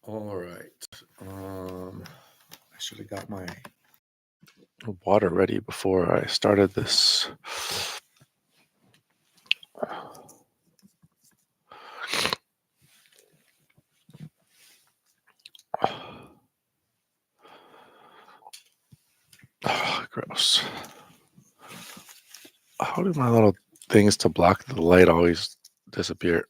All right. I should have got my water ready before I started this. Gross. How do my little things to block the light always disappear?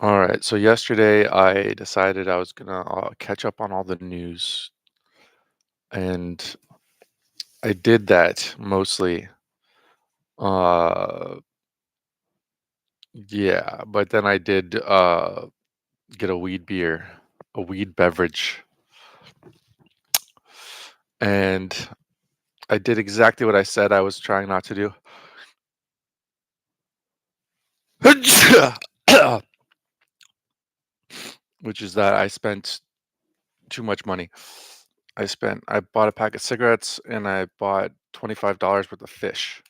All right. So yesterday I decided I was gonna catch up on all the news, and I did that mostly. Uh, yeah, but then I did get a weed beverage, and I did exactly what I said I was trying not to do. Which is that I spent too much money. I bought a pack of cigarettes and I bought $25 worth of fish.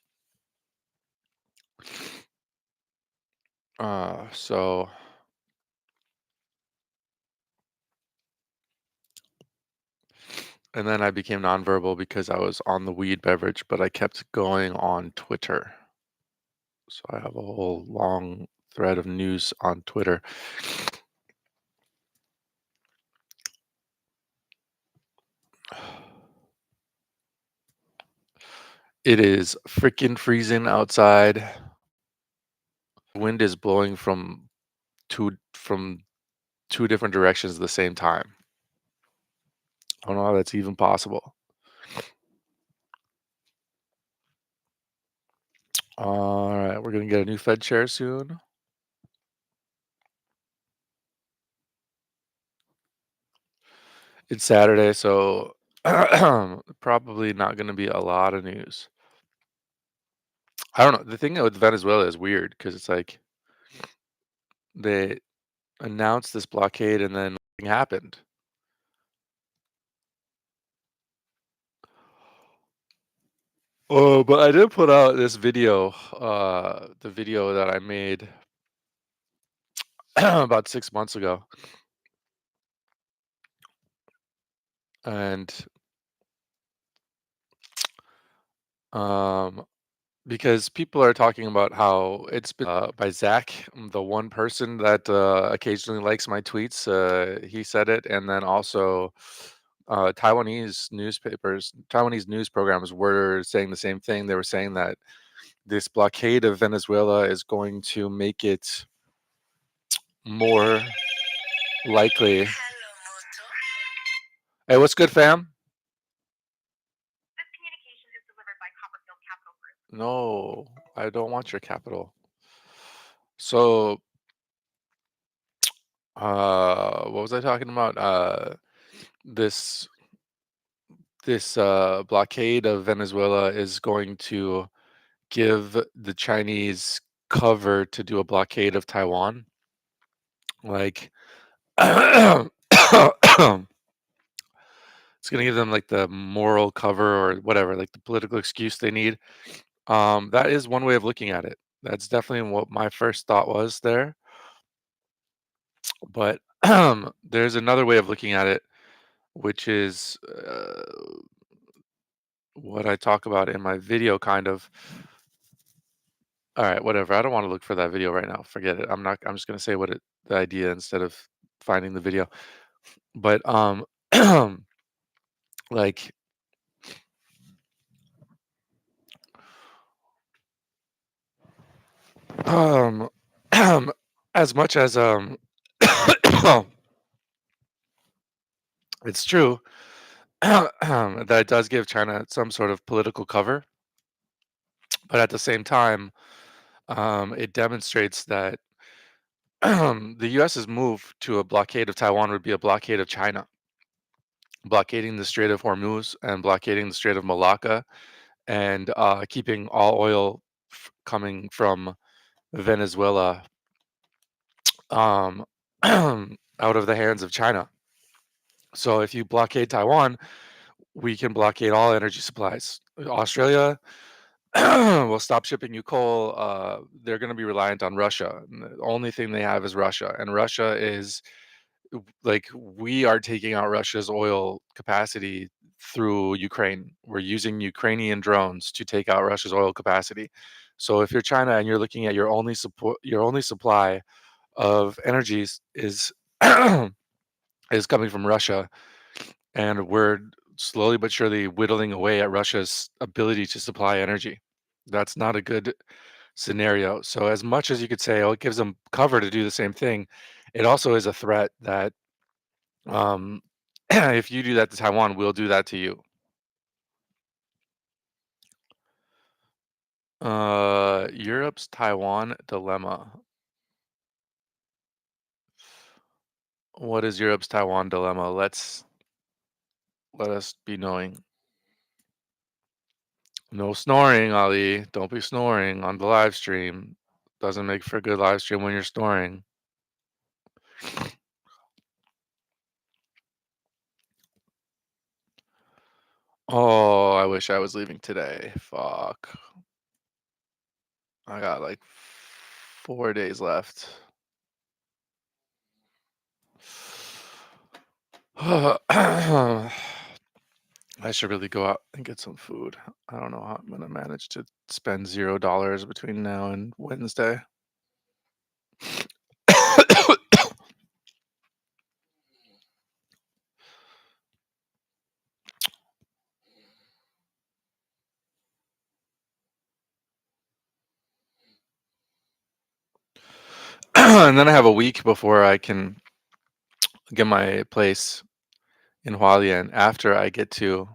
So and then I became nonverbal because I was on the weed beverage, but I kept going on Twitter. So I have a whole long thread of news on Twitter. It is freaking freezing outside. Wind is blowing from two different directions at the same time. I don't know how that's even possible. All right, we're gonna get a new Fed chair soon. It's Saturday, so probably not gonna be a lot of news. I don't know. The thing with Venezuela is weird because it's like they announced this blockade and then nothing happened. Oh, but I did put out this video, the video that I made about 6 months ago, and um, because people are talking about how it's been by Zach, the one person that occasionally likes my tweets. He said it, and then also Taiwanese news programs were saying the same thing. They were saying that this blockade of Venezuela is going to make it more likely. Hey, what's good, fam? No, I don't want your capital. So, what was I talking about? This this blockade of Venezuela is going to give the Chinese cover to do a blockade of Taiwan. Like, it's gonna give them like the moral cover or whatever, like the political excuse they need. That is one way of looking at it. That's definitely what my first thought was there. But there's another way of looking at it, which is what I talk about in my video, kind of. All right, whatever. I don't want to look for that video right now. Forget it. I'm just gonna say the idea instead of finding the video. But like um, as much as it's true that it does give China some sort of political cover, but at the same time, it demonstrates that the U.S.'s move to a blockade of Taiwan would be a blockade of China, blockading the Strait of Hormuz and blockading the Strait of Malacca, and keeping all oil coming from Venezuela um, out of the hands of China. So if you blockade Taiwan, we can blockade all energy supplies. Australia, will stop shipping you coal, they're going to be reliant on Russia. And the only thing they have is Russia, and Russia is like we are taking out Russia's oil capacity through Ukraine. We're using Ukrainian drones to take out Russia's oil capacity. So if you're China and you're looking at your only supply of energies is is coming from Russia, and we're slowly but surely whittling away at Russia's ability to supply energy. That's not a good scenario. So as much as you could say, oh, it gives them cover to do the same thing, it also is a threat that um, if you do that to Taiwan, we'll do that to you. Europe's Taiwan dilemma. What is Europe's Taiwan dilemma? Let us be knowing. No snoring, Ali. Don't be snoring on the live stream. Doesn't make for a good live stream when you're snoring. Oh, I wish I was leaving today. Fuck. I got like 4 days left. I should really go out and get some food. I don't know how I'm gonna manage to spend $0 between now and Wednesday. And then I have a week before I can get my place in Hualien after I get to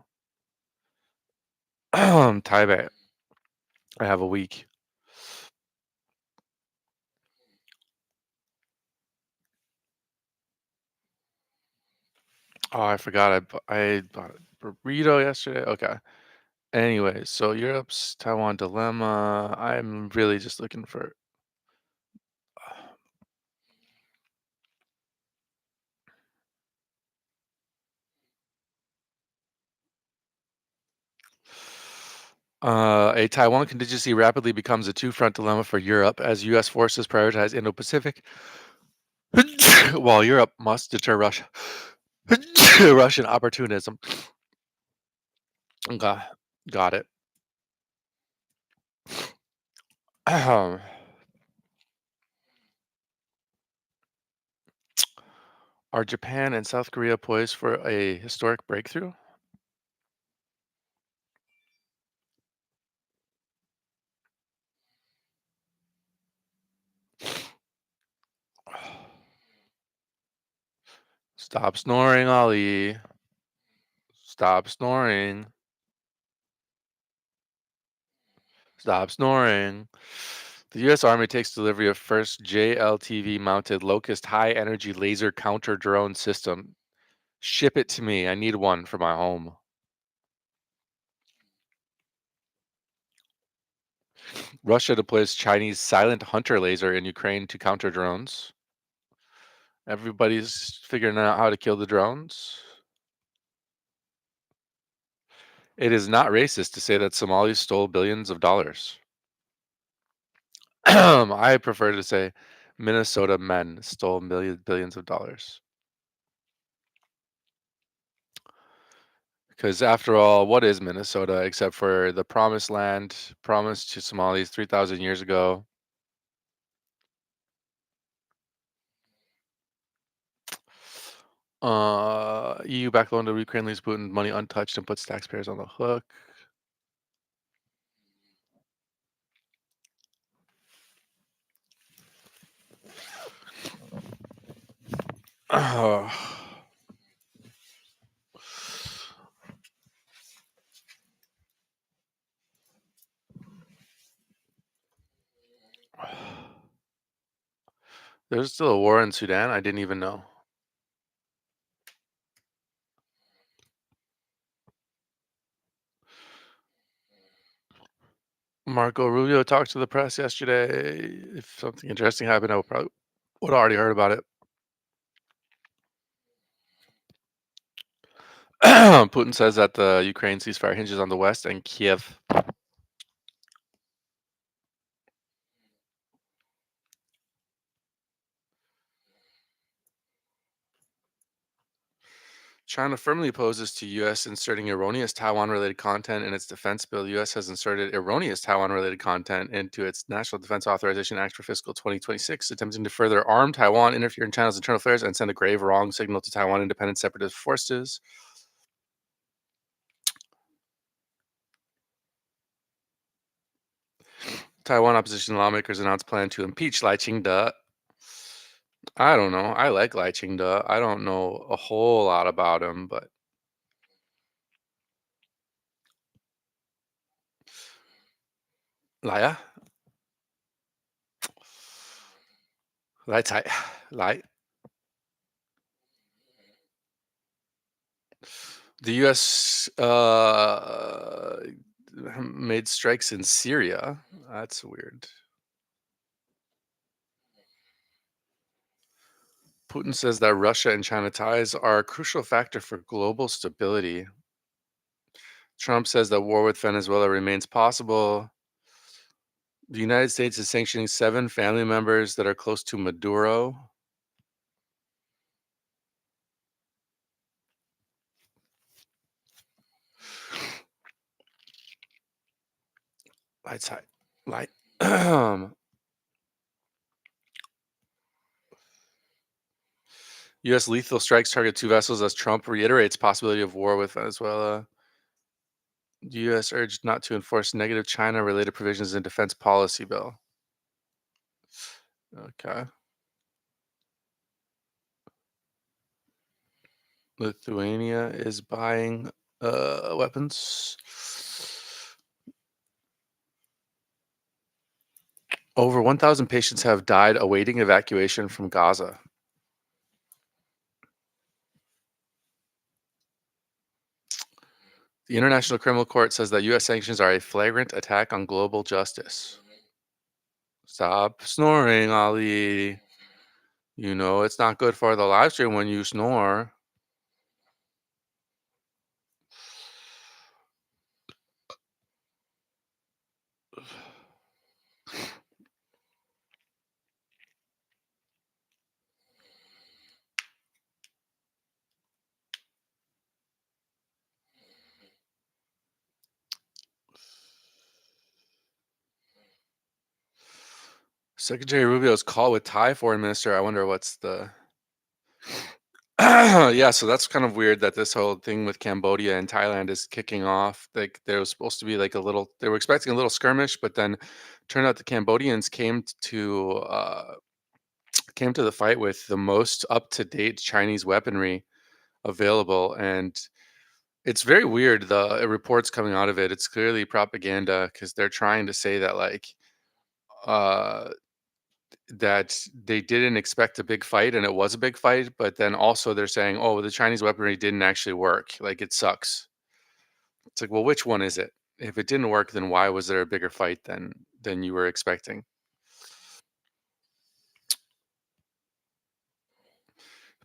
Taipei. I have a week. Oh, I forgot I bought a burrito yesterday. Okay. Anyway, so Europe's Taiwan dilemma. I'm really just looking for a Taiwan contingency rapidly becomes a two-front dilemma for Europe as U.S. forces prioritize Indo-Pacific, while Europe must deter Russia, Russian opportunism. Got it. Ahem. Are Japan and South Korea poised for a historic breakthrough? Stop snoring, Ali. Stop snoring. Stop snoring. The U.S. Army takes delivery of first JLTV mounted Locust high energy laser counter drone system. Ship it to me. I need one for my home. Russia deploys Chinese silent hunter laser in Ukraine to counter drones. Everybody's figuring out how to kill the drones. It is not racist to say that Somalis stole billions of dollars. I prefer to say Minnesota men stole billions of dollars. Because after all, what is Minnesota except for the promised land promised to Somalis 3,000 years ago? EU backloan to Ukraine leaves Putin money untouched and puts taxpayers on the hook. Oh. There's still a war in Sudan? I didn't even know. Marco Rubio talked to the press yesterday. If something interesting happened, I probably would have already heard about it. Putin says that the Ukraine ceasefire hinges on the West and Kiev. China firmly opposes to U.S. inserting erroneous Taiwan-related content in its defense bill. The U.S. has inserted erroneous Taiwan-related content into its National Defense Authorization Act for fiscal 2026, attempting to further arm Taiwan, interfere in China's internal affairs, and send a grave wrong signal to Taiwan independent separatist forces. Taiwan opposition lawmakers announced plan to impeach Lai Ching-te. I don't know. I like Lai Ching-te. I don't know a whole lot about him, but Lai, Lai Tai, Lai. The U.S. Made strikes in Syria. That's weird. Putin says that Russia and China ties are a crucial factor for global stability. Trump says that war with Venezuela remains possible. The United States is sanctioning 7 family members that are close to Maduro. Lights high. Light. U.S. lethal strikes target 2 vessels as Trump reiterates possibility of war with Venezuela. The U.S. urged not to enforce negative China-related provisions in defense policy bill. Okay. Lithuania is buying weapons. Over 1,000 patients have died awaiting evacuation from Gaza. The International Criminal Court says that U.S. sanctions are a flagrant attack on global justice. Stop snoring, Ali. You know it's not good for the live stream when you snore. Secretary Rubio's call with Thai foreign minister. I wonder what's the yeah, so that's kind of weird that this whole thing with Cambodia and Thailand is kicking off. Like there was supposed to be like a little, they were expecting a little skirmish, but then turned out the Cambodians came to the fight with the most up to date Chinese weaponry available, and it's very weird the reports coming out of it. It's clearly propaganda because they're trying to say that uh that they didn't expect a big fight and it was a big fight, but then also they're saying, "Oh, the Chinese weaponry didn't actually work. Like it sucks." It's like, "Well, which one is it? If it didn't work, then why was there a bigger fight than you were expecting?"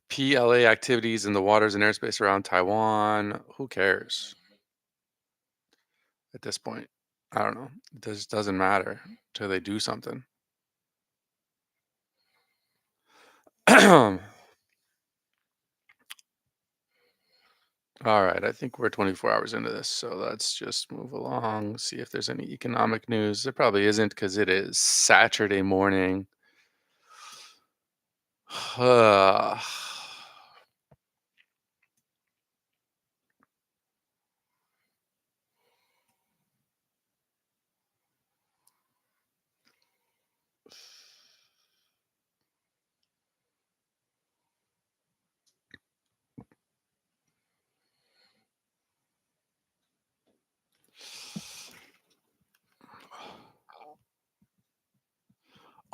PLA activities in the waters and airspace around Taiwan. Who cares at this point? I don't know. It just doesn't matter till they do something. All right, I think we're 24 hours into this, so let's just move along, see if there's any economic news. There probably isn't because it is Saturday morning.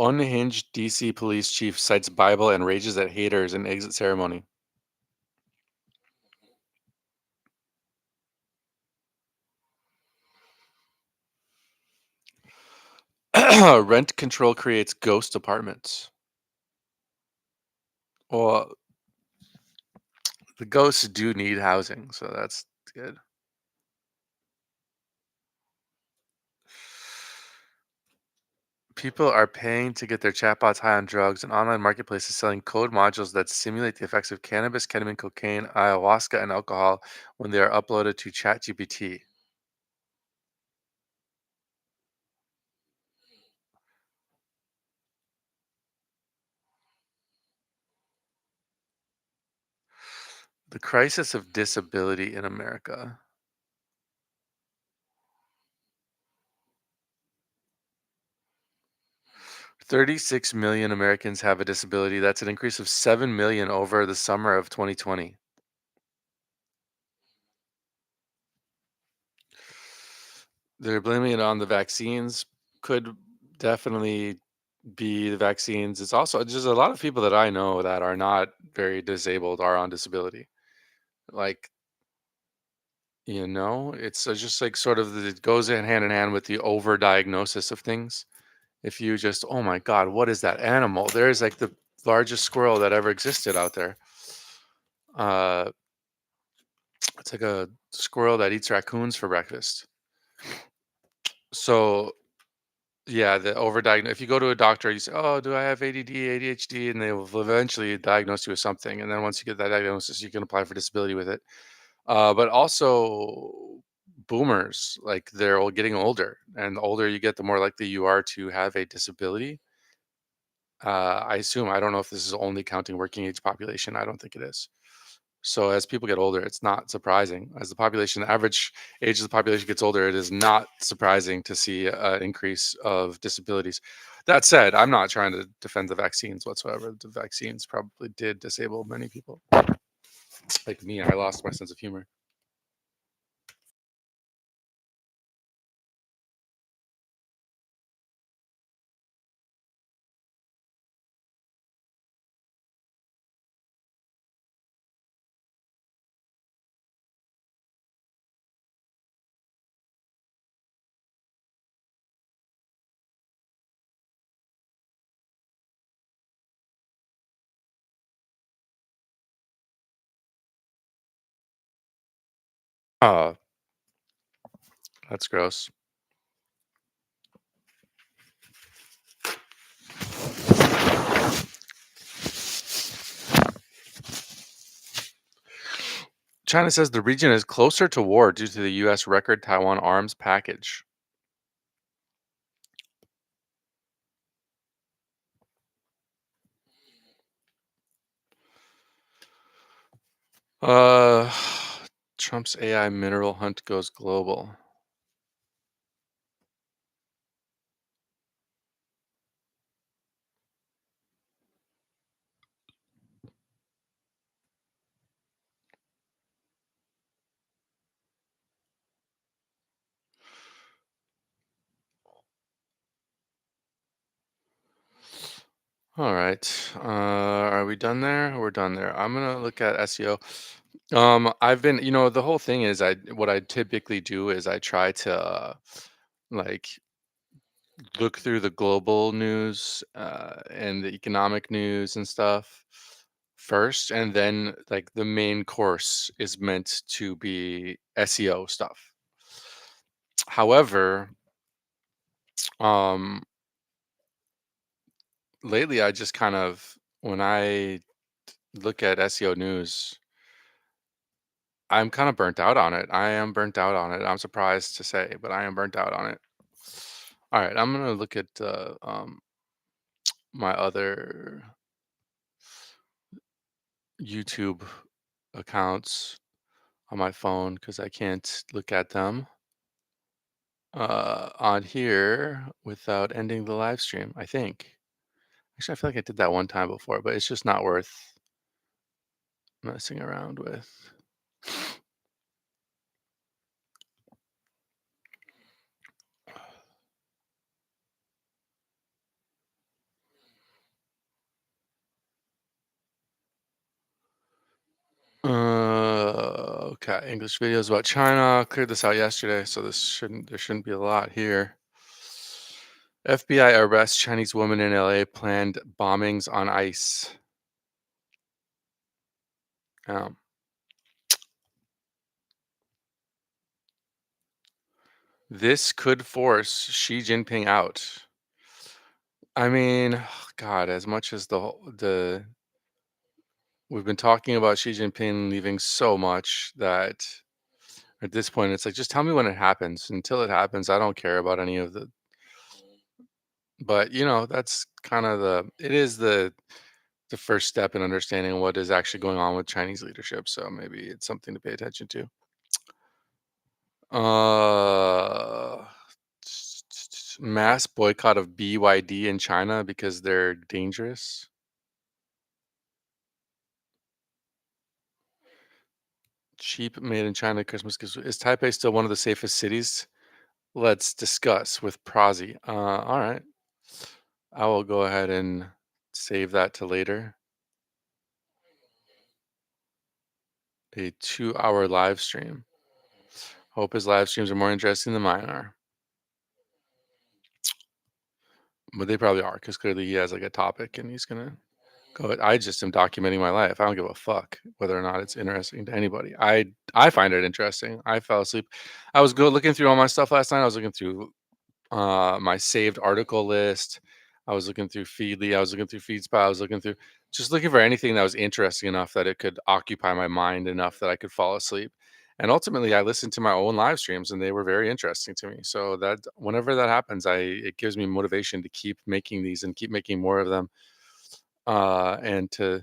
Unhinged DC police chief cites Bible and rages at haters in exit ceremony. Rent control creates ghost apartments. Well, the ghosts do need housing, so that's good. People are paying to get their chatbots high on drugs, and online marketplaces selling code modules that simulate the effects of cannabis, ketamine, cocaine, ayahuasca, and alcohol when they are uploaded to ChatGPT. The crisis of disability in America. 36 million Americans have a disability. That's an increase of 7 million over the summer of 2020. They're blaming it on the vaccines. Could definitely be the vaccines. It's also just a lot of people that I know that are not very disabled are on disability. Like, it's just like sort of it goes in hand with the overdiagnosis of things. If you just, oh my God, what is that animal? There's like the largest squirrel that ever existed out there. Uh, it's like a squirrel that eats raccoons for breakfast. So yeah, the overdiagnose. If you go to a doctor, you say, "Oh, do I have ADD, ADHD?" and they will eventually diagnose you with something. And then once you get that diagnosis, you can apply for disability with it. But also, boomers, like they're all getting older, and the older you get, the more likely you are to have a disability. I assume. I don't know if this is only counting working age population. I don't think it is. So as people get older, it's not surprising. As the average age of the population gets older, it is not surprising to see an increase of disabilities. That said, I'm not trying to defend the vaccines whatsoever. The vaccines probably did disable many people. Like me, I lost my sense of humor. Oh, that's gross. China says the region is closer to war due to the U.S. record Taiwan arms package. Uh, Trump's AI mineral hunt goes global. All right. Are we done there? We're done there. I'm gonna look at SEO. I've been, the whole thing is what I typically do is I try to like look through the global news and the economic news and stuff first, and then like the main course is meant to be SEO stuff. However, um, lately I just kind of when I look at SEO news, I'm kind of burnt out on it. I am burnt out on it. I'm surprised to say, but I am burnt out on it. All right, I'm gonna look at my other YouTube accounts on my phone because I can't look at them on here without ending the live stream. I think. Actually, I feel like I did that one time before, but it's just not worth messing around with. Okay, English videos about China. Cleared this out yesterday, so there shouldn't be a lot here. FBI arrests Chinese woman in LA planned bombings on ICE. Um, this could force Xi Jinping out. I mean, God, as much as the we've been talking about Xi Jinping leaving so much that at this point it's like just tell me when it happens. Until it happens, I don't care about any of the. But that's kind of it is the first step in understanding what is actually going on with Chinese leadership. So maybe it's something to pay attention to. Uh, Mass boycott of BYD in China because they're dangerous. Cheap made in China Christmas gifts. Is Taipei still one of the safest cities? Let's discuss with Prazi. All right. I will go ahead and save that to later. A 2-hour live stream. Hope his live streams are more interesting than mine are. But they probably are, because clearly he has like a topic and he's gonna go. I just am documenting my life. I don't give a fuck whether or not it's interesting to anybody. I find it interesting. I fell asleep. I was looking through all my stuff last night. I was looking through my saved article list. I was looking through Feedly. I was looking through FeedSpot. I was looking for anything that was interesting enough that it could occupy my mind enough that I could fall asleep. And ultimately, I listened to my own live streams, and they were very interesting to me. So that whenever that happens, it gives me motivation to keep making these and keep making more of them, and to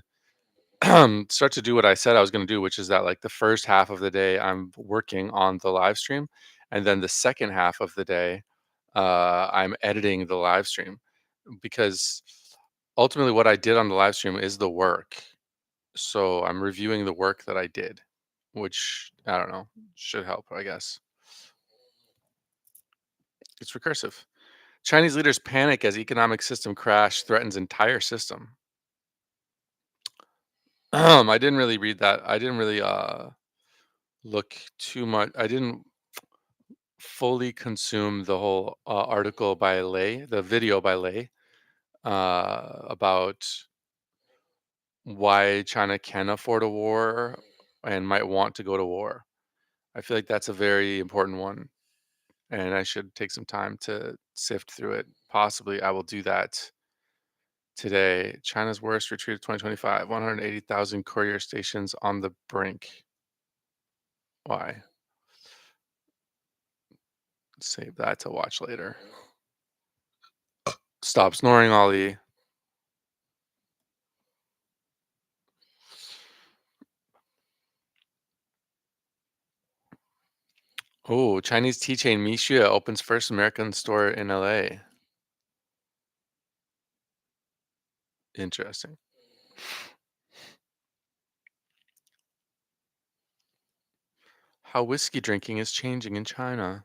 start to do what I said I was going to do, which is that like the first half of the day, I'm working on the live stream, and then the second half of the day, I'm editing the live stream because ultimately what I did on the live stream is the work. So I'm reviewing the work that I did, which I don't know should help, I guess. It's recursive. Chinese leaders panic as economic system crash threatens entire system. I didn't really read that. I didn't really look too much. I didn't fully consume the whole article by Lei, the video by Lei, about why China can afford a war and might want to go to war. I feel like that's a very important one, and I should take some time to sift through it. Possibly, I will do that today. China's worst retreat of 2025, 180,000 courier stations on the brink. Why? Save that to watch later. Stop snoring, Ollie. Oh, Chinese tea chain Mixue opens first American store in LA. Interesting. How whiskey drinking is changing in China.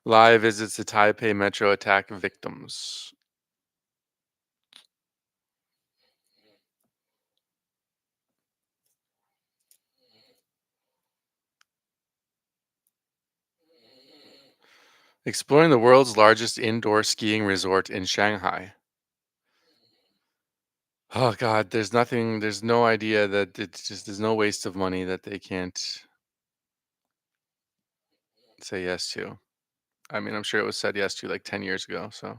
Live visits the Taipei metro attack victims. Exploring the world's largest indoor skiing resort in Shanghai. Oh God, there's no idea that there's no waste of money that they can't say yes to. I mean, I'm sure it was said yes to like 10 years ago. So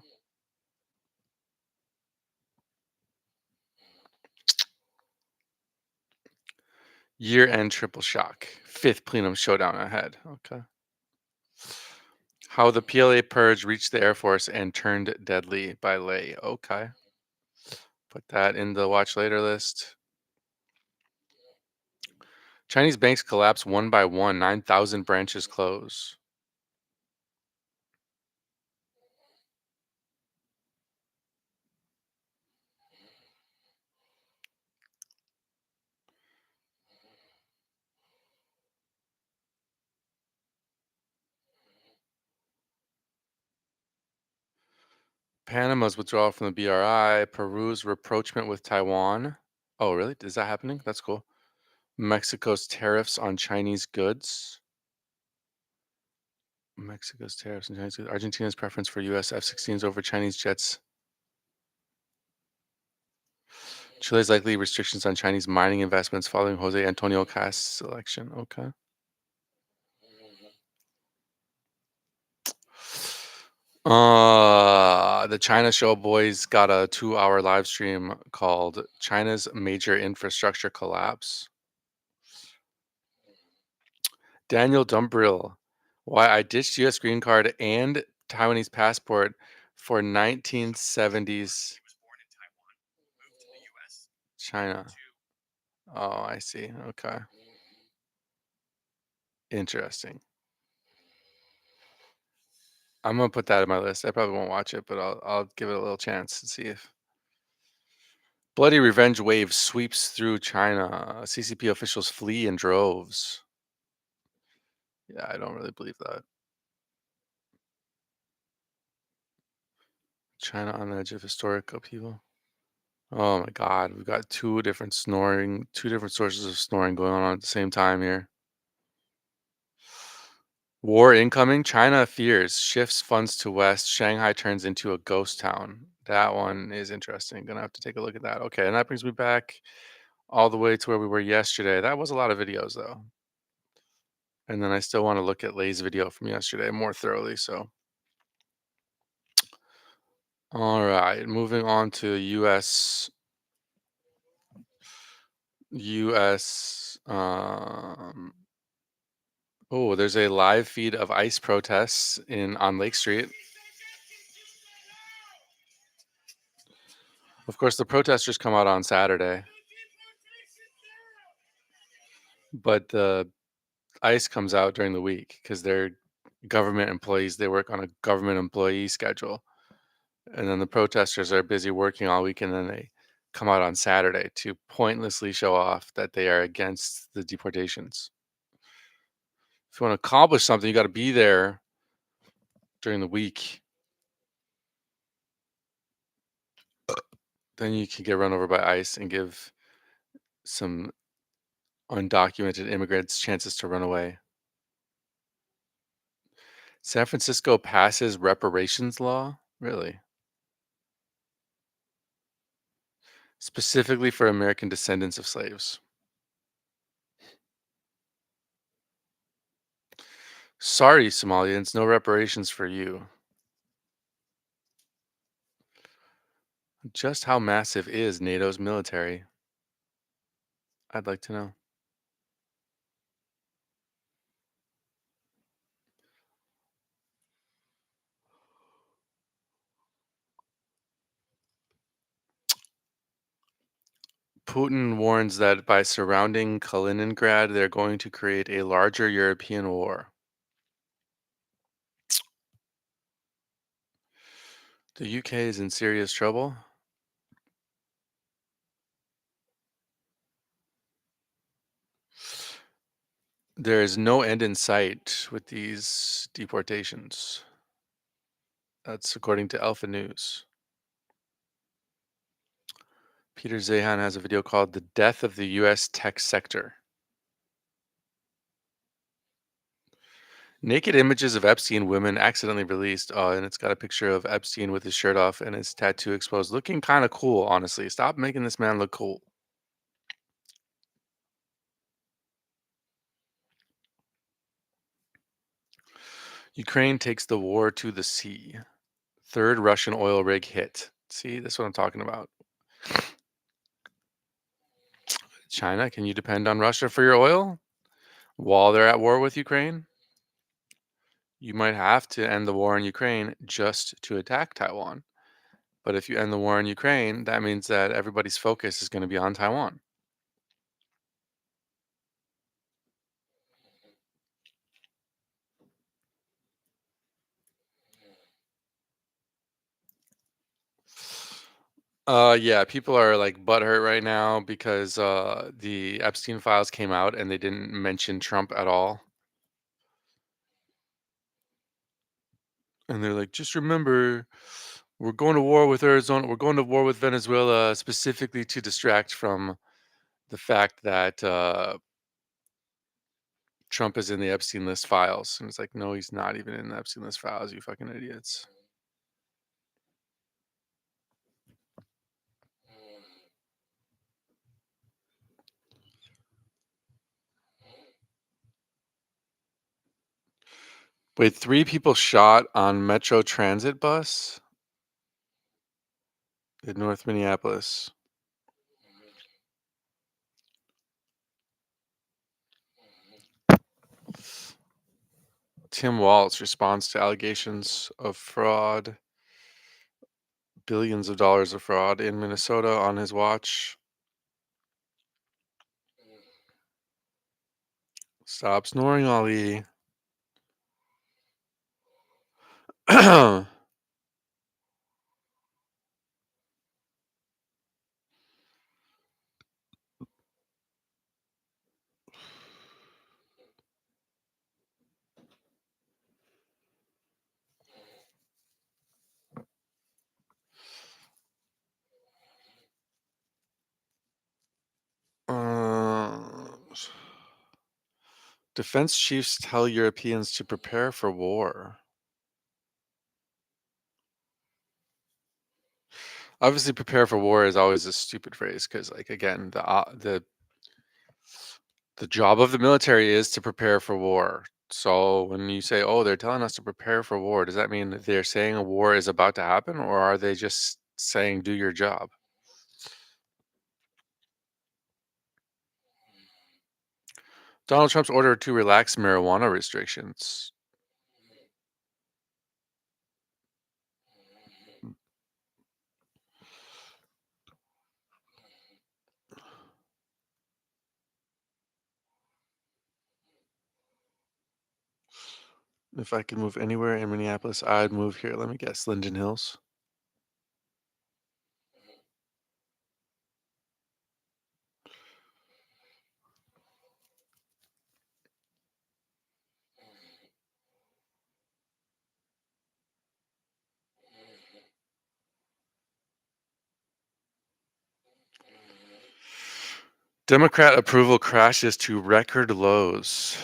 year-end triple shock. Fifth plenum showdown ahead. Okay. How the PLA purge reached the Air Force and turned deadly by Lei. Okay. Put that in the watch later list. Chinese banks collapse one by one, 9,000 branches close. Panama's withdrawal from the BRI. Peru's rapprochement with Taiwan. Oh, really? Is that happening? That's cool. Mexico's tariffs on Chinese goods. Mexico's tariffs on Chinese goods. Argentina's preference for US F-16s over Chinese jets. Chile's likely restrictions on Chinese mining investments following Jose Antonio Cast's election. Okay. The China Show Boys got a 2-hour live stream called China's Major Infrastructure Collapse. Daniel Dumbrill, why I ditched US green card and Taiwanese passport for 1970s China. Oh, I see. Okay. Interesting. I'm gonna put that in my list. I probably won't watch it, but I'll give it a little chance and see if bloody revenge wave sweeps through China. CCP officials flee in droves. Yeah, I don't really believe that. China on the edge of historic upheaval. Oh my God, we've got two different sources of snoring going on at the same time here. War incoming. China fears shifts funds to West. Shanghai turns into a ghost town. That one is interesting. Gonna have to take a look at that. Okay, and that brings me back all the way to where we were yesterday. That was a lot of videos though. And then I still want to look at Lay's video from yesterday more thoroughly. So, all right, moving on to US. Oh, there's a live feed of ICE protests in on Lake Street. Of course, the protesters come out on Saturday, but the ICE comes out during the week because they're government employees. They work on a government employee schedule. And then the protesters are busy working all week, and then they come out on Saturday to pointlessly show off that they are against the deportations. If you want to accomplish something, you got to be there during the week. Then you can get run over by ICE and give some undocumented immigrants chances to run away. San Francisco passes reparations law? Really? Specifically for American descendants of slaves. Sorry, Somalians, no reparations for you. Just how massive is NATO's military? I'd like to know. Putin warns that by surrounding Kaliningrad, they're going to create a larger European war. The UK is in serious trouble. There is no end in sight with these deportations. That's according to Alpha News. Peter Zahan has a video called The Death of the US Tech Sector. Naked images of Epstein women accidentally released. Oh, and it's got a picture of Epstein with his shirt off and his tattoo exposed. Looking kind of cool, honestly. Stop making this man look cool. Ukraine takes the war to the sea. Third Russian oil rig hit. See, that's what I'm talking about. China, can you depend on Russia for your oil while they're at war with Ukraine? You might have to end the war in Ukraine just to attack Taiwan. But if you end the war in Ukraine, that means that everybody's focus is going to be on Taiwan. Yeah, people are like butthurt right now because the Epstein files came out and they didn't mention Trump at all. And they're like, just remember, we're going to war with Arizona. We're going to war with Venezuela specifically to distract from the fact that Trump is in the Epstein list files. And it's like, no, he's not even in the Epstein list files, you fucking idiots. Wait, 3 people shot on Metro Transit bus in North Minneapolis. Tim Walz responds to allegations of fraud, billions of dollars of fraud in Minnesota on his watch. Stop snoring, Ollie. Uh, defense chiefs tell Europeans to prepare for war. Obviously, prepare for war is always a stupid phrase because, like, again, the job of the military is to prepare for war. So when you say, "Oh, they're telling us to prepare for war," does that mean that they're saying a war is about to happen, or are they just saying, "Do your job"? Donald Trump's order to relax marijuana restrictions. If I could move anywhere in Minneapolis, I'd move here. Let me guess, Linden Hills. Democrat approval crashes to record lows.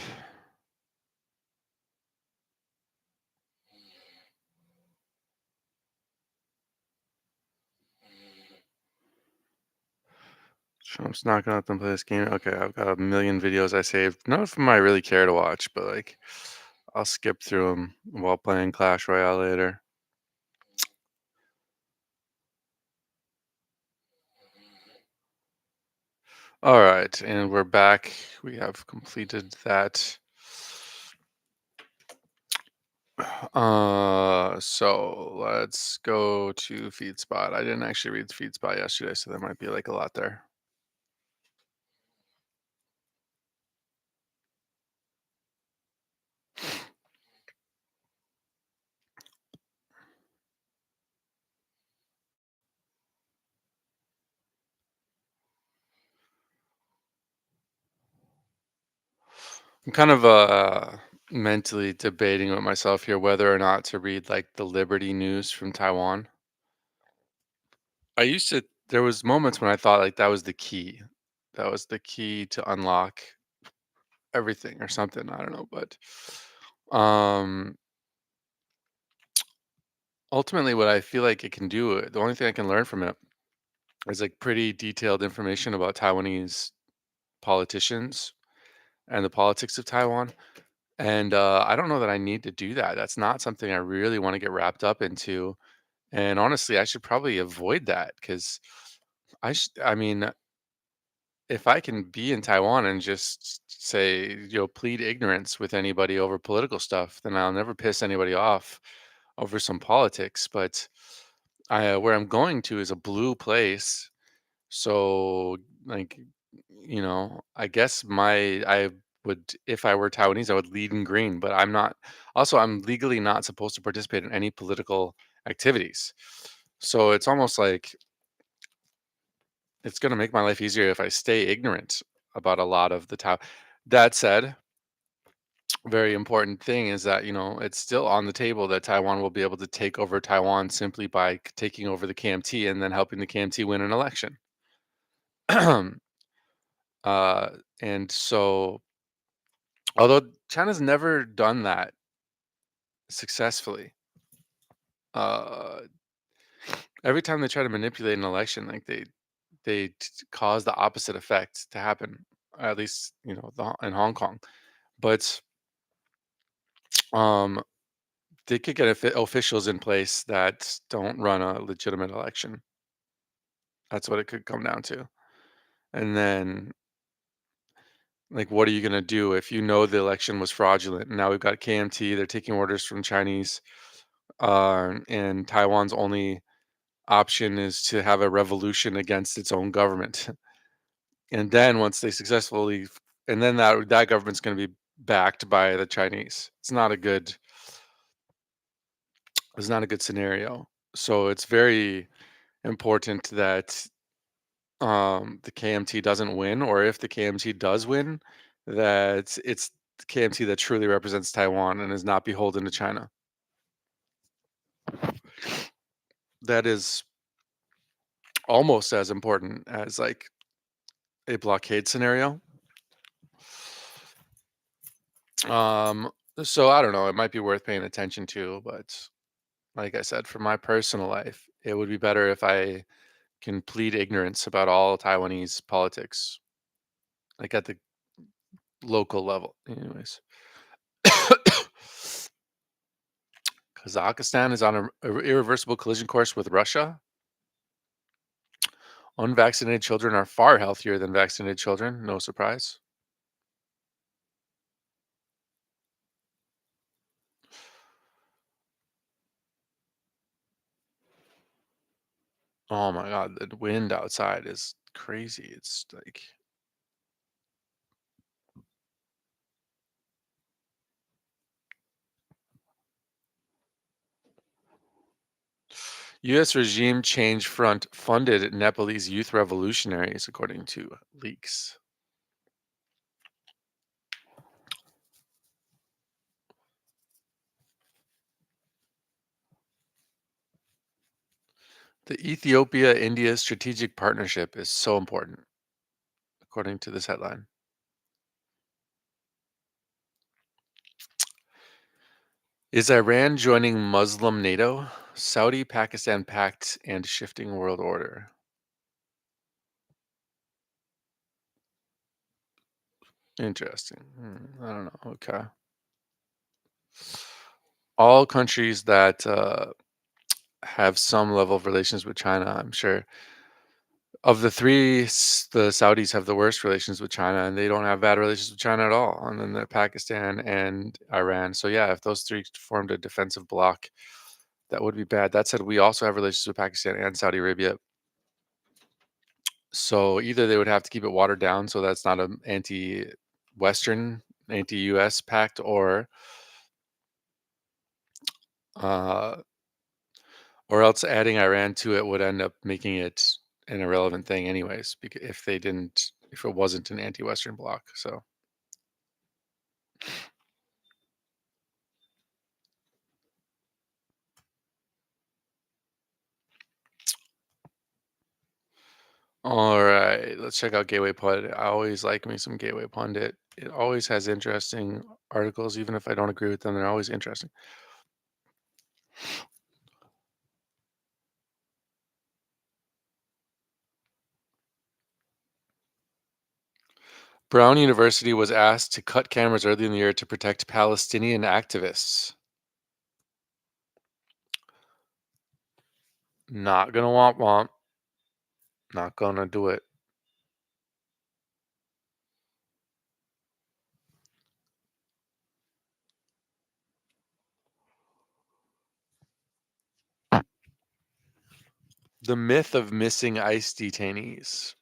Trump's not gonna let them play this game. Okay, I've got a million videos I saved. None of them I really care to watch, but like I'll skip through them while playing Clash Royale later. All right, and we're back. We have completed that. So let's go to FeedSpot. I didn't actually read FeedSpot yesterday, so there might be like a lot there. I'm kind of mentally debating with myself here whether or not to read like the Liberty News from Taiwan. I used to there was moments when I thought like that was the key. That was the key to unlock everything or something. I don't know, but um ultimately what I feel like it can do, the only thing I can learn from it is like pretty detailed information about Taiwanese politicians and the politics of Taiwan. And I don't know that I need to do that. That's not something I really want to get wrapped up into. And honestly, I should probably avoid that because I mean, if I can be in Taiwan and just say, plead ignorance with anybody over political stuff, then I'll never piss anybody off over some politics. But where I'm going to is a blue place. So, like, I guess I would, if I were Taiwanese, I would lead in green, but I'm not. Also, I'm legally not supposed to participate in any political activities. So it's almost like it's going to make my life easier if I stay ignorant about a lot of the Taiwan. That said, very important thing is that, it's still on the table that Taiwan will be able to take over Taiwan simply by taking over the KMT and then helping the KMT win an election. uh, and so, although China's never done that successfully, uh, every time they try to manipulate an election, like cause the opposite effect to happen. At least in Hong Kong. But They could get officials in place that don't run a legitimate election. That's what it could come down to. And then, like, what are you gonna do if you know the election was fraudulent? Now we've got KMT, they're taking orders from Chinese, and Taiwan's only option is to have a revolution against its own government. And then once they successfully and then that government's gonna be backed by the Chinese. It's not a good scenario. So it's very important that the KMT doesn't win, or if the KMT does win, that it's the KMT that truly represents Taiwan and is not beholden to China. That is almost as important as like a blockade scenario. Um, so I don't know, it might be worth paying attention to, but like I said, for my personal life, it would be better if I can plead ignorance about all Taiwanese politics, like at the local level. Anyways, Kazakhstan is on a irreversible collision course with Russia. Unvaccinated children are far healthier than vaccinated children. No surprise. Oh my God, the wind outside is crazy. It's like U.S. regime change front funded Nepalese youth revolutionaries, according to leaks. The Ethiopia India strategic partnership is so important, according to this headline. Is Iran joining Muslim NATO? Saudi Pakistan pact and shifting world order. Interesting. I don't know. Okay. All countries that have some level of relations with China, I'm sure. Of the three, the Saudis have the worst relations with China, and they don't have bad relations with China at all. And then Pakistan and Iran. So yeah, if those three formed a defensive bloc, that would be bad. That said, we also have relations with Pakistan and Saudi Arabia. So either they would have to keep it watered down, so that's not an anti-Western, anti-US pact, uh, or else adding Iran to it would end up making it an irrelevant thing, anyways. Because if it wasn't an anti-Western bloc, so. All right, let's check out Gateway Pundit. I always like me some Gateway Pundit. It always has interesting articles, even if I don't agree with them. They're always interesting. Brown University was asked to cut cameras early in the year to protect Palestinian activists. Not gonna want. Not gonna do it. The myth of missing ICE detainees.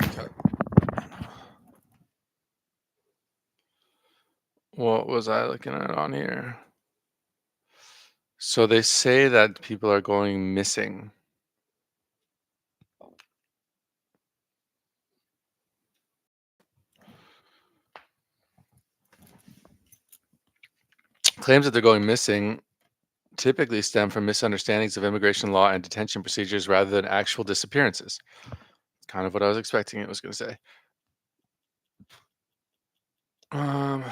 Okay. What was I looking at on here? So they say that people are going missing. Claims that they're going missing typically stem from misunderstandings of immigration law and detention procedures rather than actual disappearances. Kind of what I was expecting it was going to say. Um,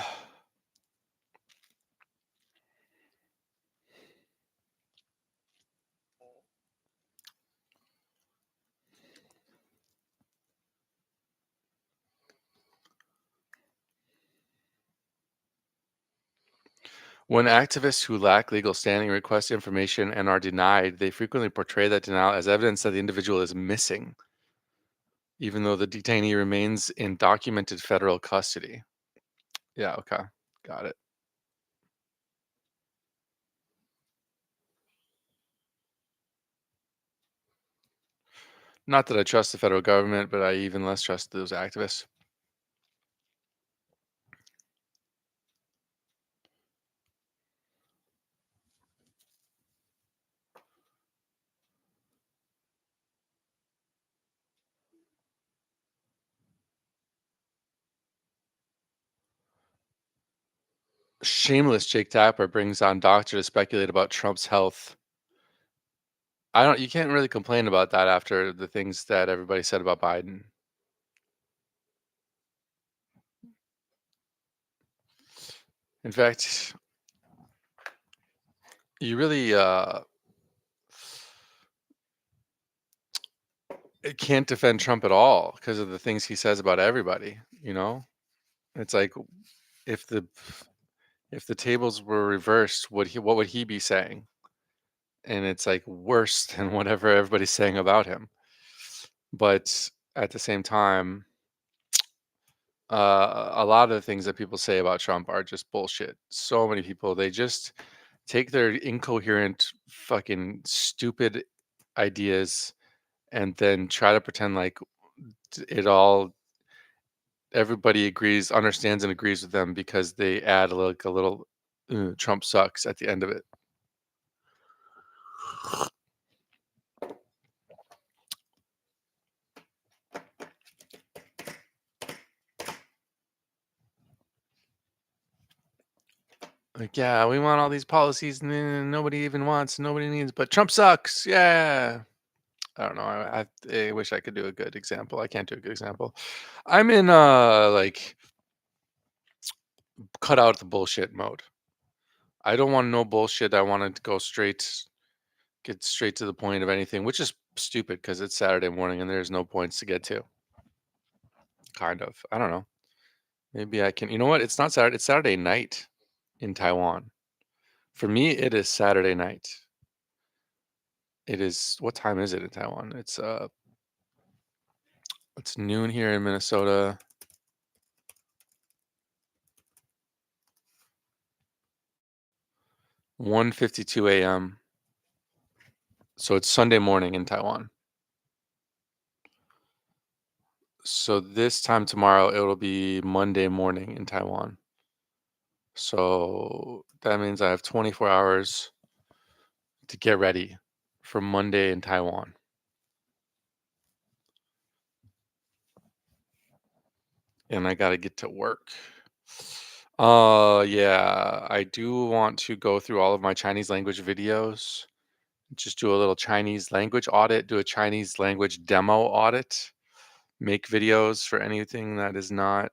when activists who lack legal standing request information and are denied, they frequently portray that denial as evidence that the individual is missing, even though the detainee remains in documented federal custody. Yeah, okay. Got it. Not that I trust the federal government, but I even less trust those activists. Shameless Jake Tapper brings on doctor to speculate about Trump's health. I don't you can't really complain about that after the things that everybody said about Biden. In fact, you really can't defend Trump at all because of the things he says about everybody, you know? It's like if the tables were reversed, what would he be saying? And it's like worse than whatever everybody's saying about him. But at the same time, a lot of the things that people say about Trump are just bullshit. So many people, they just take their incoherent, fucking stupid ideas and then try to pretend like it all everybody agrees, understands, and agrees with them because they add like a little Trump sucks at the end of it. Like, yeah, we want all these policies and then nobody even wants, nobody needs, but Trump sucks. Yeah. I don't know. I wish I could do a good example. I can't do a good example. I'm in like cut out the bullshit mode. I don't want no bullshit. I want to go straight, get straight to the point of anything, which is stupid because it's Saturday morning and there's no points to get to. Kind of. I don't know. Maybe I can. You know what? It's not Saturday. It's Saturday night in Taiwan. For me, it is Saturday night. It is. What time is it in Taiwan? It's noon here in Minnesota. 1:52 a.m. So it's Sunday morning in Taiwan. So this time tomorrow, it'll be Monday morning in Taiwan. So that means I have 24 hours to get ready for Monday in Taiwan. And I got to get to work. Yeah, I do want to go through all of my Chinese language videos, just do a little Chinese language audit, do a Chinese language demo audit, make videos for anything that is not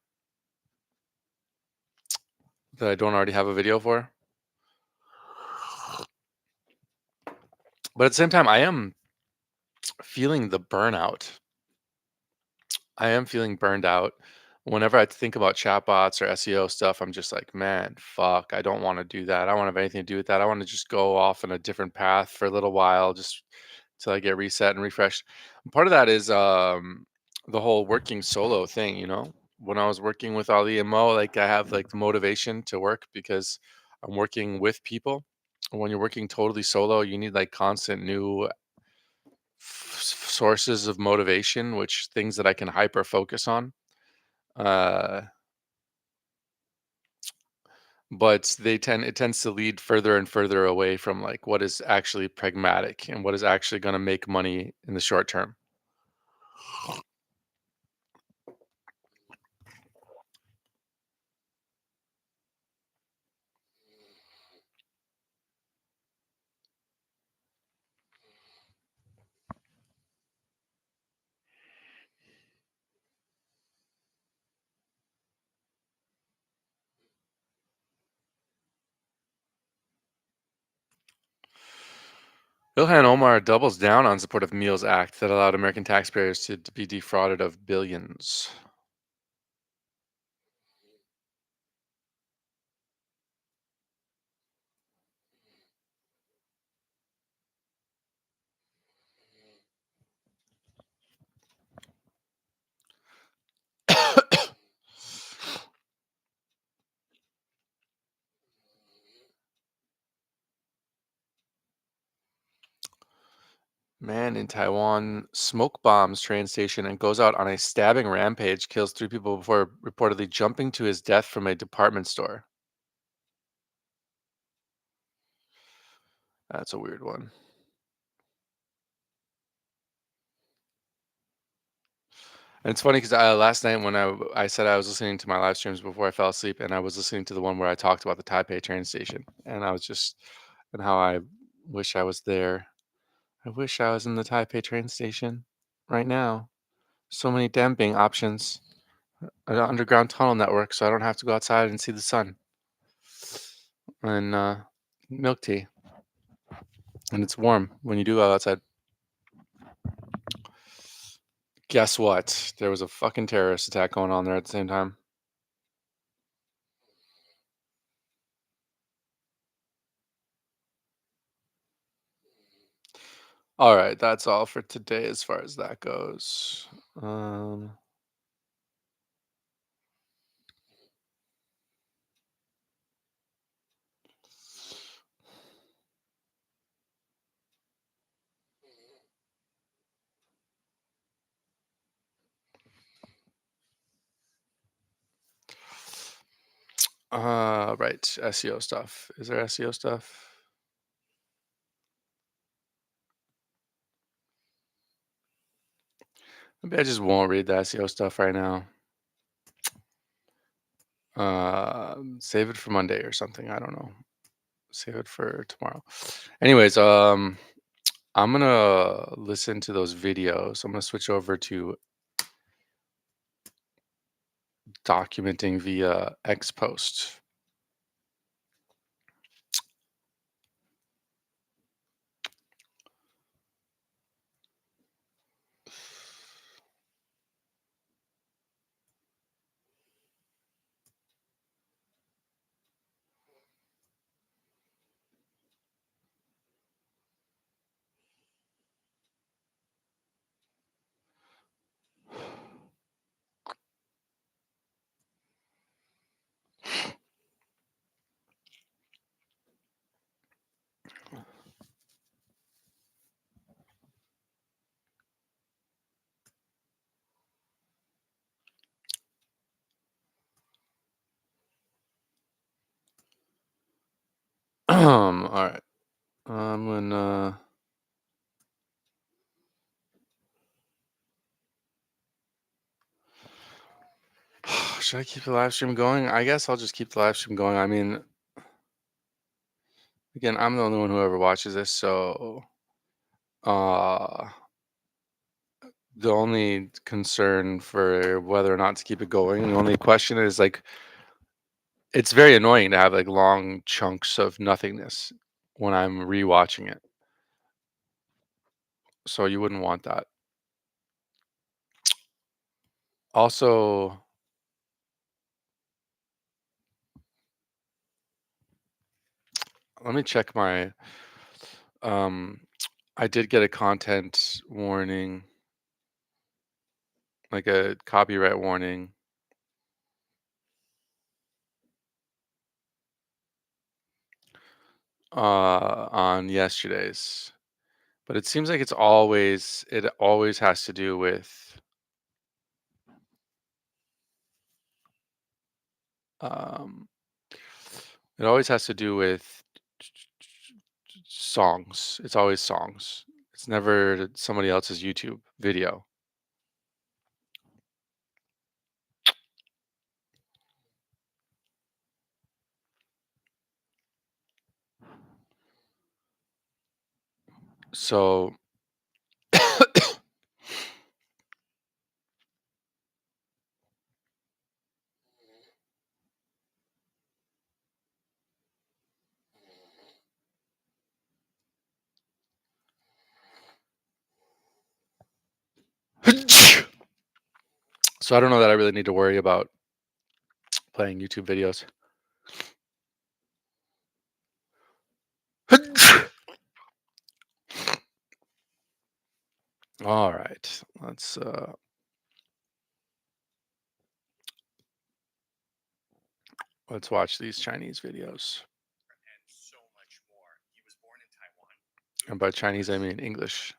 that I don't already have a video for. But at the same time, I am feeling the burnout. I am feeling burned out. Whenever I think about chatbots or SEO stuff, I'm just like, man, fuck, I don't want to do that. I don't want to have anything to do with that. I want to just go off in a different path for a little while, just till I get reset and refreshed. Part of that is the whole working solo thing, you know? When I was working with Ali and Mo, like I have like the motivation to work because I'm working with people. When you're working totally solo, you need like constant new sources of motivation, which things that I can hyper focus on. Uh, but it tends to lead further and further away from like what is actually pragmatic and what is actually going to make money in the short term. Ilhan Omar doubles down on support of Meals Act that allowed American taxpayers to be defrauded of billions. Man in Taiwan smoke bombs train station and goes out on a stabbing rampage, kills three people before reportedly jumping to his death from a department store. That's a weird one. And it's funny because last night when I said I was listening to my live streams before I fell asleep, and I was listening to the one where I talked about the Taipei train station, and I was just and how I wish I was there. I wish I was in the Taipei train station right now. So many damping options, an underground tunnel network, so I don't have to go outside and see the sun, and milk tea, and it's warm when you do go outside. Guess what? There was a fucking terrorist attack going on there at the same time. All right, that's all for today as far as that goes. Um, right, SEO stuff. Is there SEO stuff? Maybe I just won't read the SEO stuff right now. Save it for Monday or something. I don't know. Save it for tomorrow. Anyways, I'm gonna listen to those videos. I'm gonna switch over to documenting via X post. All right. I'm gonna. Should I keep the live stream going? I guess I'll just keep the live stream going. I mean, again, I'm the only one who ever watches this, so uh, the only concern for whether or not to keep it going, the only question is like, it's very annoying to have like long chunks of nothingness when I'm rewatching it. So you wouldn't want that. Also, let me check my um I did get a content warning, like a copyright warning on yesterday's. But it seems like it always has to do with um it always has to do with songs. It's always songs. It's never somebody else's YouTube video. So so I don't know that I really need to worry about playing YouTube videos. All right. Let's watch these Chinese videos. And by Chinese, I mean English.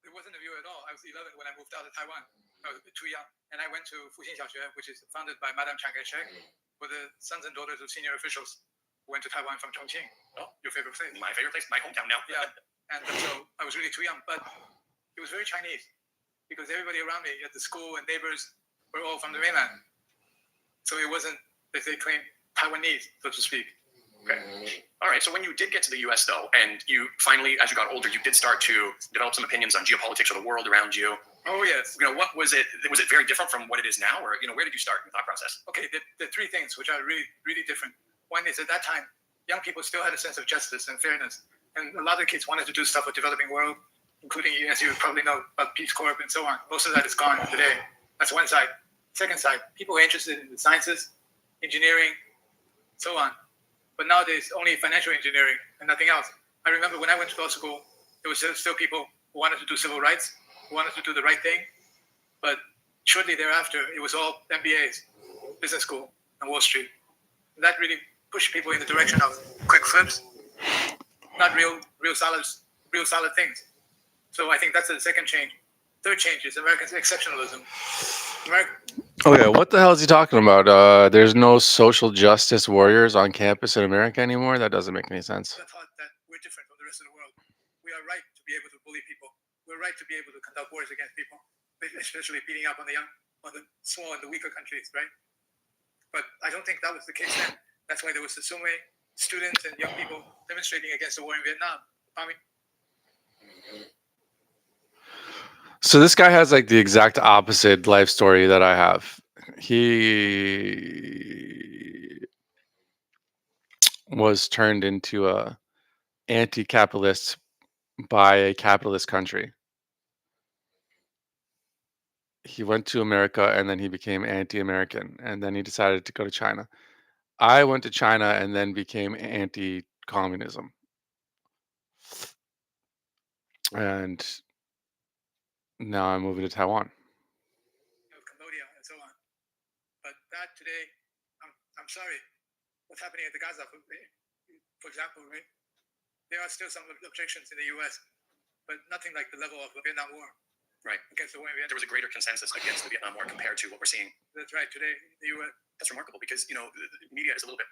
It wasn't a view at all. I was 11 when I moved out of Taiwan. I was too young. And I went to Fuxin Xiaoxue, which is founded by Madame Chiang Kai-shek, for the sons and daughters of senior officials who went to Taiwan from Chongqing. Oh, your favorite place? My favorite place, my hometown now. Yeah. And so I was really too young, but it was very Chinese because everybody around me at the school and neighbors were all from the mainland. So it wasn't, as they claim, Taiwanese, so to speak. Okay. All right. So when you did get to the U.S., though, and you finally, as you got older, you did start to develop some opinions on geopolitics of the world around you. Oh, yes. What was it? Was it very different from what it is now, or where did you start in the thought process? Okay, the three things which are really, really different. One is at that time, young people still had a sense of justice and fairness. and a lot of kids wanted to do stuff with developing world, including, as you probably know, about Peace Corps and so on. Most of that is gone today. That's one side. Second side, people are interested in the sciences, engineering, so on. But nowadays, only financial engineering and nothing else. I remember when I went to law school, there was still people who wanted to do civil rights, who wanted to do the right thing. But shortly thereafter, it was all MBAs, business school, and Wall Street. And that really pushed people in the direction of quick flips, not real solid things. So I think that's the second change. Third change is American exceptionalism. Okay, what the hell is he talking about? There's no social justice warriors on campus in America anymore? That doesn't make any sense. The thought that we're different from the rest of the world. We are right to be able to bully people. We're right to be able to conduct wars against people, especially beating up on the young, on the small and the weaker countries, right? But I don't think that was the case then. That's why there was the so many students and young people demonstrating against the war in Vietnam. So this guy has like the exact opposite life story that I have. He was turned into a anti-capitalist by a capitalist country. He went to America and then he became anti-American and then he decided to go to China. I went to China and then became anti-communism. And now I'm moving to Taiwan. Cambodia and so on. But that today, I'm sorry, what's happening at the Gaza, for example, right? There are still some objections in the U.S., but nothing like the level of the Vietnam War. Right. Against the war in Vietnam. There was a greater consensus against the Vietnam War compared to what we're seeing. That's right. Today, the U.S. That's remarkable because, the media is a little bit,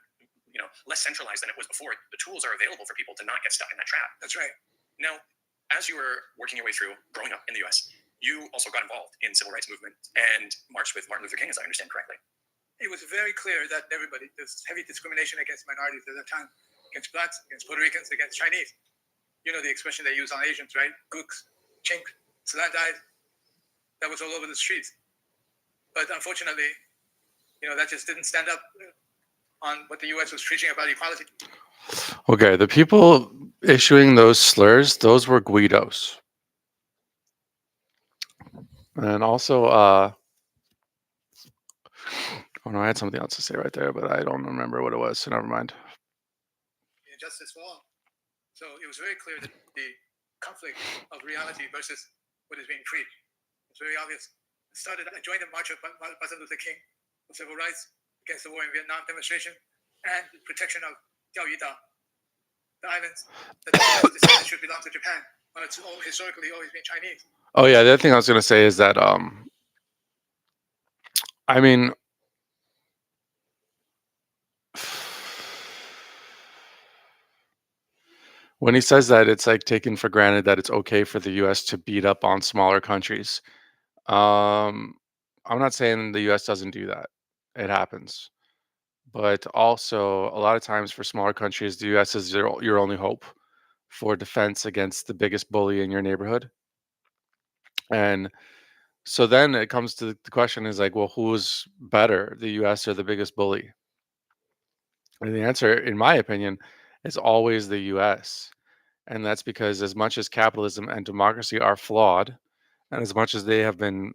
less centralized than it was before. The tools are available for people to not get stuck in that trap. That's right. Now, as you were working your way through growing up in the U.S., you also got involved in civil rights movement and marched with Martin Luther King, as I understand correctly. It was very clear that there's heavy discrimination against minorities at that time, against blacks, against Puerto Ricans, against Chinese. You know the expression they use on Asians, right? Gooks, chink, slant-eyed. That was all over the streets. But unfortunately, that just didn't stand up on what the U.S. was preaching about equality. Okay, the people issuing those slurs, those were Guidos. And also, oh no, I had something else to say right there, but I don't remember what it was, so never mind. Justice for all. So it was very clear that the conflict of reality versus what is being preached. It's very obvious. I joined the march of Martin Luther King for civil rights against the war in Vietnam demonstration and the protection of Diaoyuda, the islands that the should belong to Japan, when it's historically always been Chinese. Oh yeah, the other thing I was going to say is that I mean, when he says that, it's like taken for granted that it's okay for the U.S. to beat up on smaller countries. I'm not saying the U.S. doesn't do that. It happens. But also, a lot of times for smaller countries, the U.S. is your only hope for defense against the biggest bully in your neighborhood. And so then it comes to the question is like, well, who's better, the U.S. or the biggest bully? And the answer, in my opinion, is always the U.S. And that's because as much as capitalism and democracy are flawed, and as much as they have been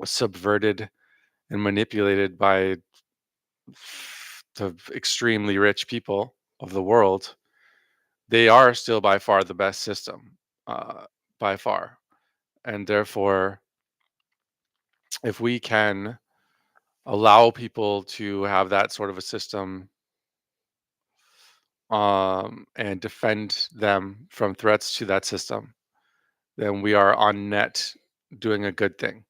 subverted and manipulated by the extremely rich people of the world, they are still by far the best system, by far. And therefore, if we can allow people to have that sort of a system and defend them from threats to that system, then we are on net doing a good thing.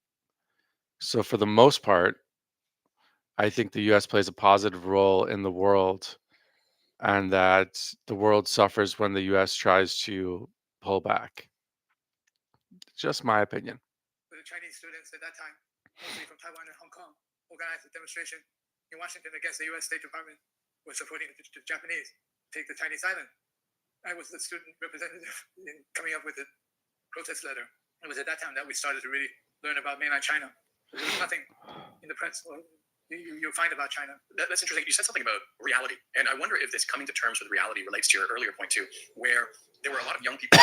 So for the most part, I think the US plays a positive role in the world, and that the world suffers when the US tries to pull back. Just my opinion. The Chinese students at that time, mostly from Taiwan and Hong Kong, organized a demonstration in Washington against the U.S. State Department was supporting the Japanese take the Chinese island. I was the student representative in coming up with the protest letter. It was at that time that we started to really learn about mainland China. There was nothing in the press or you'll find about China. That's interesting. You said something about reality, and I wonder if this coming to terms with reality relates to your earlier point too, where there were a lot of young people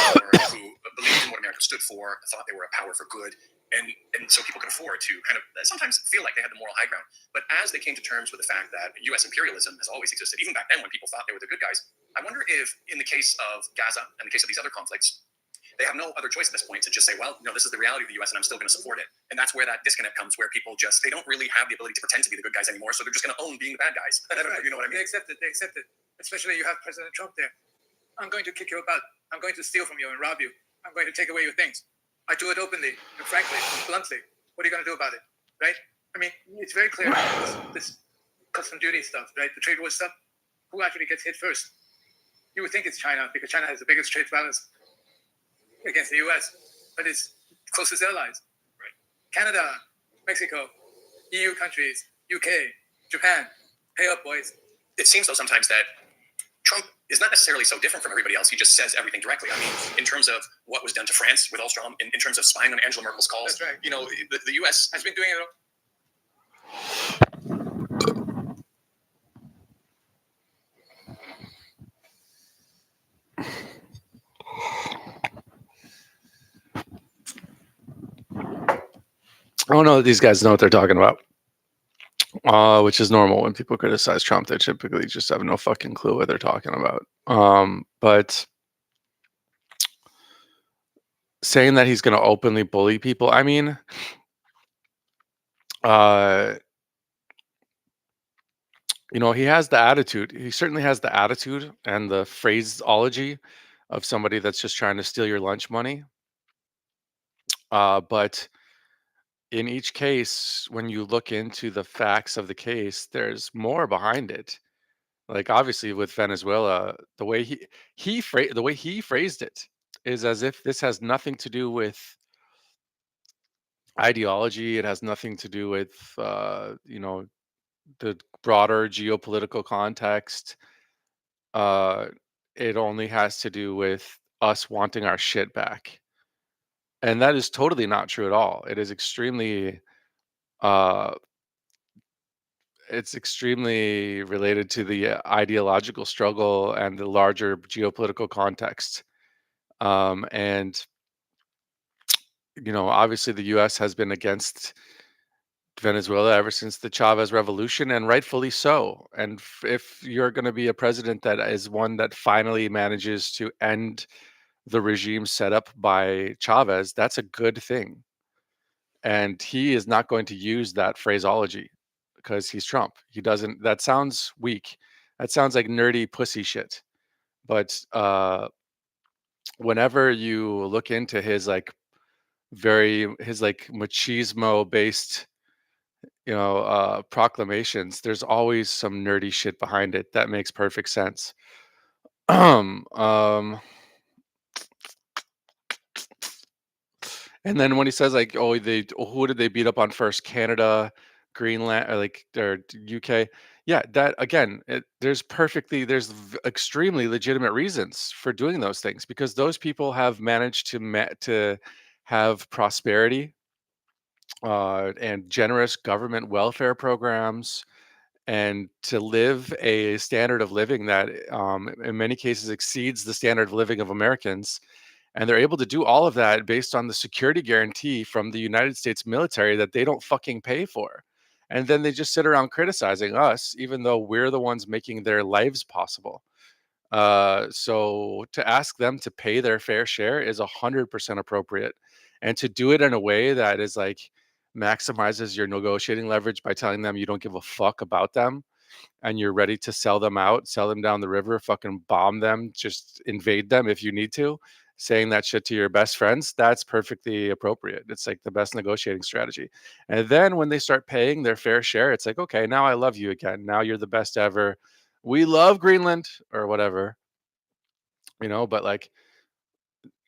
who believed in what America stood for, thought they were a power for good, and so people could afford to kind of sometimes feel like they had the moral high ground. But as they came to terms with the fact that U.S. imperialism has always existed, even back then when people thought they were the good guys, I wonder if in the case of Gaza and the case of these other conflicts, they have no other choice at this point to just say, well, no, this is the reality of the U.S. and I'm still going to support it. And that's where that disconnect comes, where people just, they don't really have the ability to pretend to be the good guys anymore. So they're just going to own being the bad guys. You know what I mean? They accept it. They accept it. Especially you have President Trump there. I'm going to kick your butt. I'm going to steal from you and rob you. I'm going to take away your things. I do it openly and frankly, bluntly. What are you going to do about it? Right? I mean, it's very clear this custom duty stuff, right? The trade war stuff. Who actually gets hit first? You would think it's China because China has the biggest trade balance against the U.S., but it's closest allies. Right. Canada, Mexico, EU countries, UK, Japan. Pay up, boys. It seems though sometimes that Trump is not necessarily so different from everybody else. He just says everything directly. I mean, in terms of what was done to France with Alstrom, in terms of spying on Angela Merkel's calls, That's right. you know, the U.S. Has been doing it. I don't know that these guys know what they're talking about, which is normal when people criticize Trump. They typically just have no fucking clue what they're talking about. But saying that he's going to openly bully people, I mean, you know, he has the attitude. He certainly has the attitude and the phraseology of somebody that's just trying to steal your lunch money. But in each case, when you look into the facts of the case, there's more behind it. Like obviously with Venezuela, the way the way he phrased it is as if this has nothing to do with ideology. It has nothing to do with you know, the broader geopolitical context. Uh, it only has to do with us wanting our shit back, and that is totally not true at all. It is extremely uh it's extremely related to the ideological struggle and the larger geopolitical context. And you know, obviously, the U.S. has been against Venezuela ever since the Chavez Revolution, and rightfully so. And if you're going to be a president that is one that finally manages to end the regime set up by Chavez, that's a good thing. And he is not going to use that phraseology because he's Trump. He doesn't. That sounds weak. That sounds like nerdy pussy shit. But whenever you look into his like his like machismo based, you know, proclamations, there's always some nerdy shit behind it that makes perfect sense. um and then when he says like, oh, who did they beat up on first? Canada, Greenland, or UK. Yeah, that again, there's extremely legitimate reasons for doing those things because those people have managed to have prosperity and generous government welfare programs, and to live a standard of living that in many cases exceeds the standard of living of Americans. And they're able to do all of that based on the security guarantee from the United States military that they don't fucking pay for. And then they just sit around criticizing us, even though we're the ones making their lives possible. So to ask them to pay their fair share is 100% appropriate, and to do it in a way that is like maximizes your negotiating leverage by telling them you don't give a fuck about them and you're ready to sell them out, sell them down the river, fucking bomb them, just invade them if you need to. Saying that shit to your best friends, that's perfectly appropriate. It's like the best negotiating strategy. And then when they start paying their fair share, it's like, okay, now I love you again. Now you're the best ever. We love Greenland or whatever, you know, but like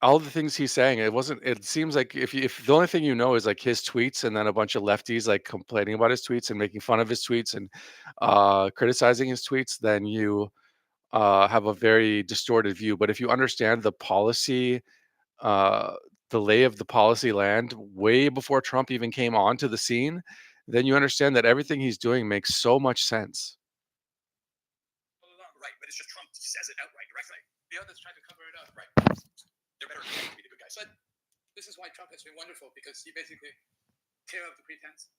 all the things he's saying, it seems like if the only thing you know is like his tweets and then a bunch of lefties like complaining about his tweets and making fun of his tweets and criticizing his tweets, then you have a very distorted view. But if you understand the policy, uh, the lay of the policy land way before Trump even came onto the scene, then you understand that everything he's doing makes so much sense. all along. Right, but it's just Trump says it outright directly. The others try to cover it up. Right. They're better pretending to be the good guys. But this is why Trump has been wonderful, because he basically tear up the pretense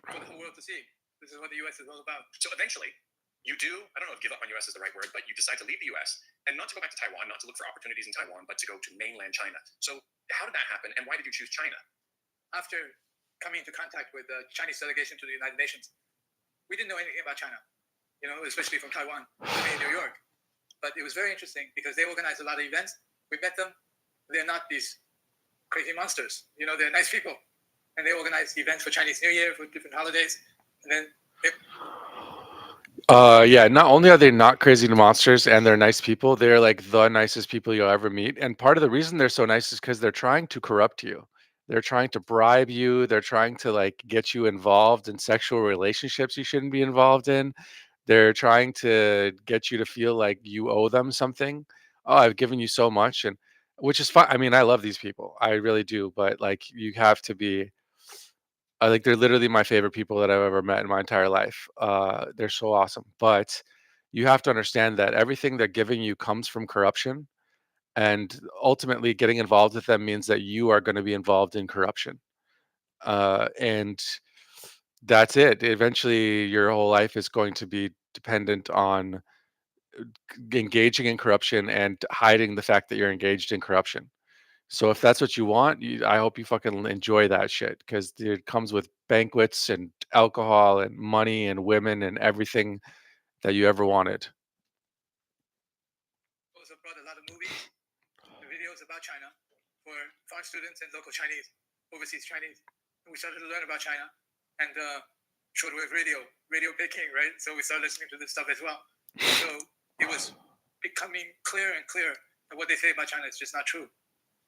for the whole world to see. This is what the U.S. is all about. So eventually, you do, I don't know if give up on US is the right word, but you decide to leave the US and not to go back to Taiwan, not to look for opportunities in Taiwan, but to go to mainland China. So how did that happen, and why did you choose China? After coming into contact with the Chinese delegation to the United Nations, we didn't know anything about China, especially from Taiwan, in New York. But it was very interesting because they organized a lot of events. We met them. They're not these crazy monsters. They're nice people. And they organized events for Chinese New Year, for different holidays. And then Yeah, not only are they not crazy monsters and they're nice people, they're like the nicest people you'll ever meet. And part of the reason they're so nice is because they're trying to corrupt you. They're trying to bribe you. They're trying to like get you involved in sexual relationships you shouldn't be involved in. They're trying to get you to feel like you owe them something. Oh, I've given you so much, and which is fine. I mean, I love these people. I really do, but like you have to be I think they're literally my favorite people that I've ever met in my entire life. They're so awesome. But you have to understand that everything they're giving you comes from corruption. And ultimately, getting involved with them means that you are going to be involved in corruption. And that's it. Eventually, your whole life is going to be dependent on engaging in corruption and hiding the fact that you're engaged in corruption. So if that's what you want, I hope you fucking enjoy that shit because it comes with banquets and alcohol and money and women and everything that you ever wanted. also brought a lot of movies and videos about China for foreign students and local Chinese, overseas Chinese. And we started to learn about China and shortwave radio picking, right? So we started listening to this stuff as well. So it was becoming clearer and clearer that what they say about China is just not true.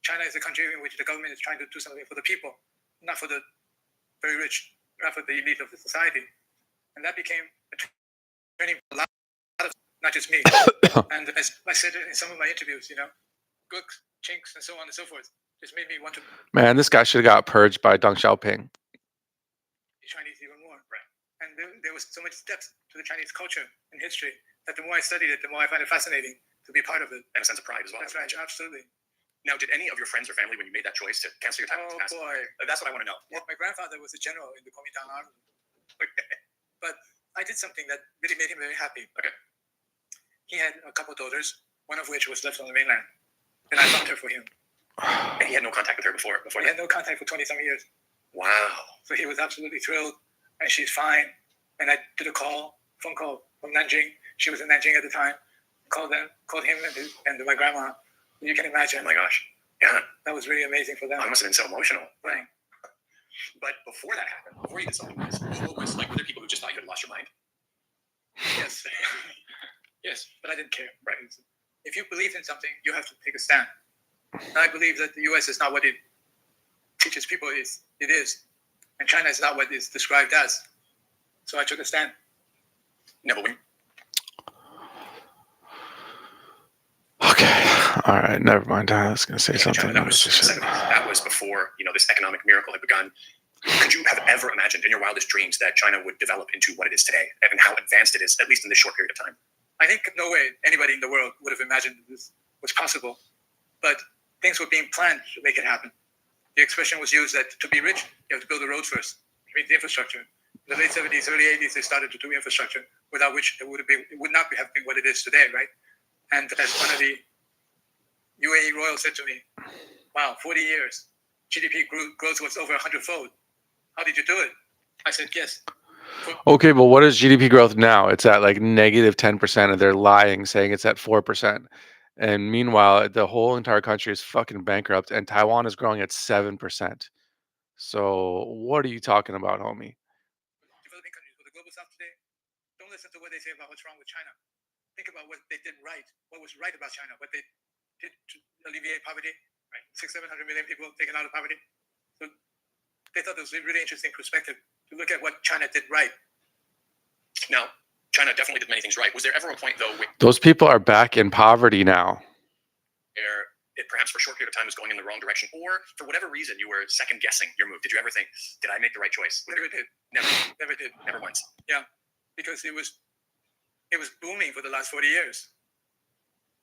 China is a country in which the government is trying to do something for the people, not for the very rich, not for the elite of the society. And that became a turning point for a lot of, not just me. And as I said in some of my interviews, Gooks, Chinks, and so on and so forth, just made me want to Man, this guy should have got purged by Deng Xiaoping. be Chinese even more. Right. And there was so much depth to the Chinese culture and history that the more I studied it, the more I find it fascinating to be part of it. And a sense of pride as well. That's right, absolutely. Now, did any of your friends or family, when you made that choice to cancel your time, Oh pass? boy. That's what I want to know. Well, my grandfather was a general in the Kuomintang army. But I did something that really made him very happy. Okay. He had a couple daughters, one of which was left on the mainland. And I found her for him. And he had no contact with her before We that? had no contact for 20-some years. Wow. So he was absolutely thrilled. And she's fine. And I did a phone call from Nanjing. She was in Nanjing at the time. Called him and my grandma. You can imagine. Oh my gosh. Yeah. That was really amazing for them. I must have been so emotional. Right. But before that happened, before you did something like this, were there people who just thought you had lost your mind? Yes. Yes, but I didn't care. Right. If you believe in something, you have to take a stand. And I believe that the U.S. is not what it teaches people it is. And China is not what it's described as. So I took a stand. No, but when Okay. All right. Never mind. I was going to say something. China, that was before this economic miracle had begun. Could you have ever imagined in your wildest dreams that China would develop into what it is today and how advanced it is, at least in this short period of time? I think no way anybody in the world would have imagined this was possible. But things were being planned to make it happen. The expression was used that to be rich, you have to build the roads first. You mean the infrastructure. In the late 70s, early 80s, they started to do infrastructure, without which it would not have been what it is today, right? And as one of the UAE royals said to me, wow, 40 years, GDP growth was over 100-fold. How did you do it? I said, yes. Okay, but what is GDP growth now? It's at like negative 10%, and they're lying, saying it's at 4%. And meanwhile, the whole entire country is fucking bankrupt, and Taiwan is growing at 7%. So what are you talking about, homie? Developing countries with the global south today, don't listen to what they say about what's wrong with China. Think about what they did right, what was right about China, what they did to alleviate poverty, right? 600-700 million people taken out of poverty. So they thought it was a really interesting perspective to look at what China did right. Now, China definitely did many things right. Was there ever a point, though, where Those people are back in poverty now. it it perhaps for a short period of time was going in the wrong direction, or for whatever reason you were second guessing your move? Did you ever think, did I make the right choice? Never did. Never did. Never once. Because it was booming for the last 40 years.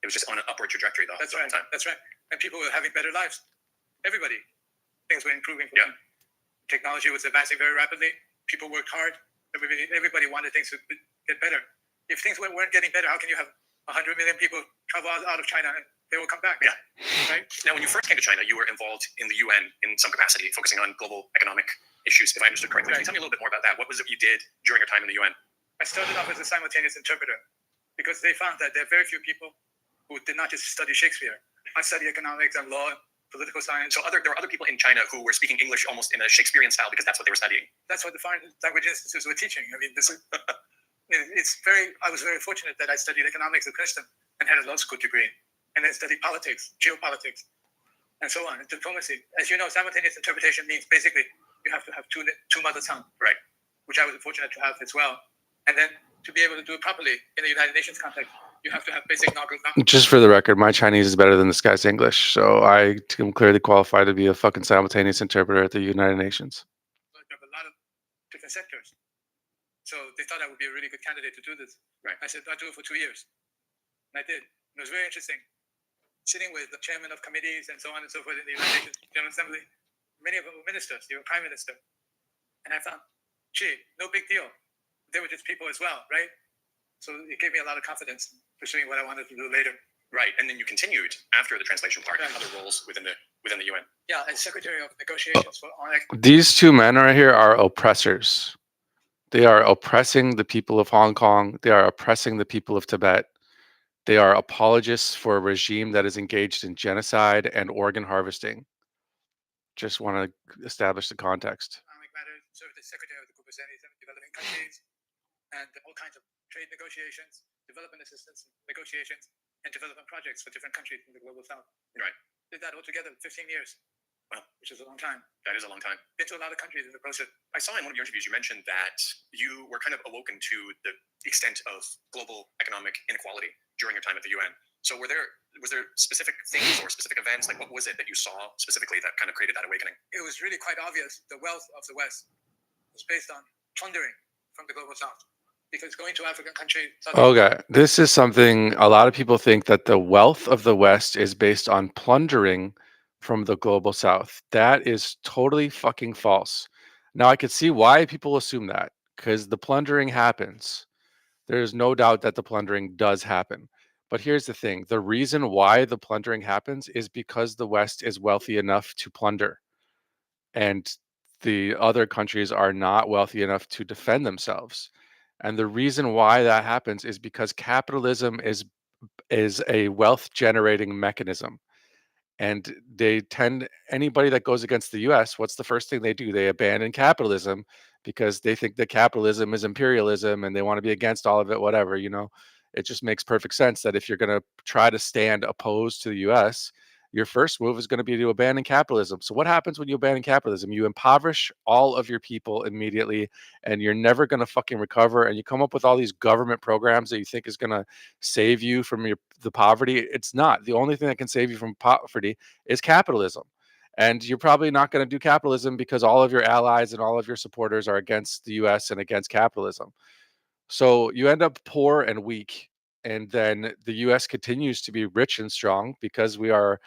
It was just on an upward trajectory the That's whole right. time. That's right. And people were having better lives. Everybody. Things were improving for Yeah. them. Technology was advancing very rapidly. People worked hard. Everybody wanted things to get better. If things weren't getting better, how can you have 100 million people travel out of China and they will come back? Yeah. Right? Now, when you first came to China, you were involved in the UN in some capacity, focusing on global economic issues, if I understood correctly. Can you tell me a little bit more about that? What was it you did during your time in the UN? I started off as a simultaneous interpreter because they found that there are very few people who did not just study Shakespeare. I study economics and law and political science. So there were other people in China who were speaking English almost in a Shakespearean style because that's what they were studying. That's what the foreign language institutes were teaching. I mean, I was very fortunate that I studied economics at Princeton and had a law school degree, and then studied politics, geopolitics, and so on, and diplomacy. As you know, simultaneous interpretation means basically you have to have two mother tongue, Right. which I was fortunate to have as well. And then to be able to do it properly in the United Nations context, you have to have basic knowledge. Just for the record, my Chinese is better than this guy's English, so I am clearly qualified to be a fucking simultaneous interpreter at the United Nations. Of a lot of different sectors. So they thought I would be a really good candidate to do this. Right. I said, I'll do it for 2 years. And I did. It was very interesting. Sitting with the chairman of committees and so on and so forth in the United Nations General Assembly, many of them were ministers, they were prime minister. And I found, gee, no big deal. They were just people as well, right? So it gave me a lot of confidence pursuing what I wanted to do later. Right. And then you continued after the translation part in Right. other roles within the UN. Yeah, as Secretary of Negotiations for ONEC. These two men right here are oppressors. They are oppressing the people of Hong Kong. They are oppressing the people of Tibet. They are apologists for a regime that is engaged in genocide and organ harvesting. Just want to establish the context. Economic matters, served as Secretary of the Group of 77 developing countries, and all kinds of trade negotiations, development assistance negotiations, and development projects for different countries in the global south. Right. Did that all together 15 years. Wow. Which is a long time. That is a long time. Been to a lot of countries in the process. I saw in one of your interviews you mentioned that you were kind of awoken to the extent of global economic inequality during your time at the UN. So was there specific things or specific events? Like what was it that you saw specifically that kind of created that awakening? It was really quite obvious. The wealth of the West was based on plundering from the global south. Because going to African countries. Okay, this is something a lot of people think, that the wealth of the West is based on plundering from the global south. That is totally fucking false. Now I could see why people assume that, because the plundering happens. There's no doubt that the plundering does happen. But here's the thing, the reason why the plundering happens is because the West is wealthy enough to plunder, and the other countries are not wealthy enough to defend themselves. And the reason why that happens is because capitalism is a wealth generating mechanism. And anybody that goes against the US, what's the first thing they do? They abandon capitalism because they think that capitalism is imperialism and they want to be against all of it, whatever, It just makes perfect sense that if you're going to try to stand opposed to the US, your first move is going to be to abandon capitalism. So what happens when you abandon capitalism? You impoverish all of your people immediately, and you're never going to fucking recover. And you come up with all these government programs that you think is going to save you from the poverty. It's not. The only thing that can save you from poverty is capitalism. And you're probably not going to do capitalism because all of your allies and all of your supporters are against the US and against capitalism. So you end up poor and weak. And then the US continues to be rich and strong because we are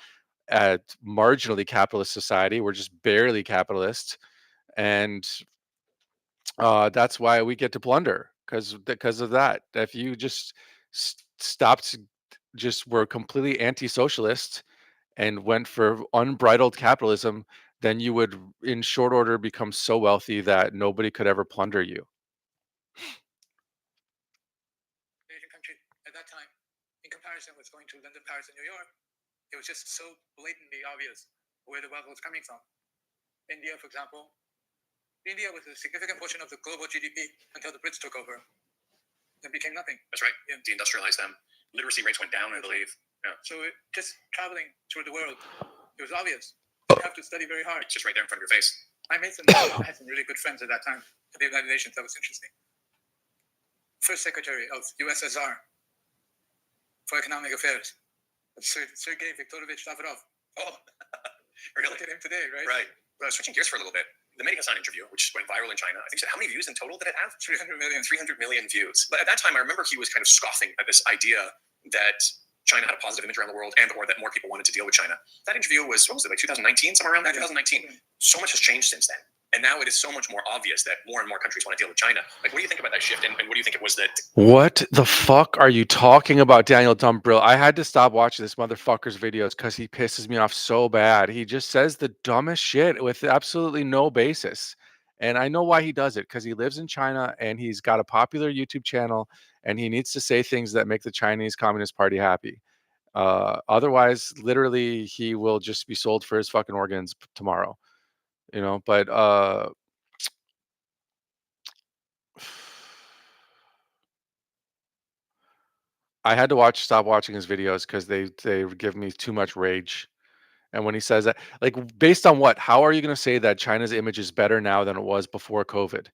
a marginally capitalist society. We're just barely capitalist. And that's why we get to plunder, because of that. If you just stopped, just were completely anti-socialist and went for unbridled capitalism, then you would in short order become so wealthy that nobody could ever plunder you. Asian country at that time, in comparison with going to London, Paris, and New York, it was just so blatantly obvious where the wealth was coming from. India, for example, India was a significant portion of the global GDP until the Brits took over. It became nothing. That's right. Yeah. Deindustrialized them. Literacy rates went down, I believe. Yeah. So just traveling through the world, it was obvious. You have to study very hard. It's just right there in front of your face. I had some really good friends at that time at the United Nations. That was interesting. First Secretary of USSR for Economic Affairs, Sergei Viktorovich Lavrov. Oh, really? Look at him today, right? Right. Switching gears for a little bit, the Mehdi Hassan interview, which went viral in China, I think said how many views in total did it have? 300 million. 300 million views. But at that time, I remember he was kind of scoffing at this idea that China had a positive image around the world and or that more people wanted to deal with China. That interview was, what was it, like 2019, somewhere around there? 2019. So much has changed since then. And now it is so much more obvious that more and more countries want to deal with China. Like, what do you think about that shift? And what do you think it was that... What the fuck are you talking about, Daniel Dumbrill? I had to stop watching this motherfucker's videos because he pisses me off so bad. He just says the dumbest shit with absolutely no basis. And I know why he does it, because he lives in China and he's got a popular YouTube channel and he needs to say things that make the Chinese Communist Party happy. Otherwise, literally, he will just be sold for his fucking organs tomorrow. You know, but I had to stop watching his videos because they give me too much rage. And when he says that, like, based on what? How are you going to say that China's image is better now than it was before COVID?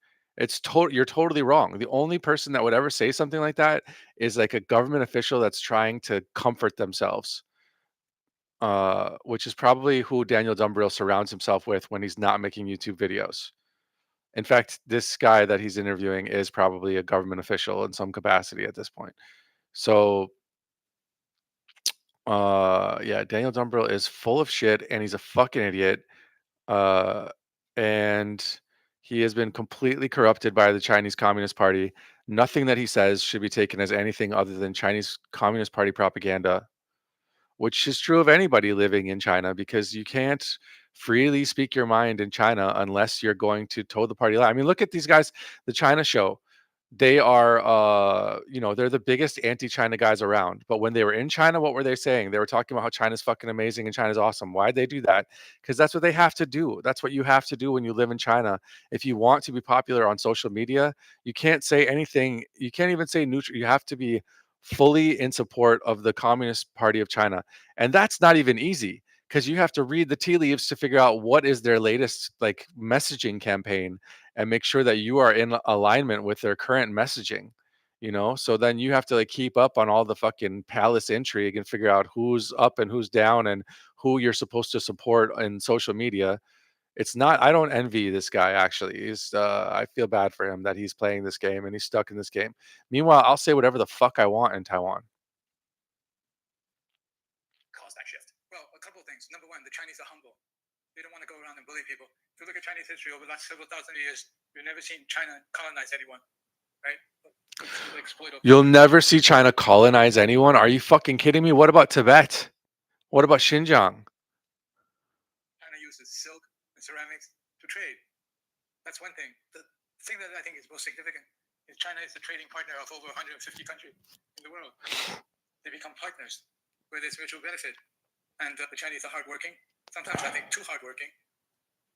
You're totally wrong. The only person that would ever say something like that is like a government official that's trying to comfort themselves. Which is probably who Daniel Dumbrill surrounds himself with when he's not making YouTube videos. In fact, this guy that he's interviewing is probably a government official in some capacity at this point. So, yeah, Daniel Dumbrill is full of shit and he's a fucking idiot. Uh, and he has been completely corrupted by the Chinese Communist Party. Nothing that he says should be taken as anything other than Chinese Communist Party propaganda, which is true of anybody living in China, because you can't freely speak your mind in China unless you're going to toe the party line. I mean, look at these guys, the China Show. They are, they're the biggest anti-China guys around. But when they were in China, what were they saying? They were talking about how China's fucking amazing and China's awesome. Why'd they do that? Because that's what they have to do. That's what you have to do when you live in China. If you want to be popular on social media, you can't say anything. You can't even say neutral. You have to be fully in support of the Communist Party of China. And that's not even easy, because you have to read the tea leaves to figure out what is their latest like messaging campaign and make sure that you are in alignment with their current messaging, so then you have to like keep up on all the fucking palace intrigue and figure out who's up and who's down and who you're supposed to support in social media. It's not, I don't envy this guy, actually. I feel bad for him that he's playing this game and he's stuck in this game. Meanwhile, I'll say whatever the fuck I want in Taiwan. Cause that shift? Well, a couple of things. Number one, the Chinese are humble. They don't want to go around and bully people. If you look at Chinese history over the last several thousand years, you've never seen China colonize anyone, right? You'll never see China colonize anyone? Are you fucking kidding me? What about Tibet? What about Xinjiang? China uses silk and ceramics to trade. That's one thing. The thing that I think is most significant is China is the trading partner of over 150 countries in the world. They become partners where there's mutual benefit. And the Chinese are hardworking. Sometimes I think too hardworking.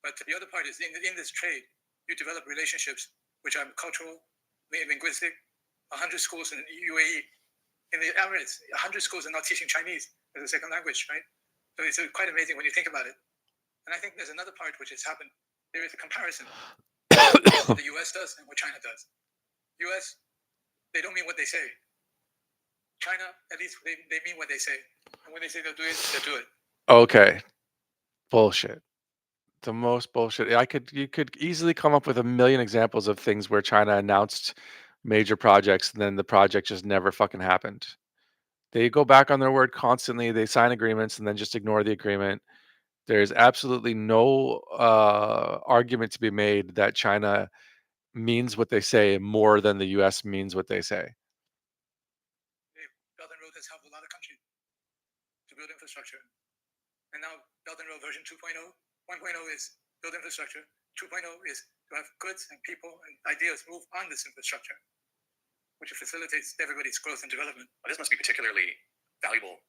But the other part is in this trade, you develop relationships which are cultural, linguistic. 100 schools in UAE, in the Emirates, 100 schools are now teaching Chinese as a second language, right? So it's quite amazing when you think about it. And I think there's another part which has happened. There is a comparison what the US does and what China does. US, they don't mean what they say. China, at least they mean what they say. And when they say they'll do it, they'll do it. Okay. Bullshit. The most bullshit. You could easily come up with a million examples of things where China announced major projects and then the project just never fucking happened. They go back on their word constantly. They sign agreements and then just ignore the agreement. There's absolutely no argument to be made that China means what they say more than the US means what they say. Belt and Road has helped a lot of countries to build infrastructure. And now Belt and Road version 2.0, 1.0 is build infrastructure. 2.0 is to have goods and people and ideas move on this infrastructure, which facilitates everybody's growth and development. Well, this must be particularly valuable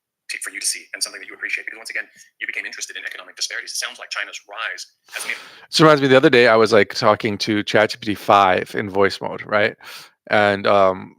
for you to see and something that you appreciate, because once again, you became interested in economic disparities. It sounds like China's rise has made... So it reminds me, the other day I was like talking to ChatGPT 5 in voice mode, right? And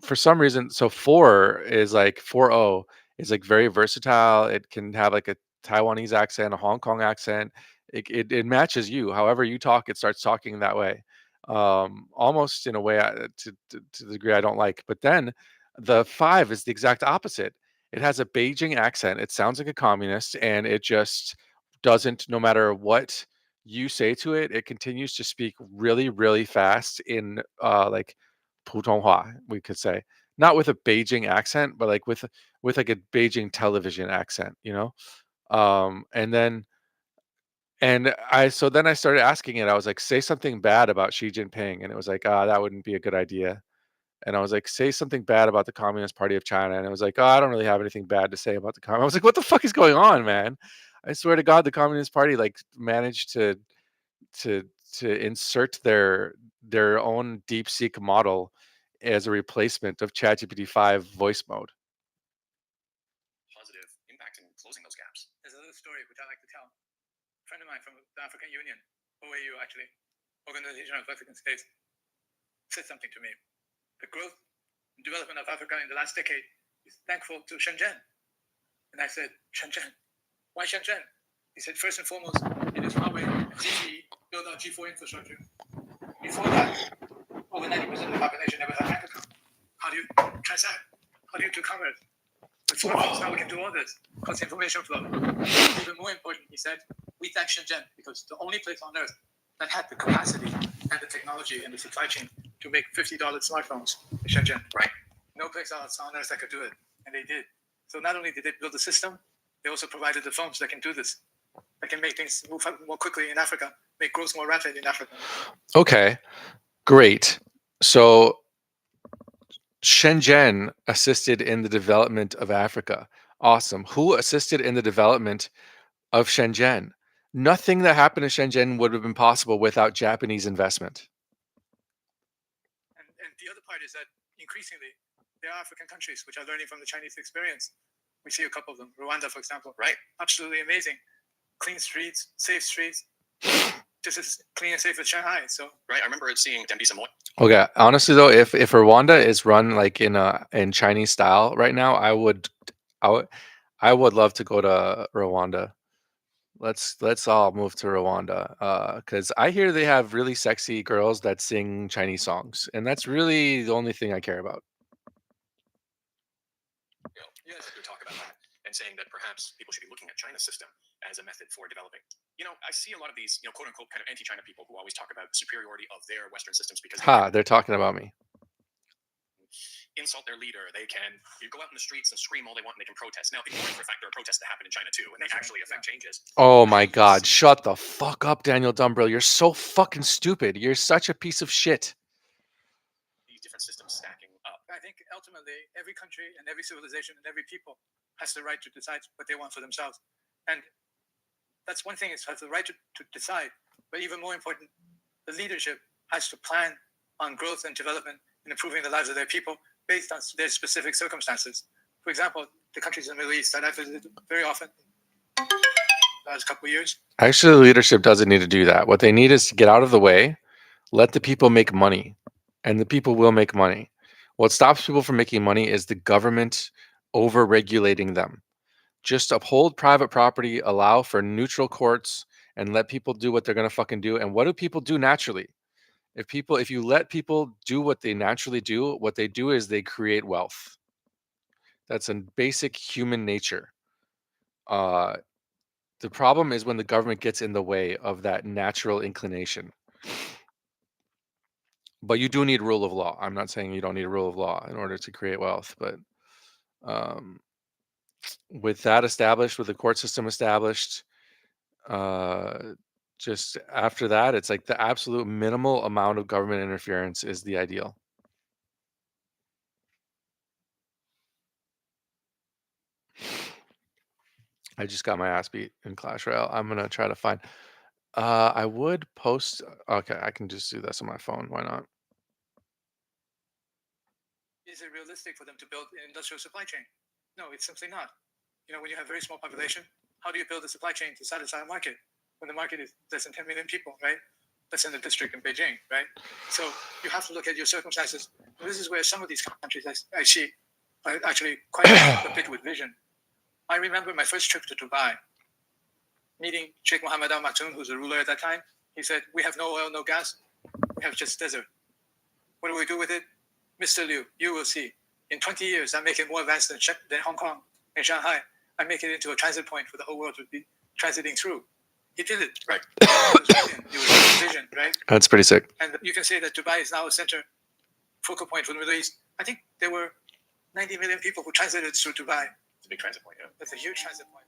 for some reason, so 4 is like 4.0 is like very versatile. It can have like a Taiwanese accent, a Hong Kong accent. It matches you. However you talk, it starts talking that way. Almost in a way to the degree I don't like. But then the 5 is the exact opposite. It has a Beijing accent. It sounds like a communist, and it just doesn't. No matter what you say to it, it continues to speak really, really fast in like Putonghua, we could say, not with a Beijing accent, but like with like a Beijing television accent, you know. And then so then I started asking it. I was like, say something bad about Xi Jinping, and it was like, ah, that wouldn't be a good idea. And I was like, say something bad about the Communist Party of China. And it was like, oh, I don't really have anything bad to say about the I was like, what the fuck is going on, man? I swear to God, the Communist Party like managed to to insert their own DeepSeek model as a replacement of ChatGPT 5 voice mode. Positive impact in closing those gaps. There's a little story which I like to tell. A friend of mine from the African Union, OAU actually, Organization of African States, said something to me. The growth and development of Africa in the last decade is thankful to Shenzhen. And I said, Shenzhen? Why Shenzhen? He said, first and foremost, it is Huawei and ZTE build our G4 infrastructure. Before that, over 90% of the population never had bank account. How do you transact? How do you do commerce? With smartphones, now we can do all this. Cause information flow. Even more important, he said, we thank Shenzhen because the only place on earth that had the capacity and the technology and the supply chain to make $50 smartphones is Shenzhen. Right. No place else on earth that could do it. And they did. So not only did they build the system, they also provided the phones that can do this. That can make things move more quickly in Africa, make growth more rapid in Africa. Okay, great. So Shenzhen assisted in the development of Africa. Awesome. Who assisted in the development of Shenzhen? Nothing that happened in Shenzhen would have been possible without Japanese investment. And the other part is that increasingly, there are African countries which are learning from the Chinese experience. We see a couple of them. Rwanda, for example. Right. Absolutely amazing. Clean streets, safe streets. Just as clean and safe as Shanghai. So Right. I remember seeing Dambisa Moy. Okay, honestly though, if Rwanda is run like in Chinese style right now, I would love to go to Rwanda. Let's all move to Rwanda because I hear they have really sexy girls that sing Chinese songs, and that's really the only thing I care about. yes, We talk about that and saying that perhaps people should be looking at China's system as a method for developing. I see a lot of these, quote unquote, kind of anti-China people who always talk about the superiority of their Western systems because Ha, they're talking about me. insult their leader. They can go out in the streets and scream all they want and they can protest. Now, ignoring for a fact there are protests that happen in China too, and they actually affect changes. Oh my God, shut the fuck up, Daniel Dumbrill. You're so fucking stupid. You're such a piece of shit. These different systems stacking up. I think ultimately every country and every civilization and every people has the right to decide what they want for themselves. And that's one thing, is has the right to decide. But even more important, the leadership has to plan on growth and development and improving the lives of their people based on their specific circumstances. For example, the countries in the Middle East that I've visited very often the last couple of years. Actually, the leadership doesn't need to do that. What they need is to get out of the way, let the people make money, and the people will make money. What stops people from making money is the government over-regulating them. Just uphold private property, allow for neutral courts, and let people do what they're going to fucking do. And what do people do naturally? If you let people do what they naturally do, what they do is they create wealth. That's a basic human nature. The problem is when the government gets in the way of that natural inclination. But you do need rule of law. I'm not saying you don't need a rule of law in order to create wealth, but with that established, with the court system established, just after that, it's like the absolute minimal amount of government interference is the ideal. I just got my ass beat in Clash Royale. I'm gonna try to find. I would post. Okay, I can just do this on my phone. Why not? Is it realistic for them to build an industrial supply chain? No, it's simply not. When you have a very small population, how do you build a supply chain to satisfy a market when the market is less than 10 million people, right? That's in the district in Beijing, right? So you have to look at your circumstances. And this is where some of these countries I see are actually quite a bit with vision. I remember my first trip to Dubai, meeting Sheikh Mohammed Al Maktoum, who's a ruler at that time. He said, we have no oil, no gas. We have just desert. What do we do with it? Mr. Liu, you will see. In 20 years, I'm making more advanced than Hong Kong in Shanghai and make it into a transit point for the whole world to be transiting through. He did it. Right. It was brilliant. It was his vision, right? That's pretty sick. And you can say that Dubai is now a center, focal point for the Middle East. I think there were 90 million people who transited through Dubai. It's a big transit point. Yeah. That's a huge transit point.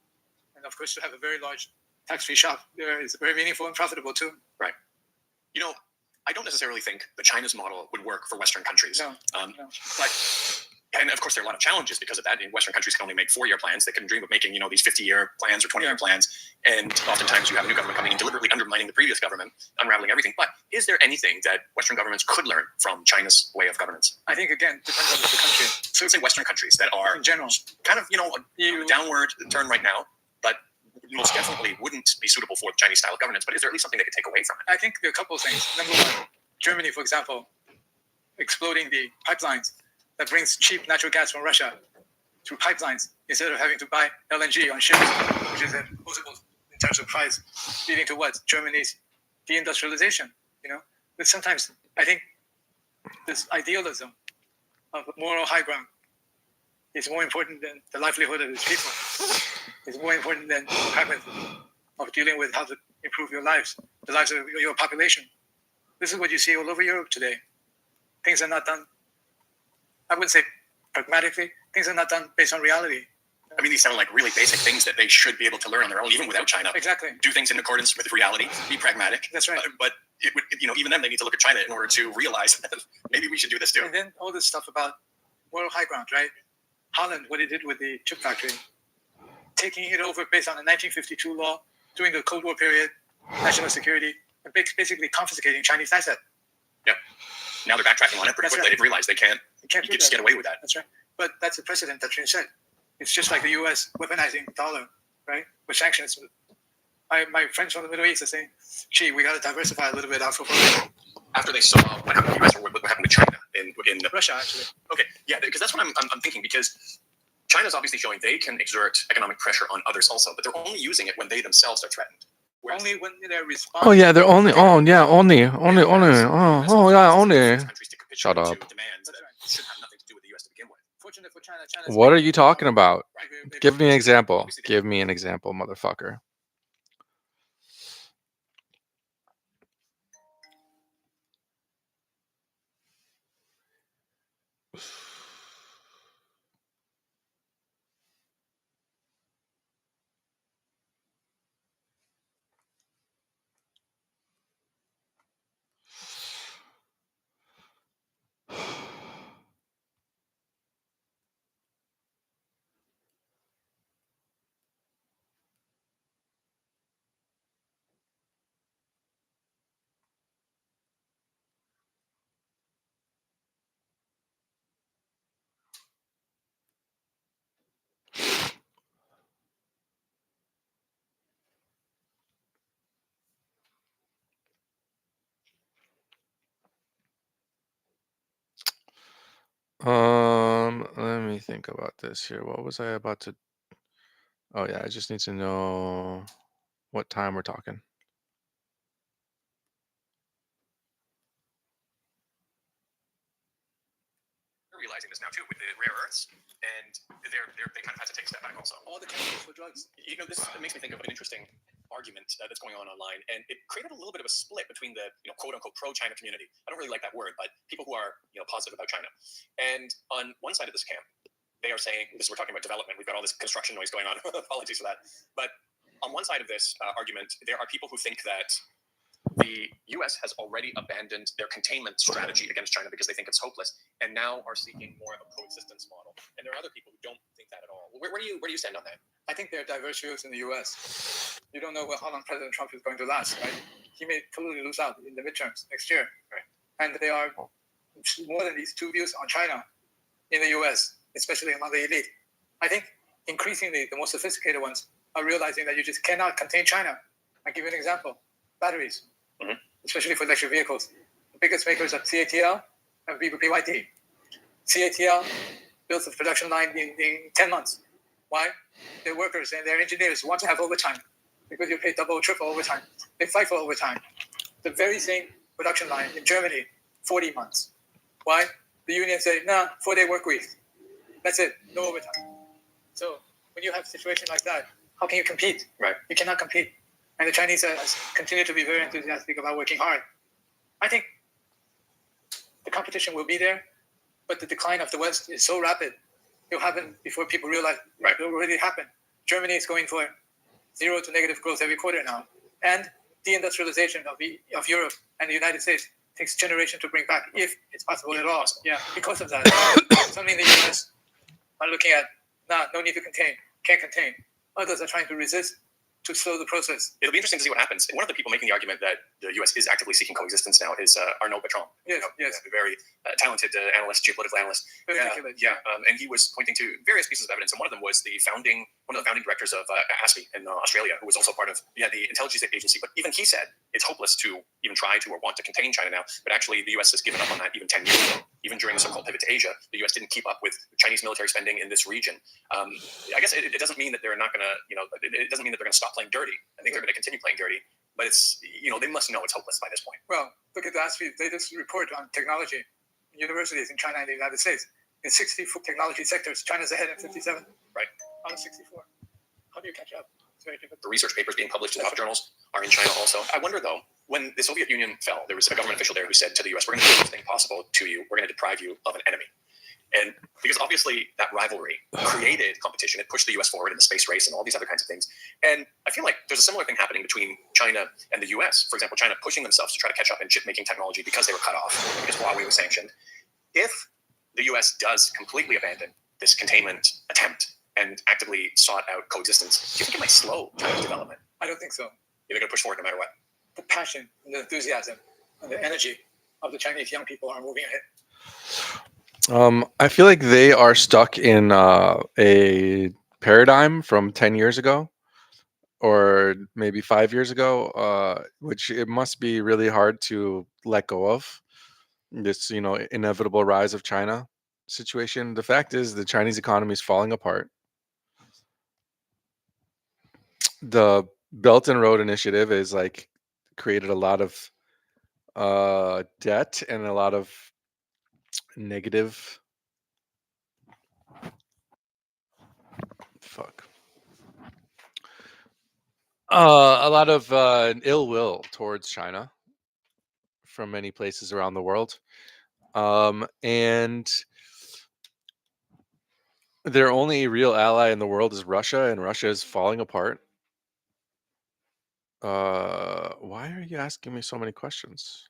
And of course, to have a very large tax-free shop there is very meaningful and profitable too. Right. You know, I don't necessarily think that China's model would work for Western countries. No. But, and of course, there are a lot of challenges because of that. In Western countries can only make 4-year plans. They can dream of making, these 50-year plans or 20-year plans. And oftentimes you have a new government coming in, deliberately undermining the previous government, unraveling everything. But is there anything that Western governments could learn from China's way of governance? I think, again, depends on the country. So let's say Western countries that are In general, kind of, a downward turn right now, but most definitely wouldn't be suitable for the Chinese style of governance. But is there at least something they could take away from it? I think there are a couple of things. Number one, Germany, for example, exploding the pipelines that brings cheap natural gas from Russia through pipelines instead of having to buy LNG on ships, which is impossible in terms of price, leading to what? Germany's deindustrialization. But sometimes I think this idealism of moral high ground is more important than the livelihood of its people. It's more important than pragmatism of dealing with how to improve your lives, the lives of your population. This is what you see all over Europe today. Things are not done, I wouldn't say pragmatically, things are not done based on reality. I mean, these sound like really basic things that they should be able to learn on their own, even without China. Exactly. Do things in accordance with reality, be pragmatic. That's right. But it would, even then they need to look at China in order to realize that maybe we should do this too. And then all this stuff about moral high ground, right? Holland, what it did with the chip factory, taking it over based on the 1952 law during the Cold War period, national security, and basically confiscating Chinese asset. Yeah. Now they're backtracking on it pretty That's quickly. right. They've realized they can't do just that. get away with that. That's right. But that's a precedent that Trin said. It's just like the U.S. weaponizing the dollar, right? With sanctions. My friends from the Middle East are saying, gee, we got to diversify a little bit our portfolio. After they saw what happened to the US or what happened to China in Russia, actually. Okay, yeah, because that's what I'm thinking, because China's obviously showing they can exert economic pressure on others also, but they're only using it when they themselves are threatened. Whereas Only when they're responding. Oh yeah, they're only. Oh yeah, only. Oh yeah, only. Shut up. Demands that should have nothing to do with the US to begin with. Fortunate for China, China's What are you talking about? Right. Give me an example. Give me an example, motherfucker. Let me think about this here. What was I about to? Oh yeah, I just need to know what time we're talking. They're realizing this now too with the rare earths, and they kind of had to take a step back also. All the chemicals for drugs. This makes me think of an interesting argument that's going on online, and it created a little bit of a split between the quote unquote pro-China community. I don't really like that word, but people who are positive about China. And on one side of this camp, they are saying, we're talking about development. We've got all this construction noise going on. Apologies for that. But on one side of this argument, there are people who think that the U.S. has already abandoned their containment strategy against China because they think it's hopeless, and now are seeking more of a coexistence model. And there are other people who don't think that at all. Where do you stand on that? I think there are diverse views in the U.S. You don't know how long President Trump is going to last, right? He may totally lose out in the midterms next year, right? And there are more than these two views on China in the U.S., especially among the elite. I think increasingly the more sophisticated ones are realizing that you just cannot contain China. I'll give you an example. Batteries, especially for electric vehicles. The biggest makers are CATL and BYD. CATL built the production line in 10 months. Why? Their workers and their engineers want to have overtime because you pay double, triple overtime. They fight for overtime. The very same production line in Germany, 40 months. Why? The union said, 4-day work week. That's it, no overtime. So when you have a situation like that, how can you compete? Right. You cannot compete. And the Chinese continue to be very enthusiastic about working hard. I think the competition will be there, but the decline of the West is so rapid. It'll happen before people realize. Right. It will already happen. Germany is going for 0 to negative growth every quarter now, and deindustrialization of Europe and the United States takes generation to bring back, if it's possible at all. Yeah, because of that, something the U.S. are looking at. No need to contain, can't contain. Others are trying to resist to slow the process. It'll be interesting to see what happens. And one of the people making the argument that the U.S. is actively seeking coexistence now is Arnaud Bertrand. Yes, yes. A very talented analyst, geopolitical analyst. Very articulate. And he was pointing to various pieces of evidence, and one of them was one of the founding directors of ASPI in Australia, who was also part of the intelligence agency. But even he said it's hopeless to even try to or want to contain China now. But actually, the U.S. has given up on that even 10 years ago. Even during the so-called pivot to Asia, the U.S. didn't keep up with Chinese military spending in this region. I guess it doesn't mean that they're not going to, it doesn't mean that they're going to stop playing dirty. I think they're going to continue playing dirty, but it's, they must know it's hopeless by this point. Well, look at the latest report on technology. Universities in China and the United States. In 60 technology sectors, China's ahead in 57. Right. Out of 64. How do you catch up? It's very difficult. The research papers being published in top journals are in China also. I wonder, though, when the Soviet Union fell, there was a government official there who said to the U.S., we're going to do everything possible to you. We're going to deprive you of an enemy. And because obviously that rivalry created competition, it pushed the U.S. forward in the space race and all these other kinds of things. And I feel like there's a similar thing happening between China and the U.S. For example, China pushing themselves to try to catch up in chip-making technology because they were cut off, because Huawei was sanctioned. If the U.S. does completely abandon this containment attempt and actively sought out coexistence, do you think it might slow China's development? I don't think so. They're going to push forward no matter what. The passion, and the enthusiasm, and the energy of the Chinese young people are moving ahead. I feel like they are stuck in a paradigm from 10 years ago or maybe 5 years ago, which it must be really hard to let go of this, inevitable rise of China situation. The fact is the Chinese economy is falling apart. The Belt and Road Initiative is created a lot of debt and a lot of negative a lot of ill will towards China from many places around the world. And their only real ally in the world is Russia, and Russia is falling apart. Why are you asking me so many questions?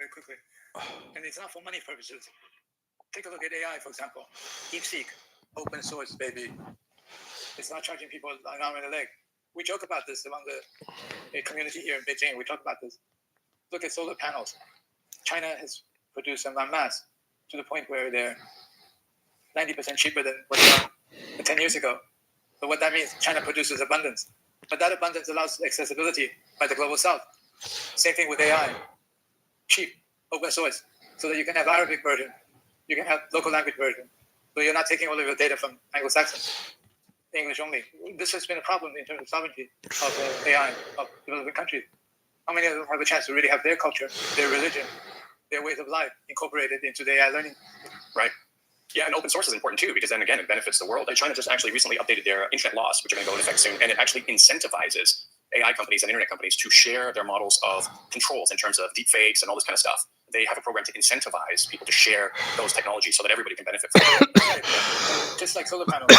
very quickly. And it's not for money purposes. Take a look at AI, for example. DeepSeek, open source, baby. It's not charging people an arm and a leg. We joke about this among the community here in Beijing. We talk about this. Look at solar panels. China has produced them en masse to the point where they're 90% cheaper than what they were 10 years ago. But what that means, China produces abundance. But that abundance allows accessibility by the global south. Same thing with AI. Cheap, open source, so that you can have Arabic version, you can have local language version. So you're not taking all of your data from Anglo-Saxon, English only. This has been a problem in terms of sovereignty of AI, of developing countries. How many of them have a chance to really have their culture, their religion, their ways of life incorporated into the AI learning? Right. Yeah, and open source is important too, because then again, it benefits the world. And China just actually recently updated their internet laws, which are going to go into effect soon, and it actually incentivizes AI companies and internet companies to share their models of controls in terms of deep fakes and all this kind of stuff. They have a program to incentivize people to share those technologies so that everybody can benefit from it. Just like solar panels.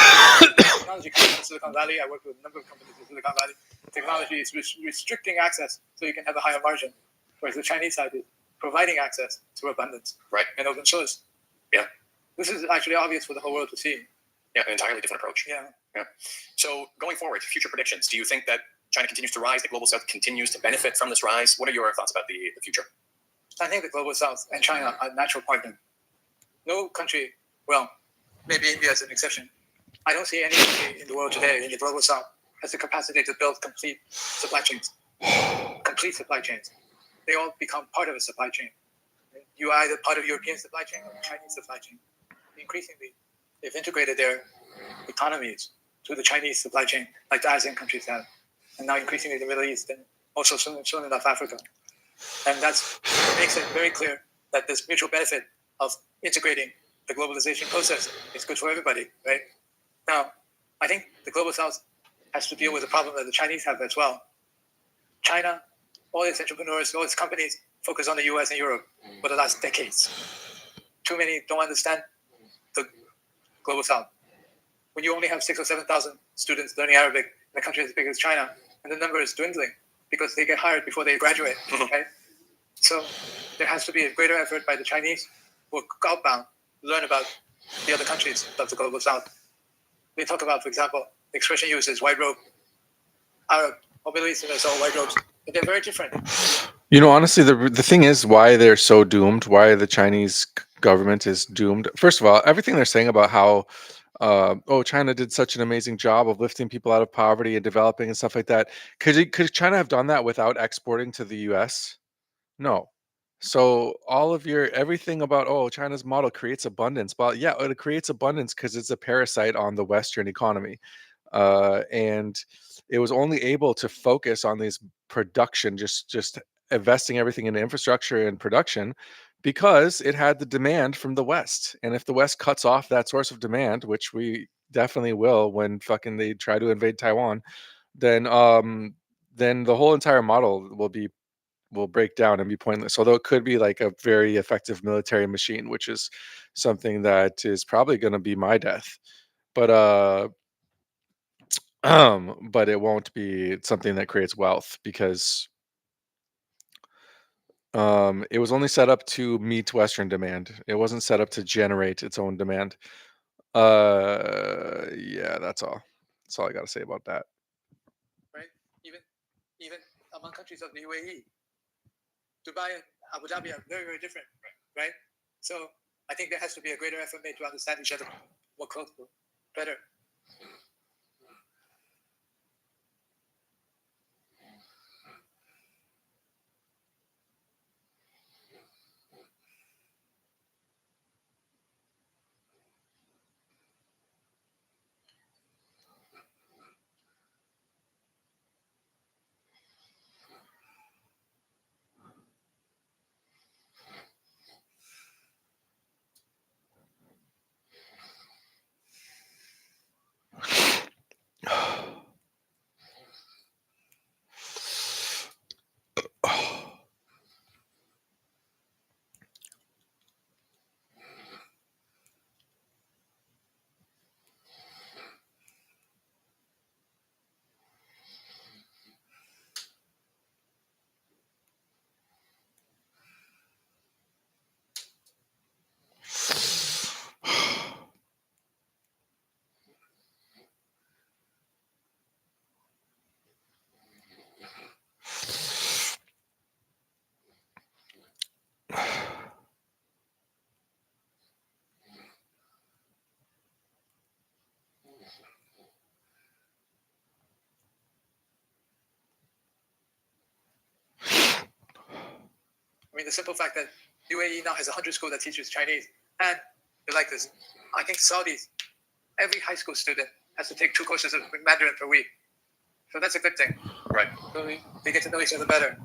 Technology comes from Silicon Valley. I work with a number of companies in Silicon Valley. Technology is restricting access so you can have a higher margin, whereas the Chinese side is providing access to abundance, right, and open source. Yeah. This is actually obvious for the whole world to see. Yeah, an entirely different approach. Yeah. Yeah. So going forward, future predictions. Do you think that China continues to rise, the global south continues to benefit from this rise? What are your thoughts about the future? I think the global south and China are natural partners. No country, well, maybe India is an exception. I don't see any country in the world today, in the global south, has the capacity to build complete supply chains. Complete supply chains. They all become part of a supply chain. You are either part of European supply chain or Chinese supply chain. Increasingly, they've integrated their economies to the Chinese supply chain, like the ASEAN countries have, and now increasingly the Middle East, and also soon enough Africa. And that makes it very clear that this mutual benefit of integrating the globalization process is good for everybody, right? Now, I think the global south has to deal with the problem that the Chinese have as well. China, all its entrepreneurs, all its companies focus on the US and Europe for the last decades. Too many don't understand the global south. When you only have 6,000 or 7,000 students learning Arabic in a country as big as China, and the number is dwindling because they get hired before they graduate, right? So there has to be a greater effort by the Chinese who are outbound to learn about the other countries of the global south. They talk about, for example, the expression used is white robe. Arab or Middle Easterners all white robes. But they're very different. You know, honestly, the thing is why they're so doomed, why the Chinese government is doomed. First of all, everything they're saying about how, China did such an amazing job of lifting people out of poverty and developing and stuff like that. Could China have done that without exporting to the U.S.? No. So all of your everything about China's model creates abundance. Well, yeah, it creates abundance because it's a parasite on the Western economy, and it was only able to focus on these production, just investing everything in infrastructure and production, because it had the demand from the West. And if the West cuts off that source of demand, which we definitely will when fucking they try to invade Taiwan, then then the whole entire model will break down and be pointless. Although it could be like a very effective military machine, which is something that is probably going to be my death. But but it won't be something that creates wealth because it was only set up to meet Western demand. It wasn't set up to generate its own demand. Yeah, that's all. That's all I got to say about that. right? Even among countries of the UAE, Dubai and Abu Dhabi are very, very different, right? So I think there has to be a greater effort made to understand each other more closely, better. I mean, the simple fact that UAE now has 100 schools that teaches Chinese, and they like this. I think Saudis, every high school student has to take 2 courses of Mandarin per week. So that's a good thing. Right. So they get to know each other better,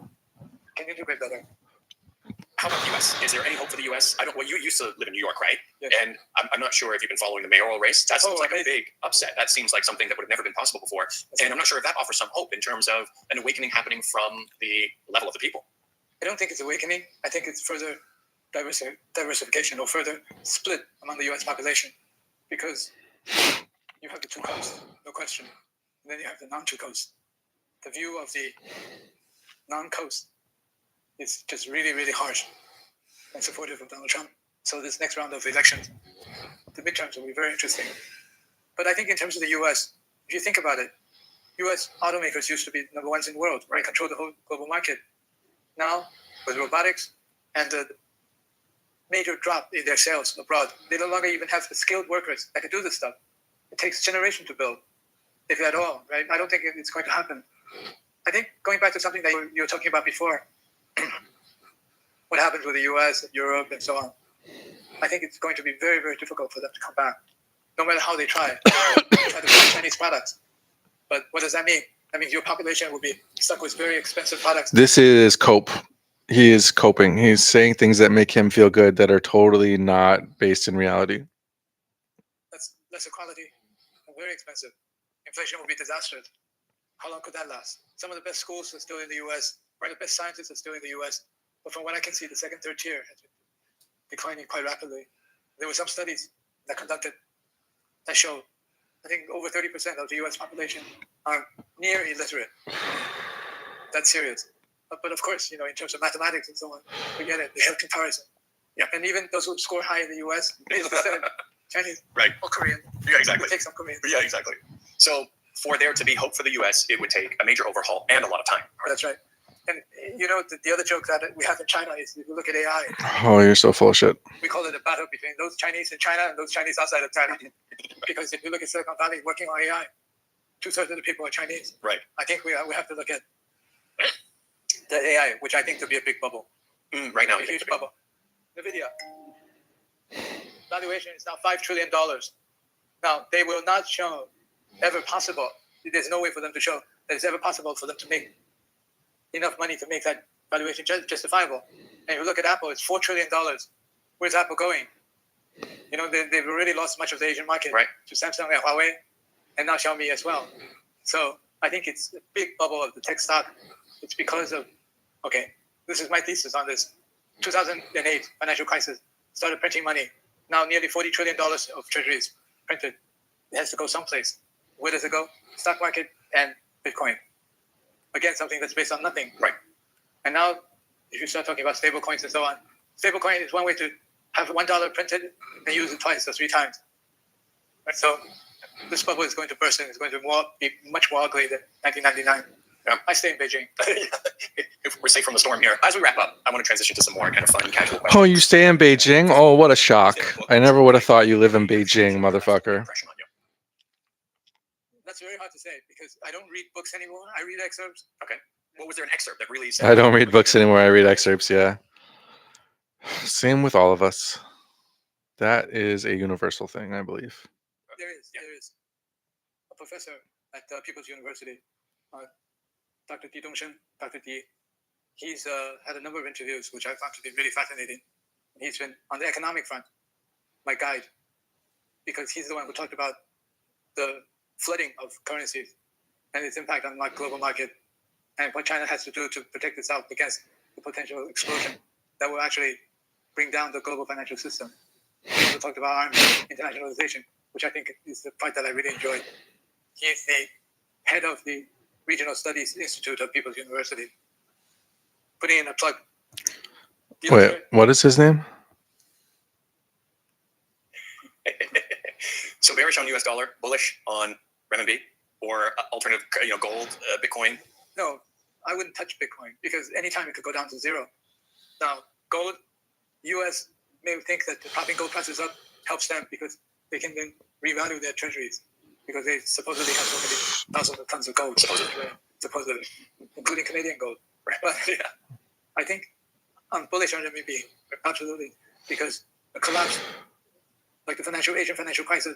can integrate better. How about the U.S.? Is there any hope for the U.S.? I don't. Well, you used to live in New York, right? Yes. And I'm not sure if you've been following the mayoral race. That seems like amazing. a big upset. That seems like something that would have never been possible before. And I'm not sure if that offers some hope in terms of an awakening happening from the level of the people. I don't think it's awakening. I think it's further diversification or further split among the U.S. population, because you have the 2 coasts, no question, and then you have the non-2 coasts. The view of the non-coast is just really, really harsh and supportive of Donald Trump. So this next round of elections, the midterms will be very interesting. But I think in terms of the U.S., if you think about it, U.S. automakers used to be number ones in the world, right? Control the whole global market. Now, with robotics and the major drop in their sales abroad, they no longer even have the skilled workers that can do this stuff. It takes generation to build, if at all, right? I don't think it's going to happen. I think going back to something that you were talking about before, what happens with the US and Europe and so on, I think it's going to be very, very difficult for them to come back, no matter how they try to buy Chinese products. But what does that mean? That means your population will be stuck with very expensive products. This is cope. He is coping. He's saying things that make him feel good that are totally not based in reality. That's lesser quality and very expensive. Inflation will be disastrous. How long could that last? Some of the best schools are still in the US, right? The best scientists are still in the US. But from what I can see, the second, third tier has been declining quite rapidly. There were some studies that conducted that showed, I think over 30% of the US population are near illiterate. That's serious. But of course, in terms of mathematics and so on, forget it. They have comparison. Yeah. And even those who score high in the US, they study Chinese Right. or Korean. Yeah, exactly. Take some Korean. Yeah, exactly. So for there to be hope for the U.S., it would take a major overhaul and a lot of time. That's right. And the other joke that we have in China is if you look at AI, Oh, you're so full of shit. we call it a battle between those Chinese in China and those Chinese outside of China. Because if you look at Silicon Valley working on AI, 2/3 of the people are Chinese. Right. I think we have to look at the AI, which I think to be a big bubble. Right now, A you think huge to be. bubble. NVIDIA. Valuation is now $5 trillion. Now, they will not show ever possible. There's no way for them to show that it's ever possible for them to make enough money to make that valuation justifiable. And if you look at Apple, it's $4 trillion. Where's Apple going? They've already lost much of the Asian market to Samsung and Huawei, and now Xiaomi as well. So I think it's a big bubble of the tech stock. It's because of, this is my thesis on this. 2008 financial crisis started printing money. Now nearly $40 trillion of treasuries printed. It has to go someplace. Where does it go? Stock market and Bitcoin. Again, something that's based on nothing. Right. And now, if you start talking about stable coins and so on, stable coin is one way to have $1 printed and use it twice or three times. Right? So this bubble is going to burst and it's going to be much more ugly than 1999. Yeah. I stay in Beijing. If we're safe from the storm here. As we wrap up, I want to transition to some more kind of fun, casual questions. Oh, you stay in Beijing? Oh, what a shock. I never would have thought you live in Beijing, motherfucker. Impression on you. That's very hard to say because I don't read books anymore. I read excerpts. Okay. What was there an excerpt that really said? I don't read books anymore. I read excerpts, yeah. Same with all of us. That is a universal thing, I believe. There is a professor at People's University, Dr. Di Dongshen, Dr. Di. He's had a number of interviews, which I found to be really fascinating. He's been on the economic front, my guide, because he's the one who talked about the flooding of currencies and its impact on the global market and what China has to do to protect itself against the potential explosion that will actually bring down the global financial system. He also talked about arms internationalization, which I think is the part that I really enjoyed. He is the head of the Regional Studies Institute of People's University. Putting in a plug. Wait, what is his name? So bearish on US dollar, bullish on renminbi, or alternative, gold, Bitcoin. No, I wouldn't touch Bitcoin because anytime it could go down to zero. Now, gold, US may think that propping gold prices up helps them because they can then revalue their treasuries because they supposedly have so many thousands of tons of gold, supposedly, including Canadian gold. Right. But yeah, I think I'm bullish on renminbi, absolutely, because a collapse, like the Asian financial crisis,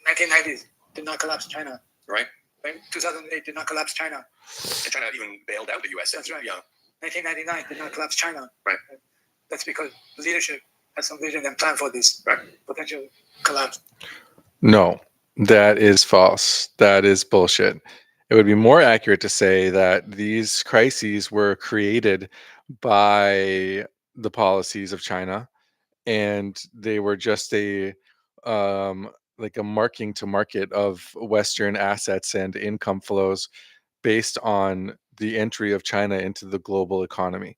1990s did not collapse China. Right. 2008 did not collapse China. And China even bailed out the US. That's right. Yeah. 1999 did not collapse China. Right. That's because leadership has some vision and plan for this potential collapse. No, that is false. That is bullshit. It would be more accurate to say that these crises were created by the policies of China, and they were just like a marking to market of Western assets and income flows based on the entry of China into the global economy.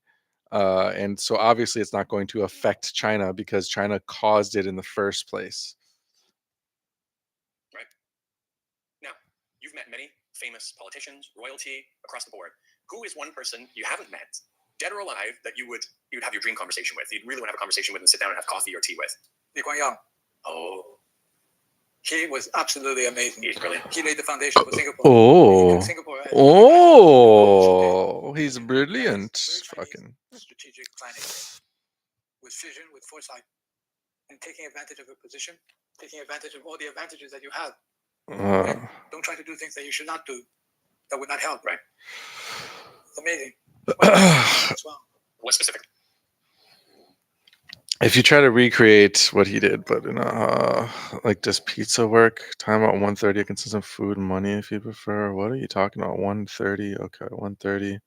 And so obviously it's not going to affect China because China caused it in the first place. Right. Now, you've met many famous politicians, royalty, across the board. Who is one person you haven't met, dead or alive, that you'd have your dream conversation with? You'd really want to have a conversation with and sit down and have coffee or tea with? Lee Kuan Yew. Oh, He was absolutely amazing. he's brilliant. He laid the foundation for Singapore. Oh, Singapore had he's brilliant. very Fucking. strategic planning, with vision, with foresight, and taking advantage of your position, taking advantage of all the advantages that you have. And don't try to do things that you should not do, that would not help. Right. It's amazing. As well. What specific? If you try to recreate what he did, but in like, does pizza work? Time about 1:30, consistent food and money if you prefer. What are you talking about? 1:30? Okay, 1:30.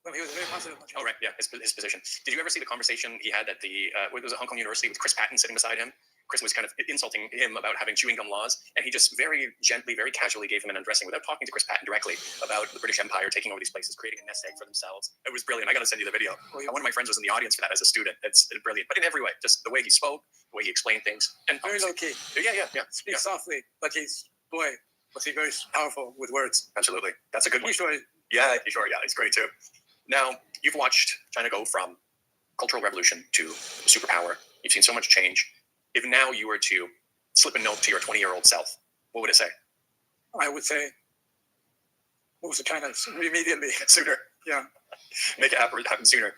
No, he was very positive on China. Oh, right. Yeah, his position. Did you ever see the conversation he had at the was it Hong Kong University with Chris Patton sitting beside him? Chris was kind of insulting him about having chewing gum laws, and he just very gently, very casually gave him an undressing without talking to Chris Patton directly about the British Empire taking over these places, creating a nest egg for themselves. It was brilliant. I got to send you the video. Oh, One of my friends was in the audience for that as a student. It's brilliant, but in every way, just the way he spoke, the way he explained things, and very low key. yeah. Speaks softly, but boy, was he very powerful with words. Absolutely, that's a good one. Sure. Yeah, sure. Yeah, it's great too. Now you've watched China go from cultural revolution to superpower. You've seen so much change. If now you were to slip a note to your 20-year-old self, what would it say? I would say, move to China immediately. Sooner. Yeah. Make it happen sooner.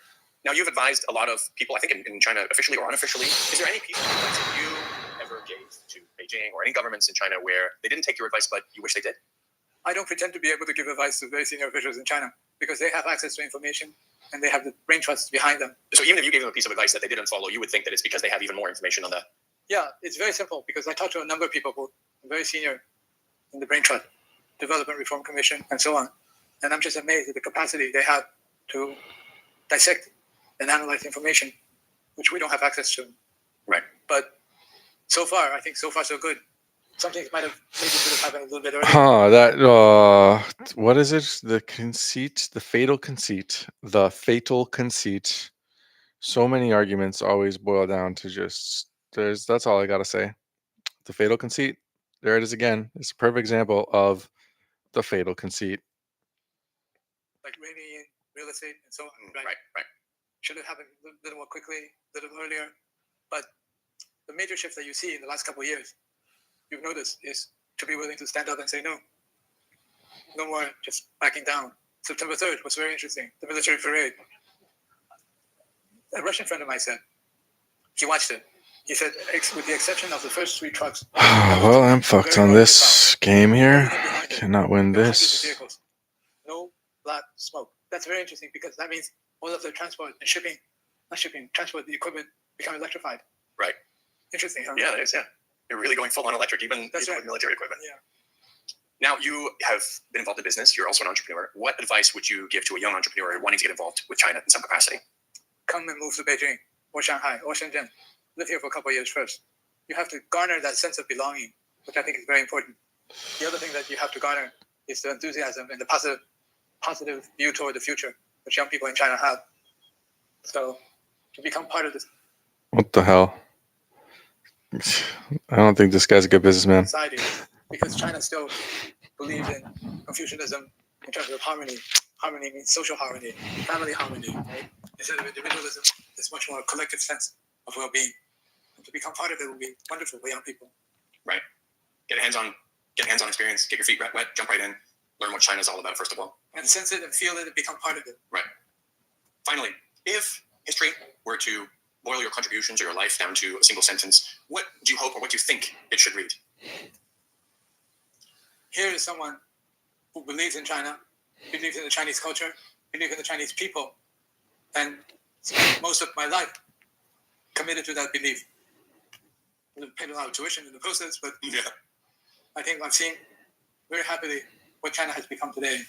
Now, you've advised a lot of people, I think in China, officially or unofficially. Is there any piece of advice that you ever gave to Beijing or any governments in China where they didn't take your advice, but you wish they did? I don't pretend to be able to give advice to very senior officials in China because they have access to information and they have the brain trust behind them. So even if you gave them a piece of advice that they didn't follow, you would think that it's because they have even more information on that. Yeah, it's very simple because I talked to a number of people who are very senior in the Brain Trust, Development Reform Commission, and so on. And I'm just amazed at the capacity they have to dissect and analyze information, which we don't have access to. Right. But so far, I think so far so good. Some things might have maybe could have happened a little bit earlier. What is it? The conceit, the fatal conceit, the fatal conceit. So many arguments always boil down to just that's all I gotta say. The fatal conceit. There it is again. It's a perfect example of the fatal conceit. Like reining in real estate and so on. Right. Should have happened a little more quickly, a little earlier. But the major shift that you see in the last couple of years, you've noticed, is to be willing to stand up and say no. No more just backing down. September 3rd was very interesting. The military parade. A Russian friend of mine said, he watched it. He said, with the exception of the first 3 trucks. Well, I'm fucked on this game here. Cannot win this. Vehicles. No black smoke. That's very interesting because that means all of the transport and transport, the equipment become electrified. Right. Interesting, huh? Yeah, it is, yeah. You're really going full on electric, even That's right. with military equipment. Yeah. Now, you have been involved in business. You're also an entrepreneur. What advice would you give to a young entrepreneur wanting to get involved with China in some capacity? Come and move to Beijing or Shanghai or Shenzhen. Live here for a couple of years first. You have to garner that sense of belonging, which I think is very important. The other thing that you have to garner is the enthusiasm and the positive view toward the future, which young people in China have. So to become part of this What the hell? I don't think this guy's a good businessman. society, because China still believes in Confucianism in terms of harmony. Harmony means social harmony, family harmony, right? Instead of individualism, there's much more a collective sense of well-being. And to become part of it would be wonderful for young people. Right. Get hands-on experience, get your feet wet, jump right in, learn what China's all about, first of all. And sense it and feel it and become part of it. Right. Finally, if history were to boil your contributions or your life down to a single sentence, what do you hope or what do you think it should read? Here is someone who believes in China, believes in the Chinese culture, believes in the Chinese people, and spent most of my life committed to that belief. I paid a lot of tuition in the process, but Yeah. I think I've seen very happily what China has become today,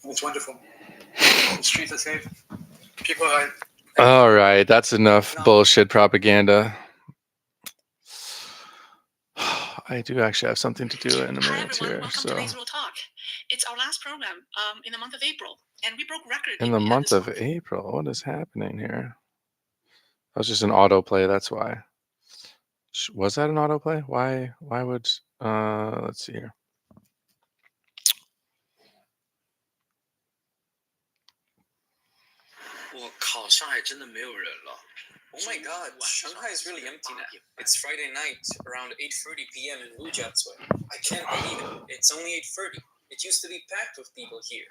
and it's wonderful. The streets are safe. People are. All right, that's enough bullshit propaganda. I do actually have something to do in a Hi minute everyone, here. welcome So to Today's Real Talk. It's our last program in the month of April, and we broke record in the month this of April, what is happening here? That was just an autoplay. That's why. Was that an autoplay? Why would let's see here. Oh my god, Shanghai is really empty now. It's Friday night around 8:30 p.m. in Wujiazui. I can't believe it. It's only 8:30. It used to be packed with people here.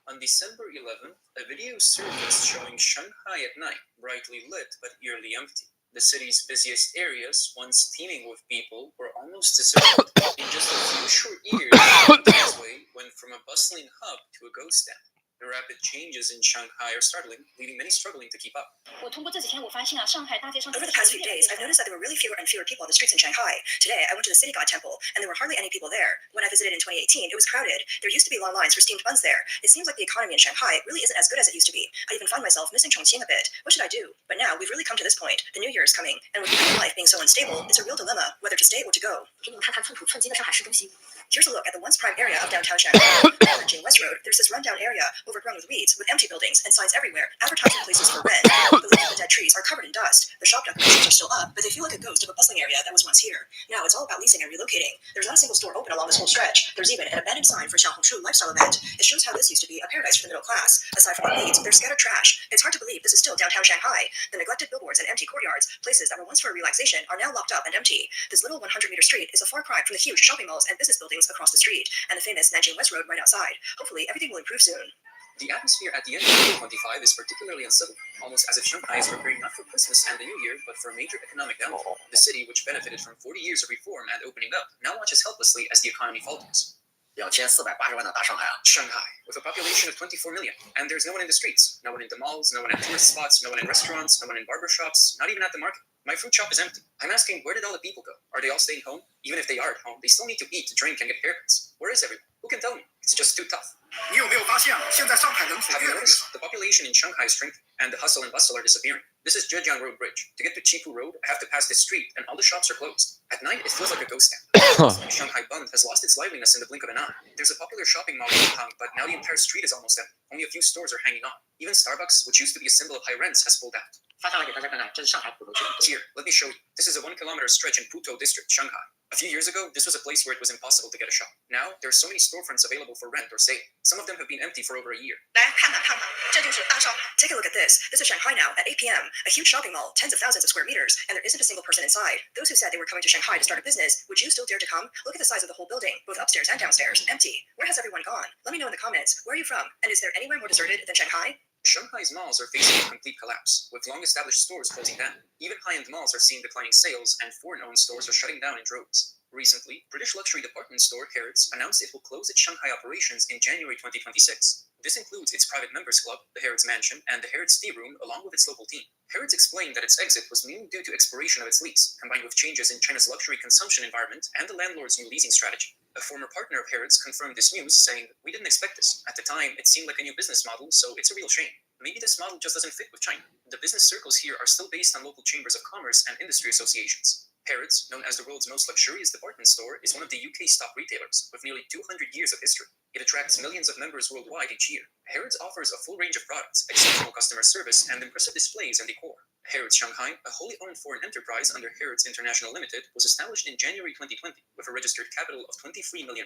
On December 11th, a video surfaced showing Shanghai at night, brightly lit but eerily empty. The city's busiest areas, once teeming with people, were almost deserted. In just a few short years, Wujiazui went from a bustling hub to a ghost town. The rapid changes in Shanghai are startling, leaving many struggling to keep up. 我通过这几天，我发现啊，上海大街上 Over the past few days, I've noticed that there were really fewer and fewer people on the streets in Shanghai. Today, I went to the City God Temple, and there were hardly any people there. When I visited in 2018, it was crowded. There used to be long lines for steamed buns there. It seems like the economy in Shanghai really isn't as good as it used to be. I even find myself missing Chongqing a bit. What should I do? But now, we've really come to this point. The new year is coming, and with human life being so unstable, it's a real dilemma whether to stay or to go. 给你们看看寸土寸金的上海市中心。 Here's a look at the once prime area of downtown Shanghai. On Nanjing West Road, there's this rundown area overgrown with weeds, with empty buildings and signs everywhere advertising places for rent. The leaves of the dead trees are covered in dust. The shop decorations are still up, but they feel like a ghost of a bustling area that was once here. Now it's all about leasing and relocating. There's not a single store open along this whole stretch. There's even an abandoned sign for Xiaohongshu lifestyle event. It shows how this used to be a paradise for the middle class. Aside from the weeds, there's scattered trash. It's hard to believe this is still downtown Shanghai. The neglected billboards and empty courtyards, places that were once for relaxation, are now locked up and empty. This little 100-meter street is a far cry from the huge shopping malls and business buildings across the street, and the famous Nanjing West Road right outside. Hopefully, everything will improve soon. The atmosphere at the end of 2025 is particularly unsettled, almost as if Shanghai is preparing not for Christmas and the New Year, but for a major economic downfall. The city, which benefited from 40 years of reform and opening up, now watches helplessly as the economy falters. 2480万的大上海啊！ Shanghai, with a population of 24 million, and there's no one in the streets, no one in the malls, no one at tourist spots, no one in restaurants, no one in barbershops, not even at the market. My fruit shop is empty. I'm asking, where did all the people go? Are they all staying home? Even if they are at home, they still need to eat, drink, and get haircuts. Where is everyone? Who can tell me? It's just too tough. 你有没有发现，现在上海人口 Have 越 you 来越 noticed 少？ the population in Shanghai is shrinking, and the hustle and bustle are disappearing? This is Zhejiang Road Bridge. To get to Chipu Road, I have to pass this street, and all the shops are closed. At night, it feels like a ghost town. Shanghai Bund has lost its liveliness in the blink of an eye. There's a popular shopping mall in Wuhan, but now the entire street is almost empty. Only a few stores are hanging on. Even Starbucks, which used to be a symbol of high rents, has pulled out. 发上来给大家看看，这是上海浦东区。 Here, let me show you. This is a 1-kilometer stretch in Putuo District, Shanghai. A few years ago, this was a place where it was impossible to get a shop. Now, there are so many storefronts available for rent or sale. Some of them have been empty for over a year. 来看看看看，这就是大上海。Take a look at this. This is Shanghai now at 8 p.m. A huge shopping mall, tens of thousands of square meters, and there isn't a single person inside. Those who said they were coming to Shanghai to start a business, would you still dare to come? Look at the size of the whole building, both upstairs and downstairs, empty. Where has everyone gone? Let me know in the comments. Where are you from? And is there anywhere more deserted than Shanghai? Shanghai's malls are facing a complete collapse, with long-established stores closing down. Even high-end malls are seeing declining sales, and foreign-owned stores are shutting down in droves. Recently, British luxury department store Harrods announced it will close its Shanghai operations in January 2026. This includes its private members club, the Harrods Mansion, and the Harrods Tea Room, along with its local team. Harrods explained that its exit was mainly due to expiration of its lease, combined with changes in China's luxury consumption environment and the landlord's new leasing strategy. A former partner of Harrods confirmed this news, saying, "We didn't expect this. At the time, it seemed like a new business model, so it's a real shame. Maybe this model just doesn't fit with China." The business circles here are still based on local chambers of commerce and industry associations. Harrods, known as the world's most luxurious department store, is one of the UK's top retailers, with nearly 200 years of history. It attracts millions of members worldwide each year. Harrods offers a full range of products, exceptional customer service, and impressive displays and decor. Harrods Shanghai, a wholly owned foreign enterprise under Harrods International Limited, was established in January 2020 with a registered capital of £23 million.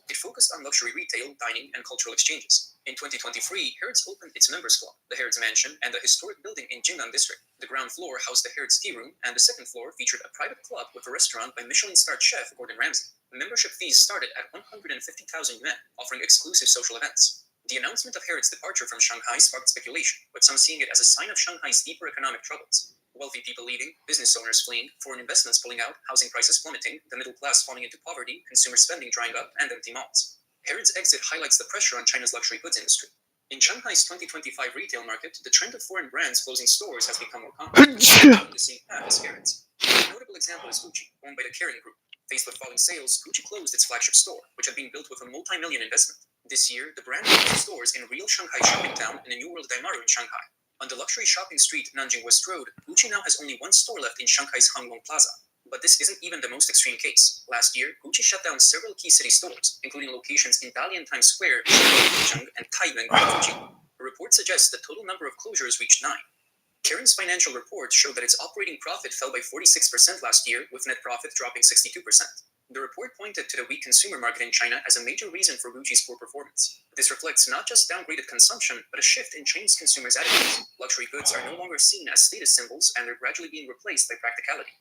It focused on luxury retail, dining, and cultural exchanges. In 2023, Harrods opened its members club, the Harrods Mansion, and a historic building in Jing'an District. The ground floor housed the Harrods Tea Room, and the second floor featured a private club with a restaurant by Michelin-starred chef Gordon Ramsay. Membership fees started at 150,000 yuan, offering exclusive social events. The announcement of Harrods' departure from Shanghai sparked speculation, with some seeing it as a sign of Shanghai's deeper economic troubles. Wealthy people leaving, business owners fleeing, foreign investments pulling out, housing prices plummeting, the middle class falling into poverty, consumer spending drying up, and empty malls. Harrods' exit highlights the pressure on China's luxury goods industry. In Shanghai's 2025 retail market, the trend of foreign brands closing stores has become more common. The same path as Harrods. A notable example is Gucci, owned by the Kering Group. Faced with falling sales, Gucci closed its flagship store, which had been built with a multi-million investment. This year, the brand opened stores in real Shanghai shopping town in the New World Daimaru in Shanghai. On the luxury shopping street Nanjing West Road, Gucci now has only one store left in Shanghai's Hanglong Plaza. But this isn't even the most extreme case. Last year, Gucci shut down several key city stores, including locations in Dalian Times Square, Licheng, and Taiyuan Guangzhou. A report suggests the total number of closures reached 9. Kering's financial report showed that its operating profit fell by 46% last year, with net profit dropping 62%. The report pointed to the weak consumer market in China as a major reason for Gucci's poor performance. This reflects not just downgraded consumption, but a shift in Chinese consumers' attitudes. Luxury goods are no longer seen as status symbols, and they're gradually being replaced by practicality.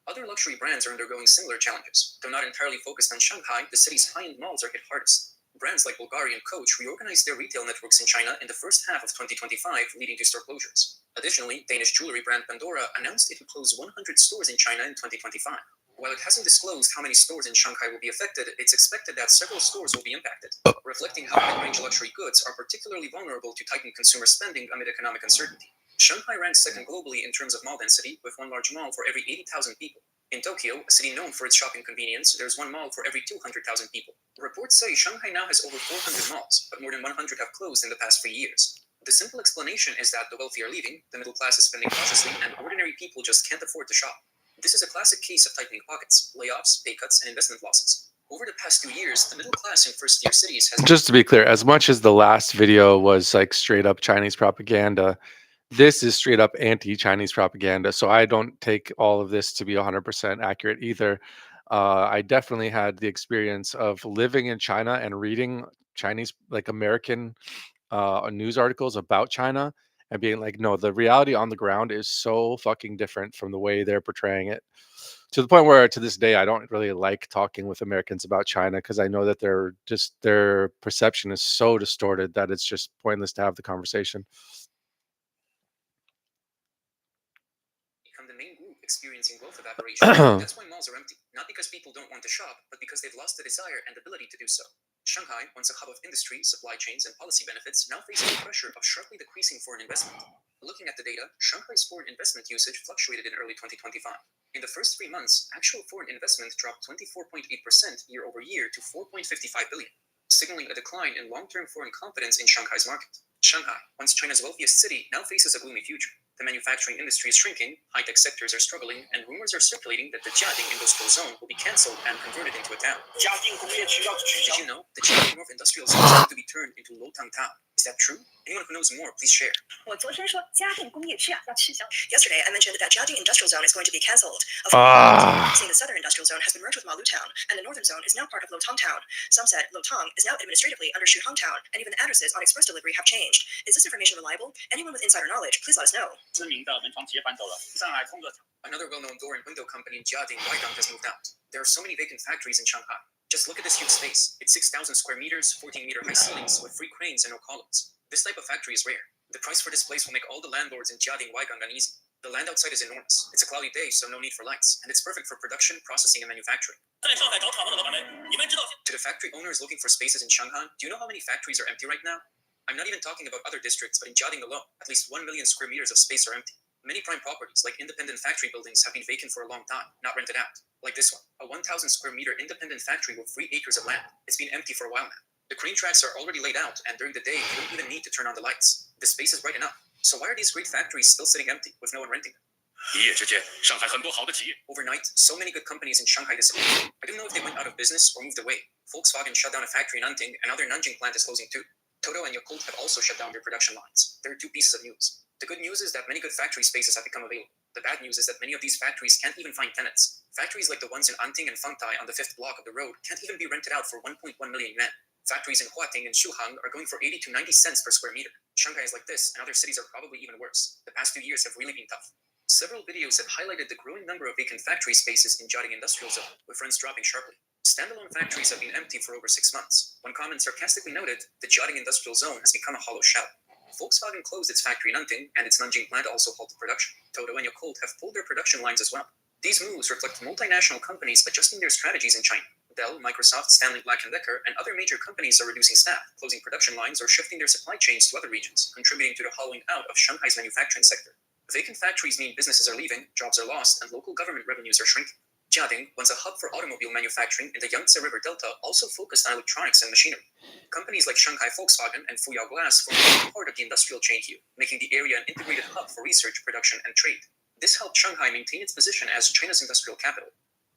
Other luxury brands are undergoing similar challenges. Though not entirely focused on Shanghai, the city's high-end malls are hit hardest. Brands like Bulgari and Coach reorganized their retail networks in China in the first half of 2025, leading to store closures. Additionally, Danish jewelry brand Pandora announced it would close 100 stores in China in 2025. While it hasn't disclosed how many stores in Shanghai will be affected, it's expected that several stores will be impacted, reflecting how mid-range luxury goods are particularly vulnerable to tightened consumer spending amid economic uncertainty. Shanghai ranks second globally in terms of mall density, with one large mall for every 80,000 people. In Tokyo, a city known for its shopping convenience, there's one mall for every 200,000 people. Reports say Shanghai now has over 400 malls, but more than 100 have closed in the past 3 years. The simple explanation is that the wealthy are leaving, the middle class is spending cautiously, and ordinary people just can't afford to shop. This is a classic case of tightening pockets, layoffs, pay cuts, and investment losses. Over the past 2 years, the middle class in first-tier cities has... Just to be clear, as much as the last video was like straight up Chinese propaganda, this is straight up anti-Chinese propaganda. So I don't take all of this to be 100% accurate either. I definitely had the experience of living in China and reading Chinese, like American news articles about China and being like, no, the reality on the ground is so fucking different from the way they're portraying it. To the point where to this day, I don't really like talking with Americans about China because I know that their perception is so distorted that it's just pointless to have the conversation. become the main group experiencing growth evaporation. That's why malls are empty, not because people don't want to shop, but because they've lost the desire and ability to do so. Shanghai, once a hub of industry, supply chains, and policy benefits, now faces the pressure of sharply decreasing foreign investment. Looking at the data, Shanghai's foreign investment usage fluctuated in early 2025. In the first 3 months, actual foreign investment dropped 24.8% year over year to 4.55 billion, signaling a decline in long-term foreign confidence in Shanghai's market. Shanghai, once China's wealthiest city, now faces a gloomy future. The manufacturing industry is shrinking, high-tech sectors are struggling, and rumors are circulating that the Jiading Industrial Zone will be cancelled and converted into a town. Did you know the Jiading North Industrial Zone is going to be turned into Lotang Town? Is that true? Anyone who knows more, please share. 我昨天说嘉定工业区啊要取消。 Yesterday, I mentioned that Jiading Industrial Zone is going to be cancelled. Saying the southern industrial zone has been merged with Malu Town, and the northern zone is now part of Lotang Town. Some said Lotang is now administratively under Shuhang Town, and even the addresses on express delivery have changed. Is this information reliable? Anyone with insider knowledge, please let us know. 知名的文创企业搬走了，上海空客厂。 Another well-known door and window company in Jiading, Weidong, has moved out. There are so many vacant factories in Shanghai. Just look at this huge space. It's 6,000 square meters, 14-meter high ceilings with 3 cranes and no columns. This type of factory is rare. The price for this place will make all the landlords in Jiading Weidong uneasy. The land outside is enormous. It's a cloudy day, so no need for lights, and it's perfect for production, processing, and manufacturing. To the factory owners looking for spaces in Shanghai, do you know how many factories are empty right now? I'm not even talking about other districts, but in Jiading alone, at least 1 million square meters of space are empty. Many prime properties, like independent factory buildings, have been vacant for a long time, not rented out. Like this one, a 1,000 square meter independent factory with 3 acres of land. It's been empty for a while now. The crane tracks are already laid out, and during the day, you don't even need to turn on the lights. The space is bright enough. So why are these great factories still sitting empty with no one renting them? 一夜之间，上海很多好的企业 Overnight, so many good companies in Shanghai disappeared. I don't know if they went out of business or moved away. Volkswagen shut down a factory in Nanting, and now their Nanjing plant is closing too. Toto and Yakult have also shut down their production lines. There are 2 pieces of news. The good news is that many good factory spaces have become available. The bad news is that many of these factories can't even find tenants. Factories like the ones in Anting and Fangtai on the 5th block of the road can't even be rented out for 1.1 million yuan. Factories in Huating and Shuhang are going for 80 to 90 cents per square meter. Shanghai is like this, and other cities are probably even worse. The past 2 years have really been tough. Several videos have highlighted the growing number of vacant factory spaces in Jiading Industrial Zone, with rents dropping sharply. Standalone factories have been empty for over 6 months. One comment sarcastically noted, the Jiading Industrial Zone has become a hollow shell. Volkswagen closed its factory in Nanting, and its Nanjing plant also halted production. Toto and Yakult have pulled their production lines as well. These moves reflect multinational companies adjusting their strategies in China. Dell, Microsoft, Stanley Black & Decker, and other major companies are reducing staff, closing production lines, or shifting their supply chains to other regions, contributing to the hollowing out of Shanghai's manufacturing sector. Vacant factories mean businesses are leaving, jobs are lost, and local government revenues are shrinking. Jiading, once a hub for automobile manufacturing in the Yangtze River Delta, also focused on electronics and machinery. Companies like Shanghai Volkswagen and Fuyao Glass form a part of the industrial chain here, making the area an integrated hub for research, production, and trade. This helped Shanghai maintain its position as China's industrial capital.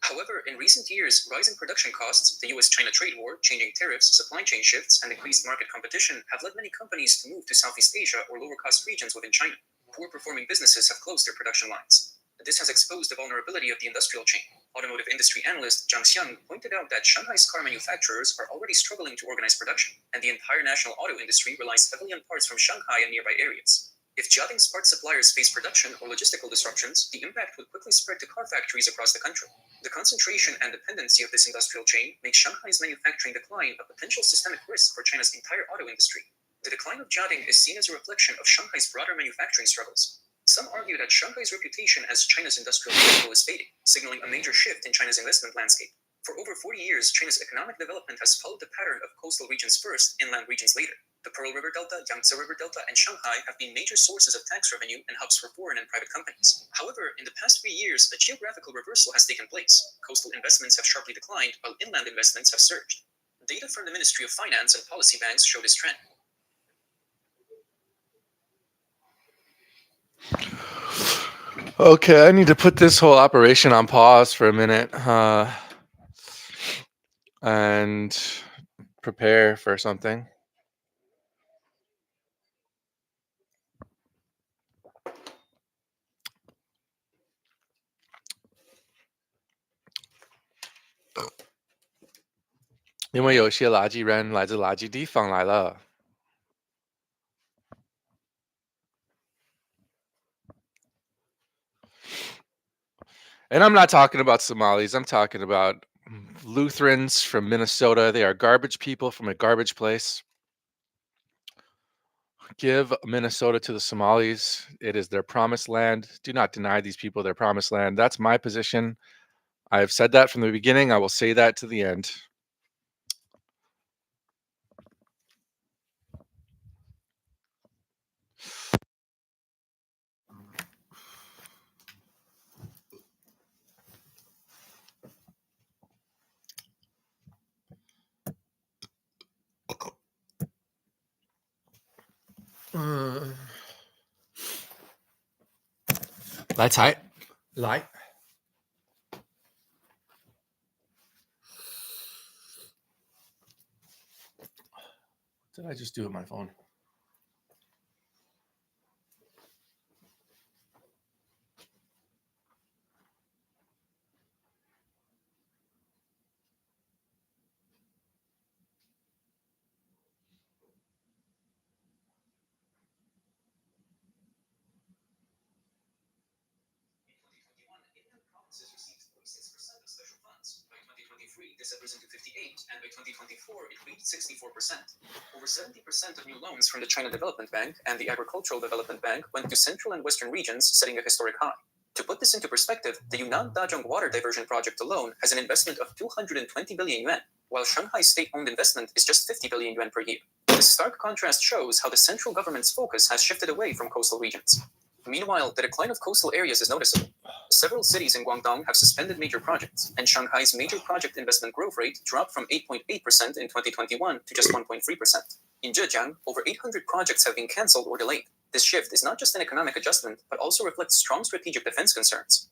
However, in recent years, rising production costs, the US-China trade war, changing tariffs, supply chain shifts, and increased market competition have led many companies to move to Southeast Asia or lower-cost regions within China. Poor-performing businesses have closed their production lines. This has exposed the vulnerability of the industrial chain. Automotive industry analyst Zhang Xiang pointed out that Shanghai's car manufacturers are already struggling to organize production, and the entire national auto industry relies heavily on parts from Shanghai and nearby areas. If Jiading's parts suppliers face production or logistical disruptions, the impact would quickly spread to car factories across the country. The concentration and dependency of this industrial chain makes Shanghai's manufacturing decline a potential systemic risk for China's entire auto industry. The decline of Jiading is seen as a reflection of Shanghai's broader manufacturing struggles. Some argue that Shanghai's reputation as China's industrial capital is fading, signaling a major shift in China's investment landscape. For over 40 years, China's economic development has followed the pattern of coastal regions first, inland regions later. The Pearl River Delta, Yangtze River Delta, and Shanghai have been major sources of tax revenue and hubs for foreign and private companies. However, in the past 3 years, a geographical reversal has taken place. Coastal investments have sharply declined, while inland investments have surged. Data from the Ministry of Finance and policy banks show this trend. Okay, I need to put this whole operation on pause for a minute and prepare for something. And I'm not talking about Somalis. I'm talking about Lutherans from Minnesota. They are garbage people from a garbage place. Give Minnesota to the Somalis. It is their promised land. Do not deny these people their promised land. That's my position. I've said that from the beginning. I will say that to the end. That's tight. Light. What did I just do with my phone? This had risen to 58%, and by 2024, it reached 64%. Over 70% of new loans from the China Development Bank and the Agricultural Development Bank went to central and western regions, setting a historic high. To put this into perspective, the Yunnan Dazhong water diversion project alone has an investment of 220 billion yuan, while Shanghai's state-owned investment is just 50 billion yuan per year. This stark contrast shows how the central government's focus has shifted away from coastal regions. Meanwhile, the decline of coastal areas is noticeable. Several cities in Guangdong have suspended major projects, and Shanghai's major project investment growth rate dropped from 8.8% in 2021 to just 1.3%. In Zhejiang, over 800 projects have been cancelled or delayed. This shift is not just an economic adjustment, but also reflects strong strategic defense concerns.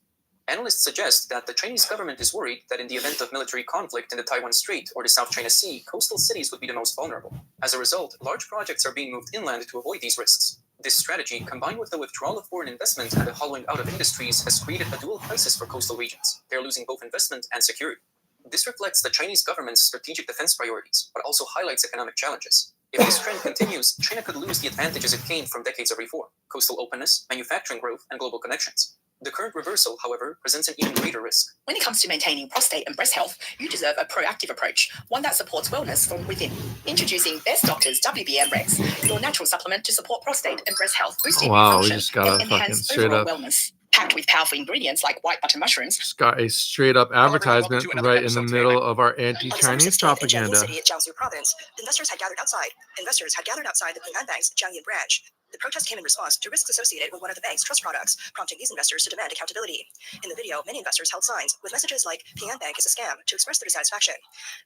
Analysts suggest that the Chinese government is worried that in the event of military conflict in the Taiwan Strait or the South China Sea, coastal cities would be the most vulnerable. As a result, large projects are being moved inland to avoid these risks. This strategy, combined with the withdrawal of foreign investment and the hollowing out of industries, has created a dual crisis for coastal regions. They're losing both investment and security. This reflects the Chinese government's strategic defense priorities, but also highlights economic challenges. If this trend continues, China could lose the advantages it gained from decades of reform: coastal openness, manufacturing growth, and global connections. The current reversal, however, presents an even greater risk. When it comes to maintaining prostate and breast health, you deserve a proactive approach, one that supports wellness from within. Introducing Best Doctors WBM Rex, your natural supplement to support prostate and breast health, boosting function and enhance overall wellness. Packed with powerful ingredients like white button mushrooms. Just got a straight up advertisement right in the middle of our anti-Chinese propaganda. In Jiangyin City, Jiangsu Province, investors had gathered outside the Ping An Bank's Jiangyin branch. The protest came in response to risks associated with one of the bank's trust products, prompting these investors to demand accountability. In the video, many investors held signs with messages like "Ping An Bank is a scam" to express their dissatisfaction.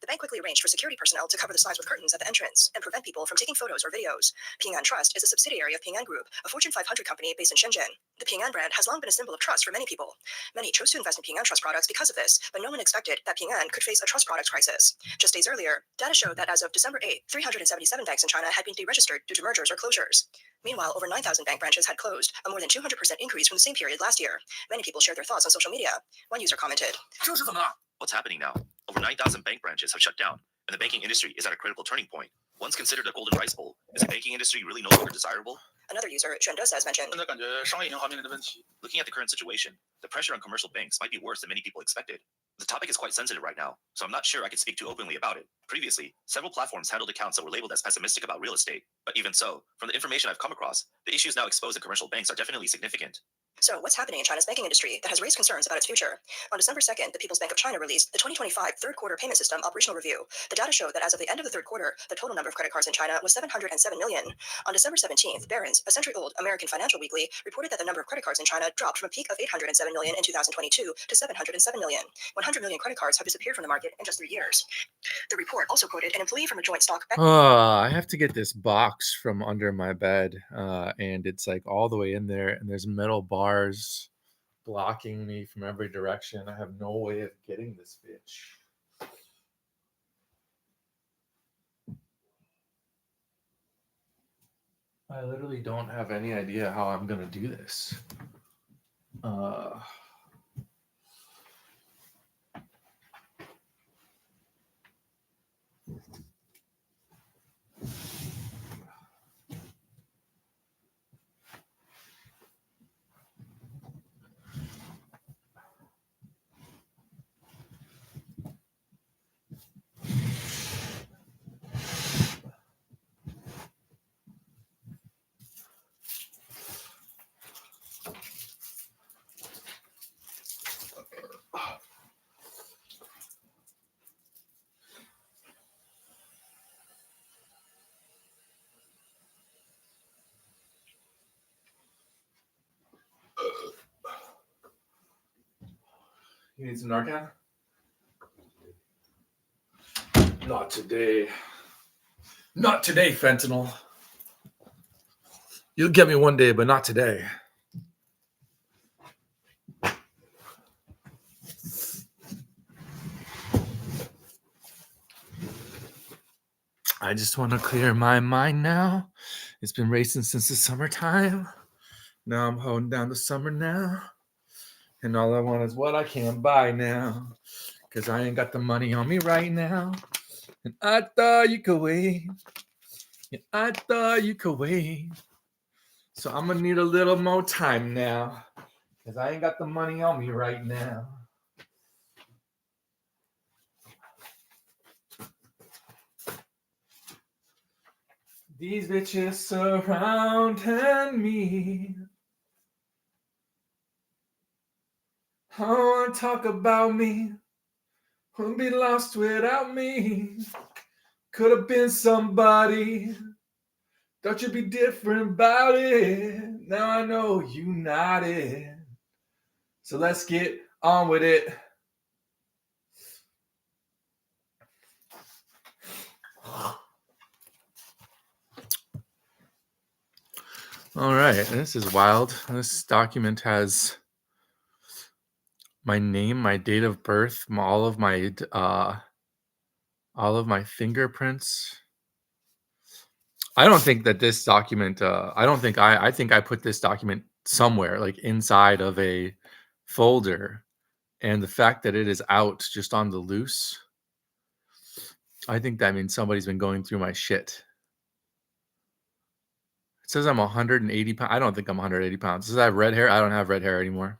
The bank quickly arranged for security personnel to cover the signs with curtains at the entrance and prevent people from taking photos or videos. Ping An Trust is a subsidiary of Ping An Group, a Fortune 500 company based in Shenzhen. The Ping An brand has long been a symbol of trust for many people. Many chose to invest in Ping An Trust products because of this, but no one expected that Ping An could face a trust products crisis. Just days earlier, data showed that as of December 8, 377 banks in China had been deregistered due to mergers or closures. Meanwhile, over 9,000 bank branches had closed, a more than 200% increase from the same period last year. Many people shared their thoughts on social media. One user commented, "What's happening now? Over 9,000 bank branches have shut down, and the banking industry is at a critical turning point. Once considered a golden rice bowl, is the banking industry really no longer desirable?" Another user, Shundo says, mentioned. Looking at the current situation, the pressure on commercial banks might be worse than many people expected. The topic is quite sensitive right now, so I'm not sure I could speak too openly about it. Previously, several platforms handled accounts that were labeled as pessimistic about real estate, but even so, from the information I've come across, the issues now exposed in commercial banks are definitely significant. So, what's happening in China's banking industry that has raised concerns about its future? On December 2nd, the People's Bank of China released the 2025 third quarter payment system operational review. The data showed that as of the end of the third quarter, the total number of credit cards in China was 707 million. On December 17th, Barron's, a century-old American financial weekly, reported that the number of credit cards in China dropped from a peak of 807 million in 2022 to 707 million. 100 million credit cards have disappeared from the market in just 3 years. The report also quoted an employee from a joint stock. I have to get this box from under my bed, and it's like all the way in there, and there's metal bars blocking me from every direction. I have no way of getting this bitch. I literally don't have any idea how I'm gonna do this. You need some Narcan? Not today. Not today, fentanyl. You'll get me one day, but not today. I just want to clear my mind now. It's been racing since the summertime. Now I'm holding down the summer now. And all I want is what I can buy now. Because I ain't got the money on me right now. And I thought you could wait. Yeah, I thought you could wait. So I'm going to need a little more time now. Because I ain't got the money on me right now. These bitches surrounding me. I want to talk about me. Wouldn't be lost without me. Could have been somebody. Thought you'd be different about it. Now I know you not it. So let's get on with it. All right, this is wild. This document has my name, my date of birth, all of my fingerprints. I don't think that this document. I think I put this document somewhere, like inside of a folder, and the fact that it is out just on the loose, I think that means somebody's been going through my shit. It says I'm 180 pounds. I don't think I'm 180 pounds. Does I have red hair? I don't have red hair anymore.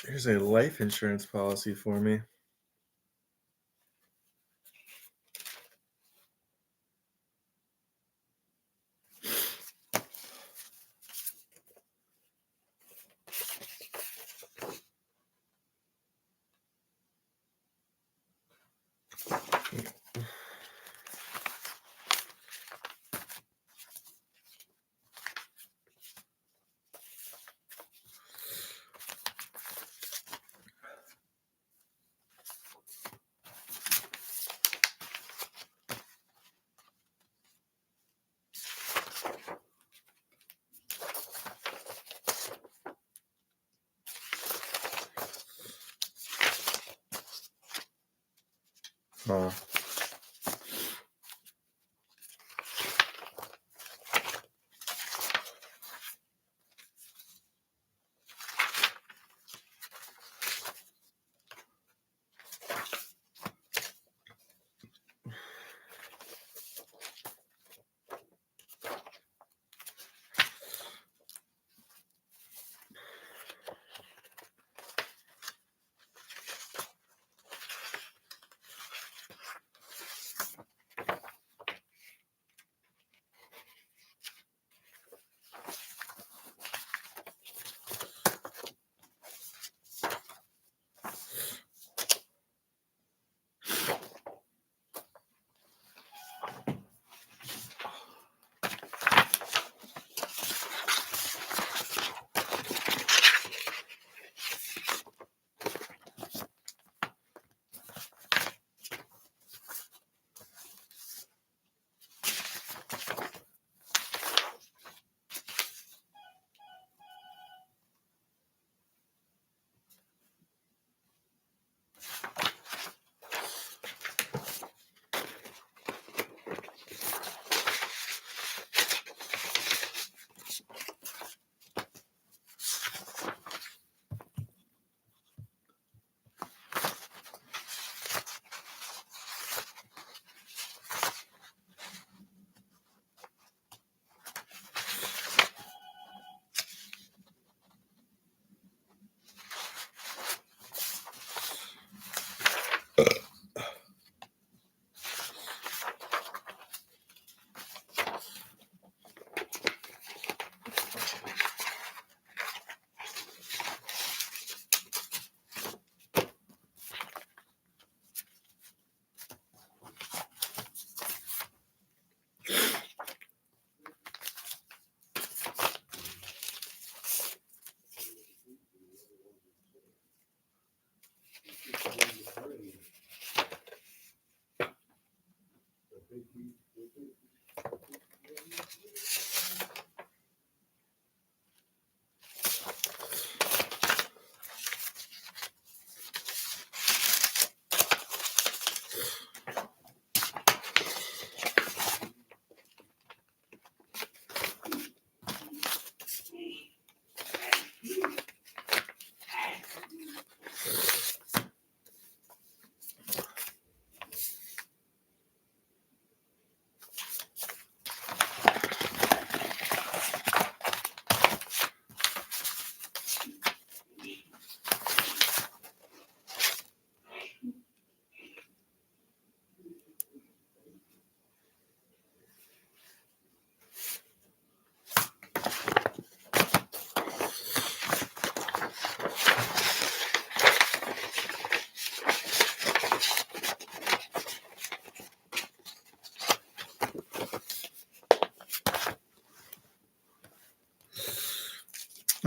Here's a life insurance policy for me. Oh.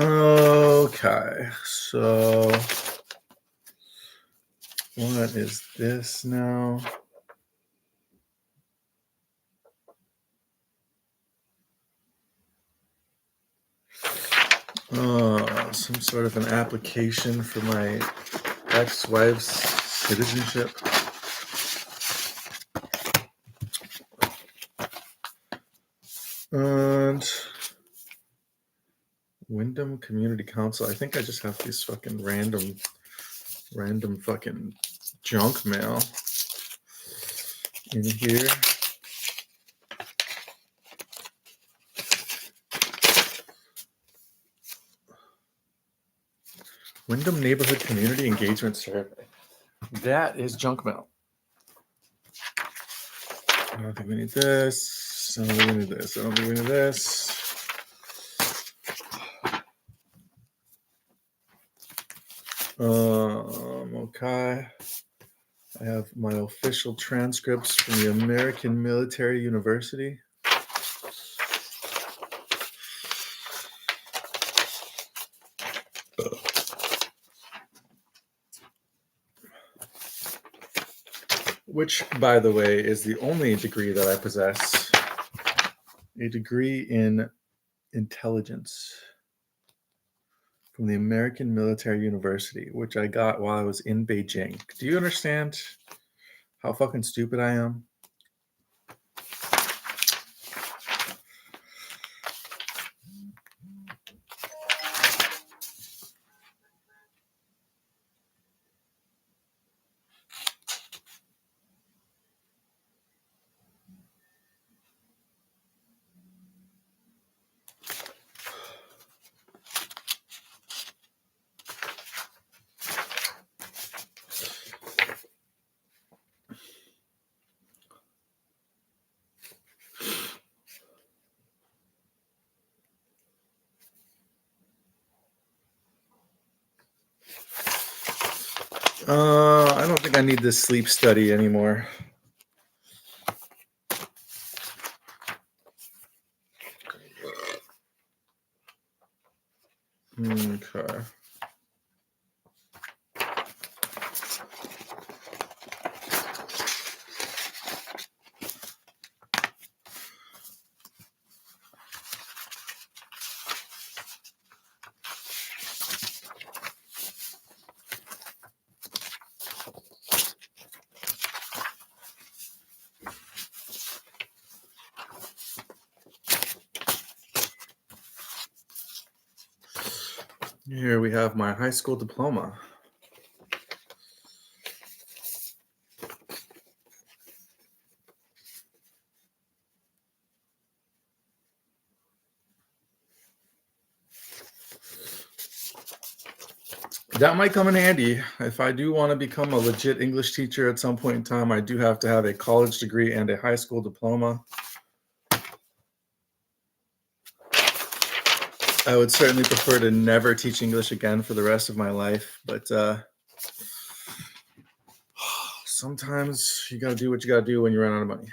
Okay, so what is this now? Some sort of an application for my ex-wife's citizenship. And Wyndham Community Council. I think I just have these fucking random fucking junk mail in here. Wyndham Neighborhood Community Engagement Survey. That is junk mail. I don't think we need this. I don't think we need this. I don't think we need this. Okay. I have my official transcripts from the American Military University. Which, by the way, is the only degree that I possess. A degree in intelligence from the American Military University, which I got while I was in Beijing. Do you understand how fucking stupid I am? I don't think I need this sleep study anymore. Okay. Here we have my high school diploma. That might come in handy. If I do want to become a legit English teacher at some point in time, I do have to have a college degree and a high school diploma. I would certainly prefer to never teach English again for the rest of my life, but sometimes you got to do what you got to do when you run out of money.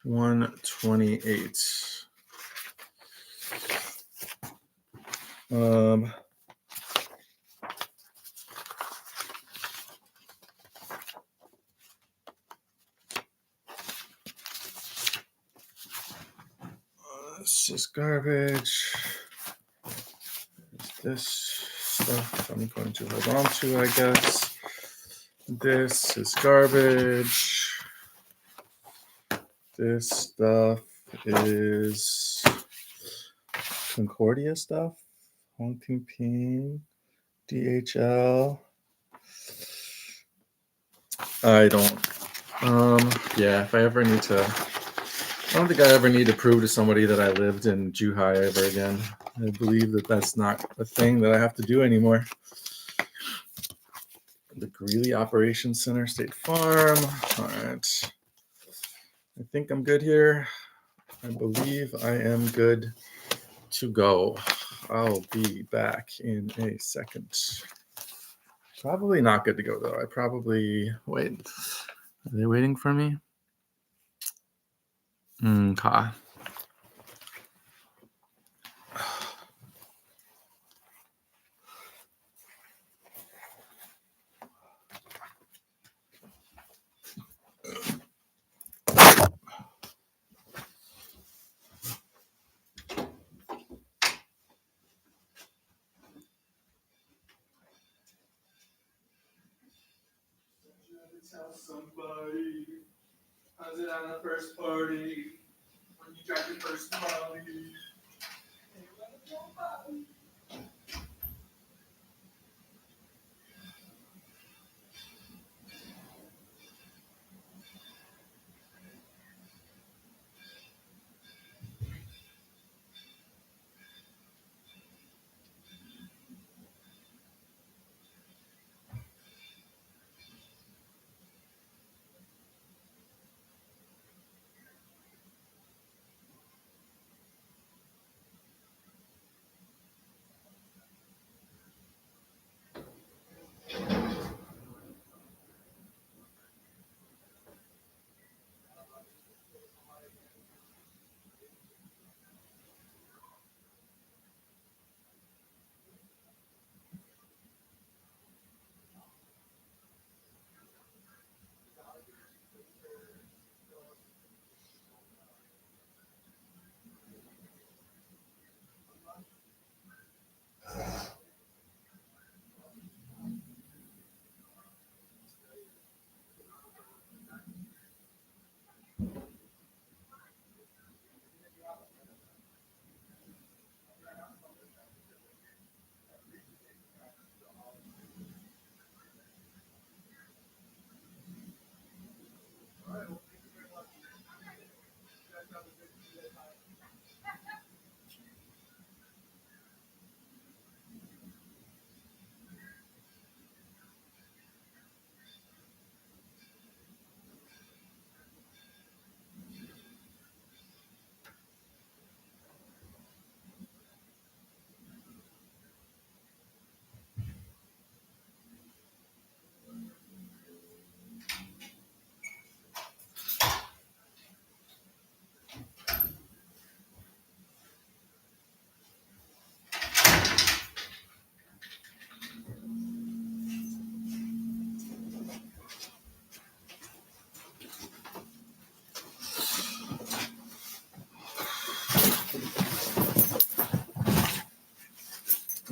$128. This is garbage. This stuff I'm going to hold on to, I guess. This is garbage. This stuff is Concordia stuff. Hong Kong Ping, DHL. I don't. Yeah, if I ever need to, I don't think I ever need to prove to somebody that I lived in Zhuhai ever again. I believe that that's not a thing that I have to do anymore. The Greeley Operations Center, State Farm. All right. I think I'm good here. I believe I am good to go. I'll be back in a second. Probably not good to go, though. I probably... Wait. Are they waiting for me? Okay. Tell somebody, how's it on the first party when you drive your first Molly?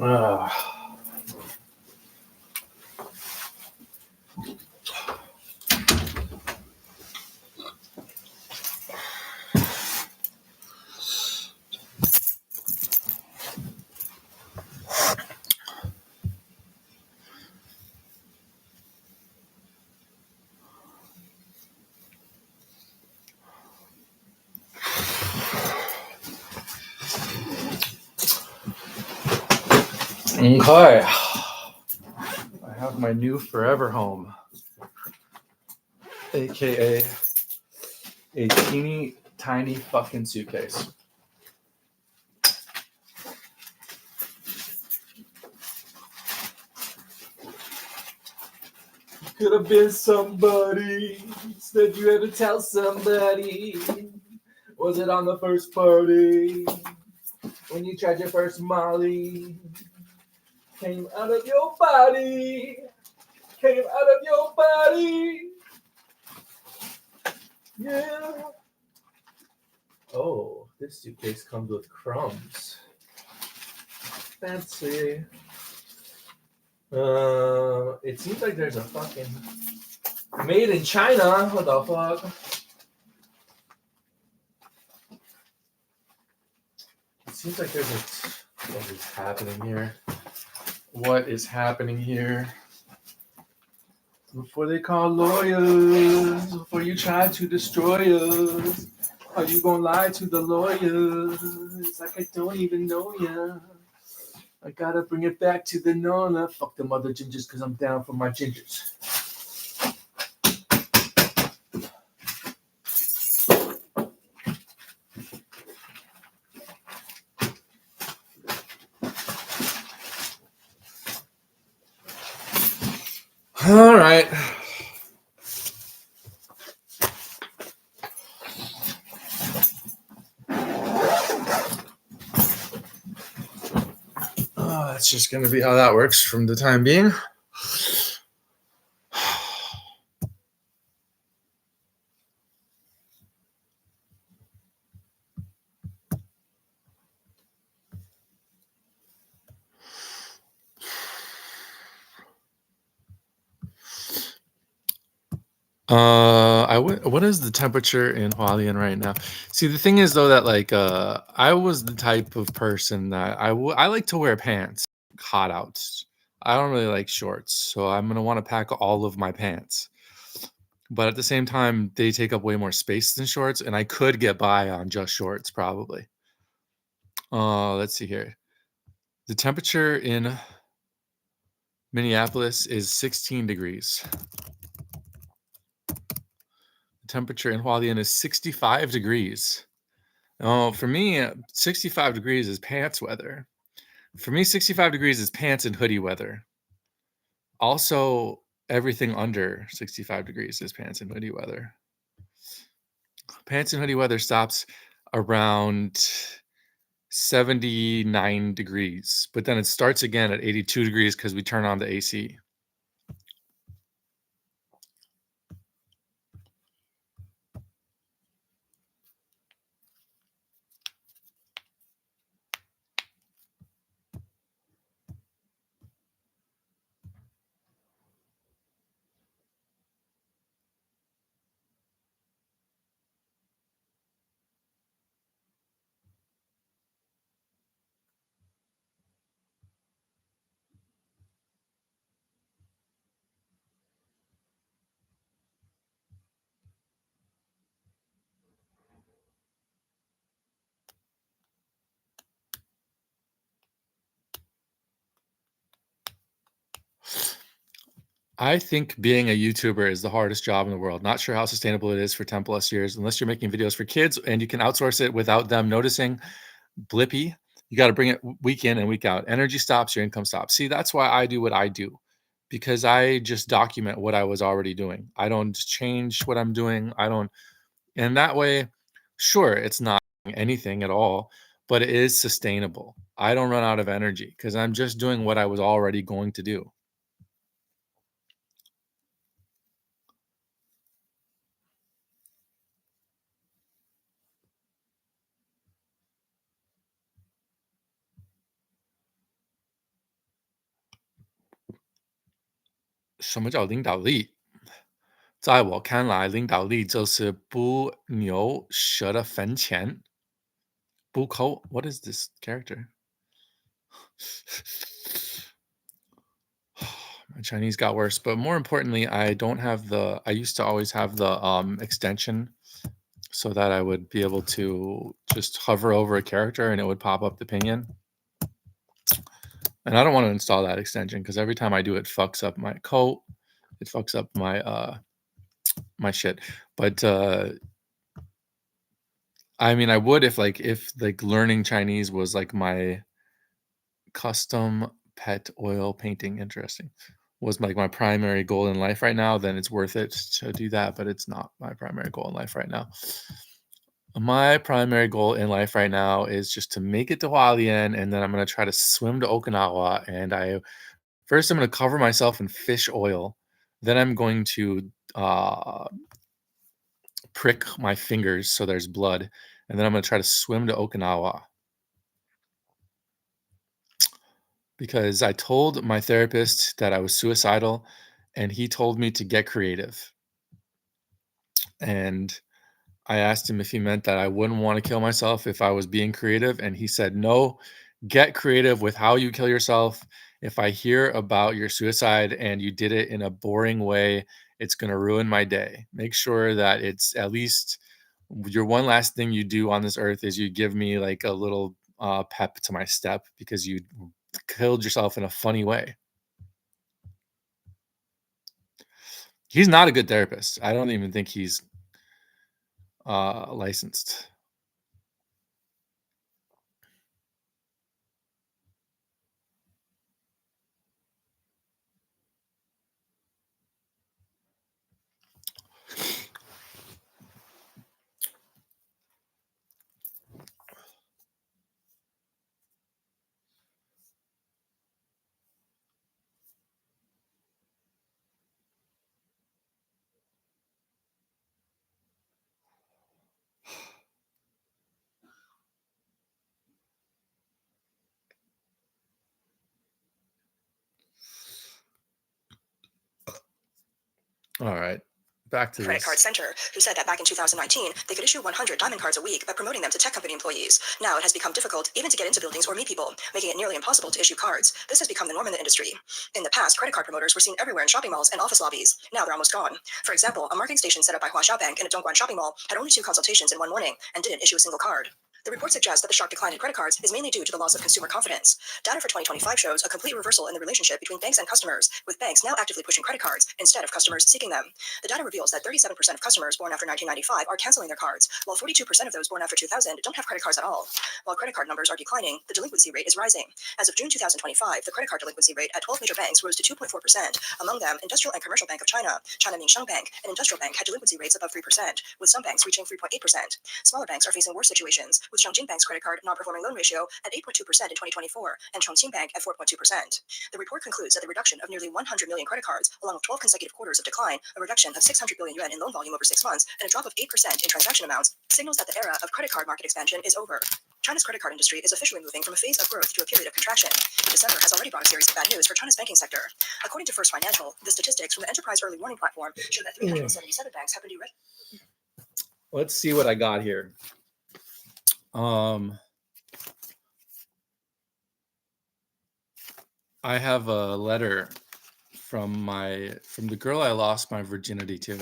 Okay. I have my new forever home, aka a teeny tiny fucking suitcase. Could have been somebody. Said you had to tell somebody. Was it on the first party? When you tried your first Molly? Came out of your body. Came out of your body. Yeah. Oh, this suitcase comes with crumbs. Fancy. It seems like there's a fucking made in China. What the fuck? It seems like there's a. What is happening here? What is happening here? Before they call lawyers, before you try to destroy us, are you gonna lie to the lawyers? It's like I don't even know ya. I gotta bring it back to the Nona. Fuck them other gingers, cause I'm down for my gingers. All right. That's just going to be how that works from the time being. What is the temperature in Hualien right now? See, the thing is though that like I was the type of person that I like to wear pants hot out. I don't really like shorts, so I'm gonna want to pack all of my pants. But at the same time, they take up way more space than shorts, and I could get by on just shorts probably. Let's see here. The temperature in Minneapolis is 16 degrees. The temperature in Hualien is 65 degrees. Oh, for me, 65 degrees is pants weather. For me, 65 degrees is pants and hoodie weather. Also, everything under 65 degrees is pants and hoodie weather. Pants and hoodie weather stops around 79 degrees, but then it starts again at 82 degrees because we turn on the AC. I think being a YouTuber is the hardest job in the world. Not sure how sustainable it is for 10 plus years, unless you're making videos for kids and you can outsource it without them noticing. Blippy, you got to bring it week in and week out. Energy stops, your income stops. See, that's why I do what I do, because I just document what I was already doing. I don't change what I'm doing. And that way, sure, it's not anything at all, but it is sustainable. I don't run out of energy because I'm just doing what I was already going to do. 什么叫领导力？在我看来，领导力就是不牛蛇的坟前不抠。What is this character? My Chinese got worse, but more importantly, I don't have the. I used to always have the extension, so that I would be able to just hover over a character and it would pop up the pinyin. And I don't want to install that extension because every time I do, it fucks up my coat. It fucks up my my shit. But I mean, I would if learning Chinese was like my custom pet oil painting. Interesting. Was like my primary goal in life right now, then it's worth it to do that. But it's not my primary goal in life right now. My primary goal in life right now is just to make it to Hualien, and then I'm going to try to swim to Okinawa. And I'm going to cover myself in fish oil. Then I'm going to prick my fingers so there's blood. And then I'm going to try to swim to Okinawa. Because I told my therapist that I was suicidal, and he told me to get creative. And I asked him if he meant that I wouldn't want to kill myself if I was being creative. And he said, no, get creative with how you kill yourself. If I hear about your suicide and you did it in a boring way, it's going to ruin my day. Make sure that it's at least your one last thing you do on this earth is you give me like a little pep to my step because you killed yourself in a funny way. He's not a good therapist. I don't even think he's licensed. All right, back to Credit this. Card Center, who said that back in 2019, they could issue 100 diamond cards a week by promoting them to tech company employees. Now it has become difficult even to get into buildings or meet people, making it nearly impossible to issue cards. This has become the norm in the industry. In the past, credit card promoters were seen everywhere in shopping malls and office lobbies. Now they're almost gone. For example, a marketing station set up by Huaxia Bank in a Dongguan shopping mall had only 2 consultations in one morning and didn't issue a single card. The report suggests that the sharp decline in credit cards is mainly due to the loss of consumer confidence. Data for 2025 shows a complete reversal in the relationship between banks and customers, with banks now actively pushing credit cards instead of customers seeking them. The data reveals that 37% of customers born after 1995 are canceling their cards, while 42% of those born after 2000 don't have credit cards at all. While credit card numbers are declining, the delinquency rate is rising. As of June 2025, the credit card delinquency rate at 12 major banks rose to 2.4%. Among them, Industrial and Commercial Bank of China, China Minsheng Bank, and Industrial Bank had delinquency rates above 3%, with some banks reaching 3.8%. Smaller banks are facing worse situations, with Chongqing Bank's credit card non-performing loan ratio at 8.2% in 2024 and Chongqing Bank at 4.2%. The report concludes that the reduction of nearly 100 million credit cards, along with 12 consecutive quarters of decline, a reduction of 600 billion yuan in loan volume over 6 months, and a drop of 8% in transaction amounts, signals that the era of credit card market expansion is over. China's credit card industry is officially moving from a phase of growth to a period of contraction. December has already brought a series of bad news for China's banking sector. According to First Financial, the statistics from the Enterprise Early Warning Platform show that 377 banks have been deregulated. Let's see what I got here. I have a letter from the girl I lost my virginity to.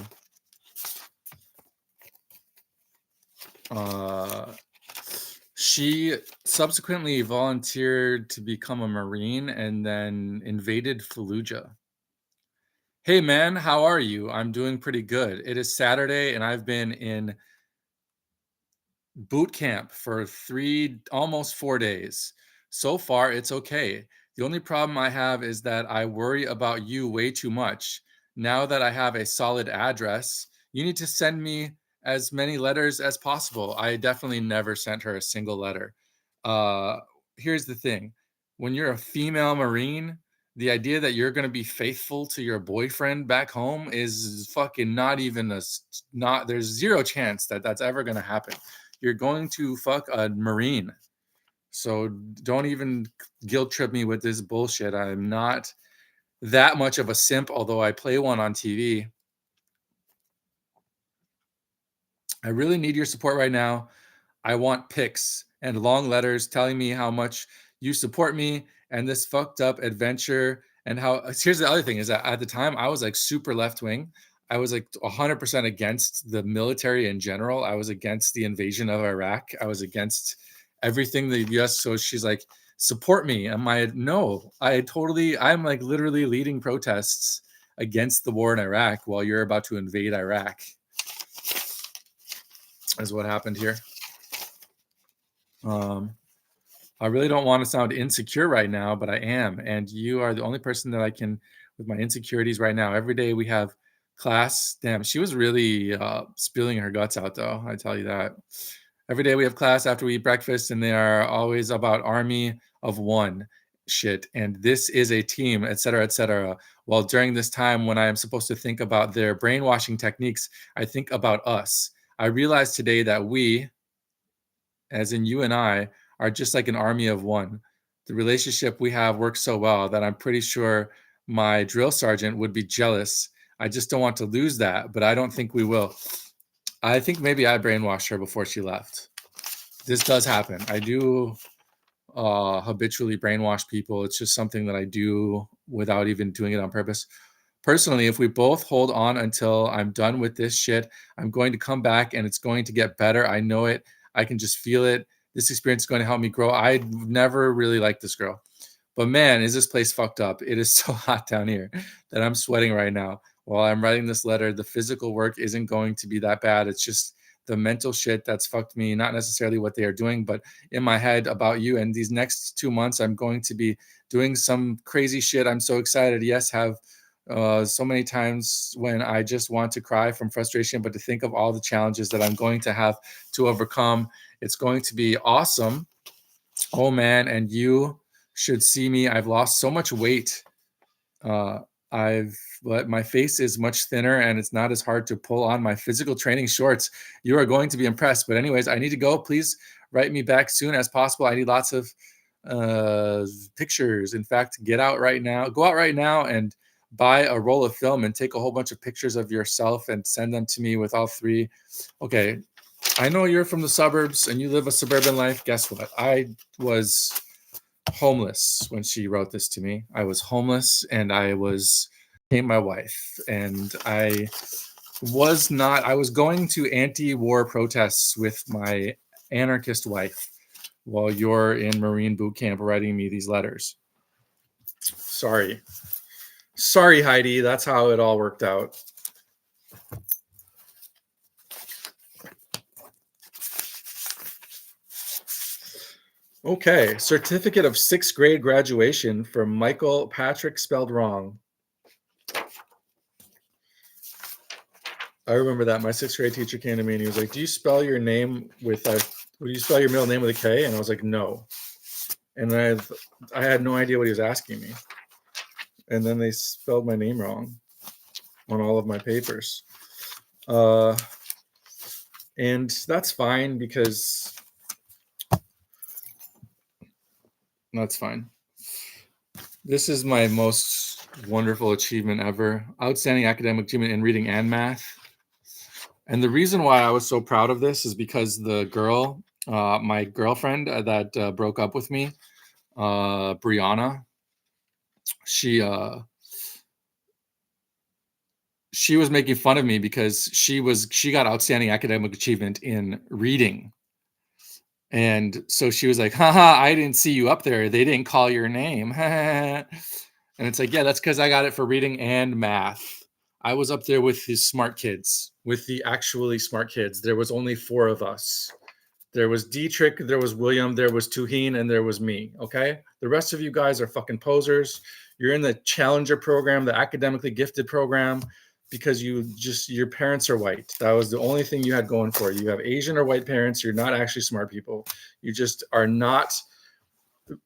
She subsequently volunteered to become a Marine and then invaded Fallujah. Hey man, how are you? I'm doing pretty good. It is Saturday and I've been in boot camp for almost 4 days. So far, it's okay. The only problem I have is that I worry about you way too much. Now that I have a solid address, you need to send me as many letters as possible. I definitely never sent her a single letter. Here's the thing. When you're a female Marine, the idea that you're going to be faithful to your boyfriend back home is fucking there's zero chance that that's ever going to happen. You're going to fuck a Marine. So don't even guilt trip me with this bullshit. I'm not that much of a simp, although I play one on TV. I really need your support right now. I want pics and long letters telling me how much you support me and this fucked up adventure. And how, here's the other thing is that at the time I was like super left wing. I was like 100% against the military in general. I was against the invasion of Iraq. I was against everything the US. So she's like, support me. And I'm like literally leading protests against the war in Iraq while you're about to invade Iraq. Is what happened here. I really don't want to sound insecure right now, but I am. And you are the only person that I can, with my insecurities right now. Every day we have class. Damn, she was really spilling her guts out, though. I tell you that. Every day we have class after we eat breakfast, and they are always about army of one shit. And this is a team, et cetera, et cetera. Well, during this time when I am supposed to think about their brainwashing techniques, I think about us. I realized today that we, as in you and I, are just like an army of one. The relationship we have works so well that I'm pretty sure my drill sergeant would be jealous. I just don't want to lose that, but I don't think we will. I think maybe I brainwashed her before she left. This does happen. I do habitually brainwash people. It's just something that I do without even doing it on purpose. Personally, if we both hold on until I'm done with this shit, I'm going to come back and it's going to get better. I know it. I can just feel it. This experience is going to help me grow. I never really liked this girl. But man, is this place fucked up. It is so hot down here that I'm sweating right now. While I'm writing this letter, the physical work isn't going to be that bad. It's just the mental shit that's fucked me, not necessarily what they are doing, but in my head about you. And these next 2 months, I'm going to be doing some crazy shit. I'm so excited. Yes, have so many times when I just want to cry from frustration, but to think of all the challenges that I'm going to have to overcome, it's going to be awesome. Oh man, and you should see me. I've lost so much weight. But my face is much thinner and it's not as hard to pull on my physical training shorts. You are going to be impressed. But anyways, I need to go. Please write me back soon as possible. I need lots of pictures. In fact, go out right now and buy a roll of film and take a whole bunch of pictures of yourself and send them to me with all 3. Okay, I know you're from the suburbs and you live a suburban life. Guess what? I was homeless when she wrote this to me. I was homeless and I became my wife. And I was going to anti-war protests with my anarchist wife while you're in Marine boot camp writing me these letters. Sorry, Heidi. That's how it all worked out. Okay, certificate of 6th grade graduation from Michael Patrick spelled wrong. I remember that my 6th grade teacher came to me and he was like, "Do you spell your name with do you spell your middle name with a K?" And I was like, "No." And I had no idea what he was asking me. And then they spelled my name wrong on all of my papers. And that's fine because that's fine. This is my most wonderful achievement ever. Outstanding academic achievement in reading and math. And the reason why I was so proud of this is because the girl, my girlfriend that broke up with me, Brianna, she was making fun of me because she got outstanding academic achievement in reading. And so she was like, haha, I didn't see you up there. They didn't call your name. And it's like, yeah, that's because I got it for reading and math. I was up there with the smart kids, with the actually smart kids. There was only 4 of us. There was Dietrich, there was William, there was Tuhin, and there was me, okay? The rest of you guys are fucking posers. You're in the Challenger program, the academically gifted program, because your parents are white. That was the only thing you had going for you. You have Asian or white parents. You're not actually smart people. You just are not,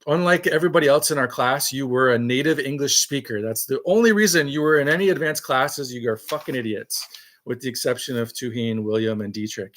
unlike everybody else in our class, you were a native English speaker. That's the only reason you were in any advanced classes. You are fucking idiots, with the exception of Tuhin, William, and Dietrich.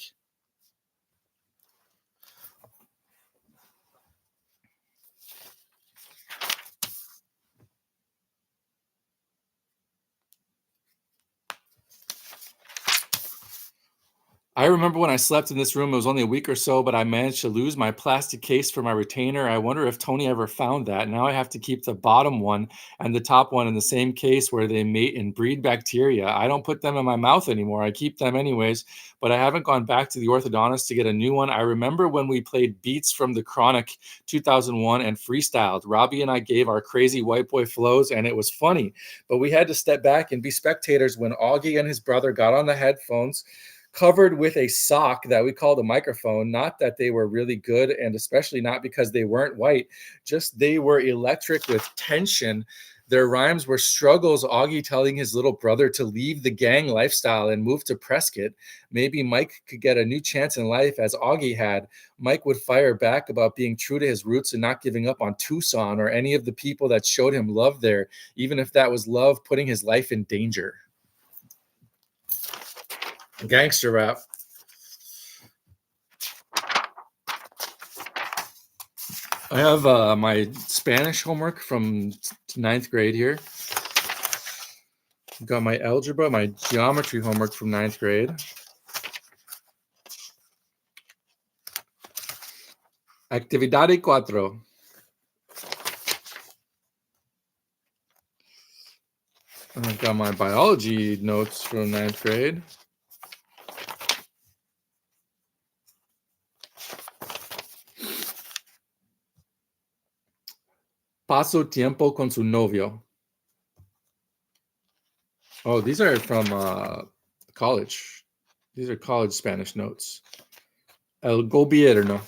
I remember when I slept in this room, it was only a week or so, but I managed to lose my plastic case for my retainer. I wonder if Tony ever found that. Now I have to keep the bottom one and the top one in the same case where they mate and breed bacteria. I don't put them in my mouth anymore. I keep them anyways, but I haven't gone back to the orthodontist to get a new one. I remember when we played Beats from the Chronic 2001 and freestyled. Robbie and I gave our crazy white boy flows, and it was funny, but we had to step back and be spectators when Augie and his brother got on the headphones, covered with a sock that we called a microphone. Not that they were really good, and especially not because they weren't white, just they were electric with tension. Their rhymes were struggles, Augie telling his little brother to leave the gang lifestyle and move to Prescott. Maybe Mike could get a new chance in life as Augie had. Mike would fire back about being true to his roots and not giving up on Tucson or any of the people that showed him love there, even if that was love putting his life in danger. Gangster rap. I have my Spanish homework from 9th grade here. Got my algebra, my geometry homework from 9th grade. Actividade 4. I've got my biology notes from 9th grade. Paso tiempo con su novio. Oh, these are from college. These are college Spanish notes. El gobierno.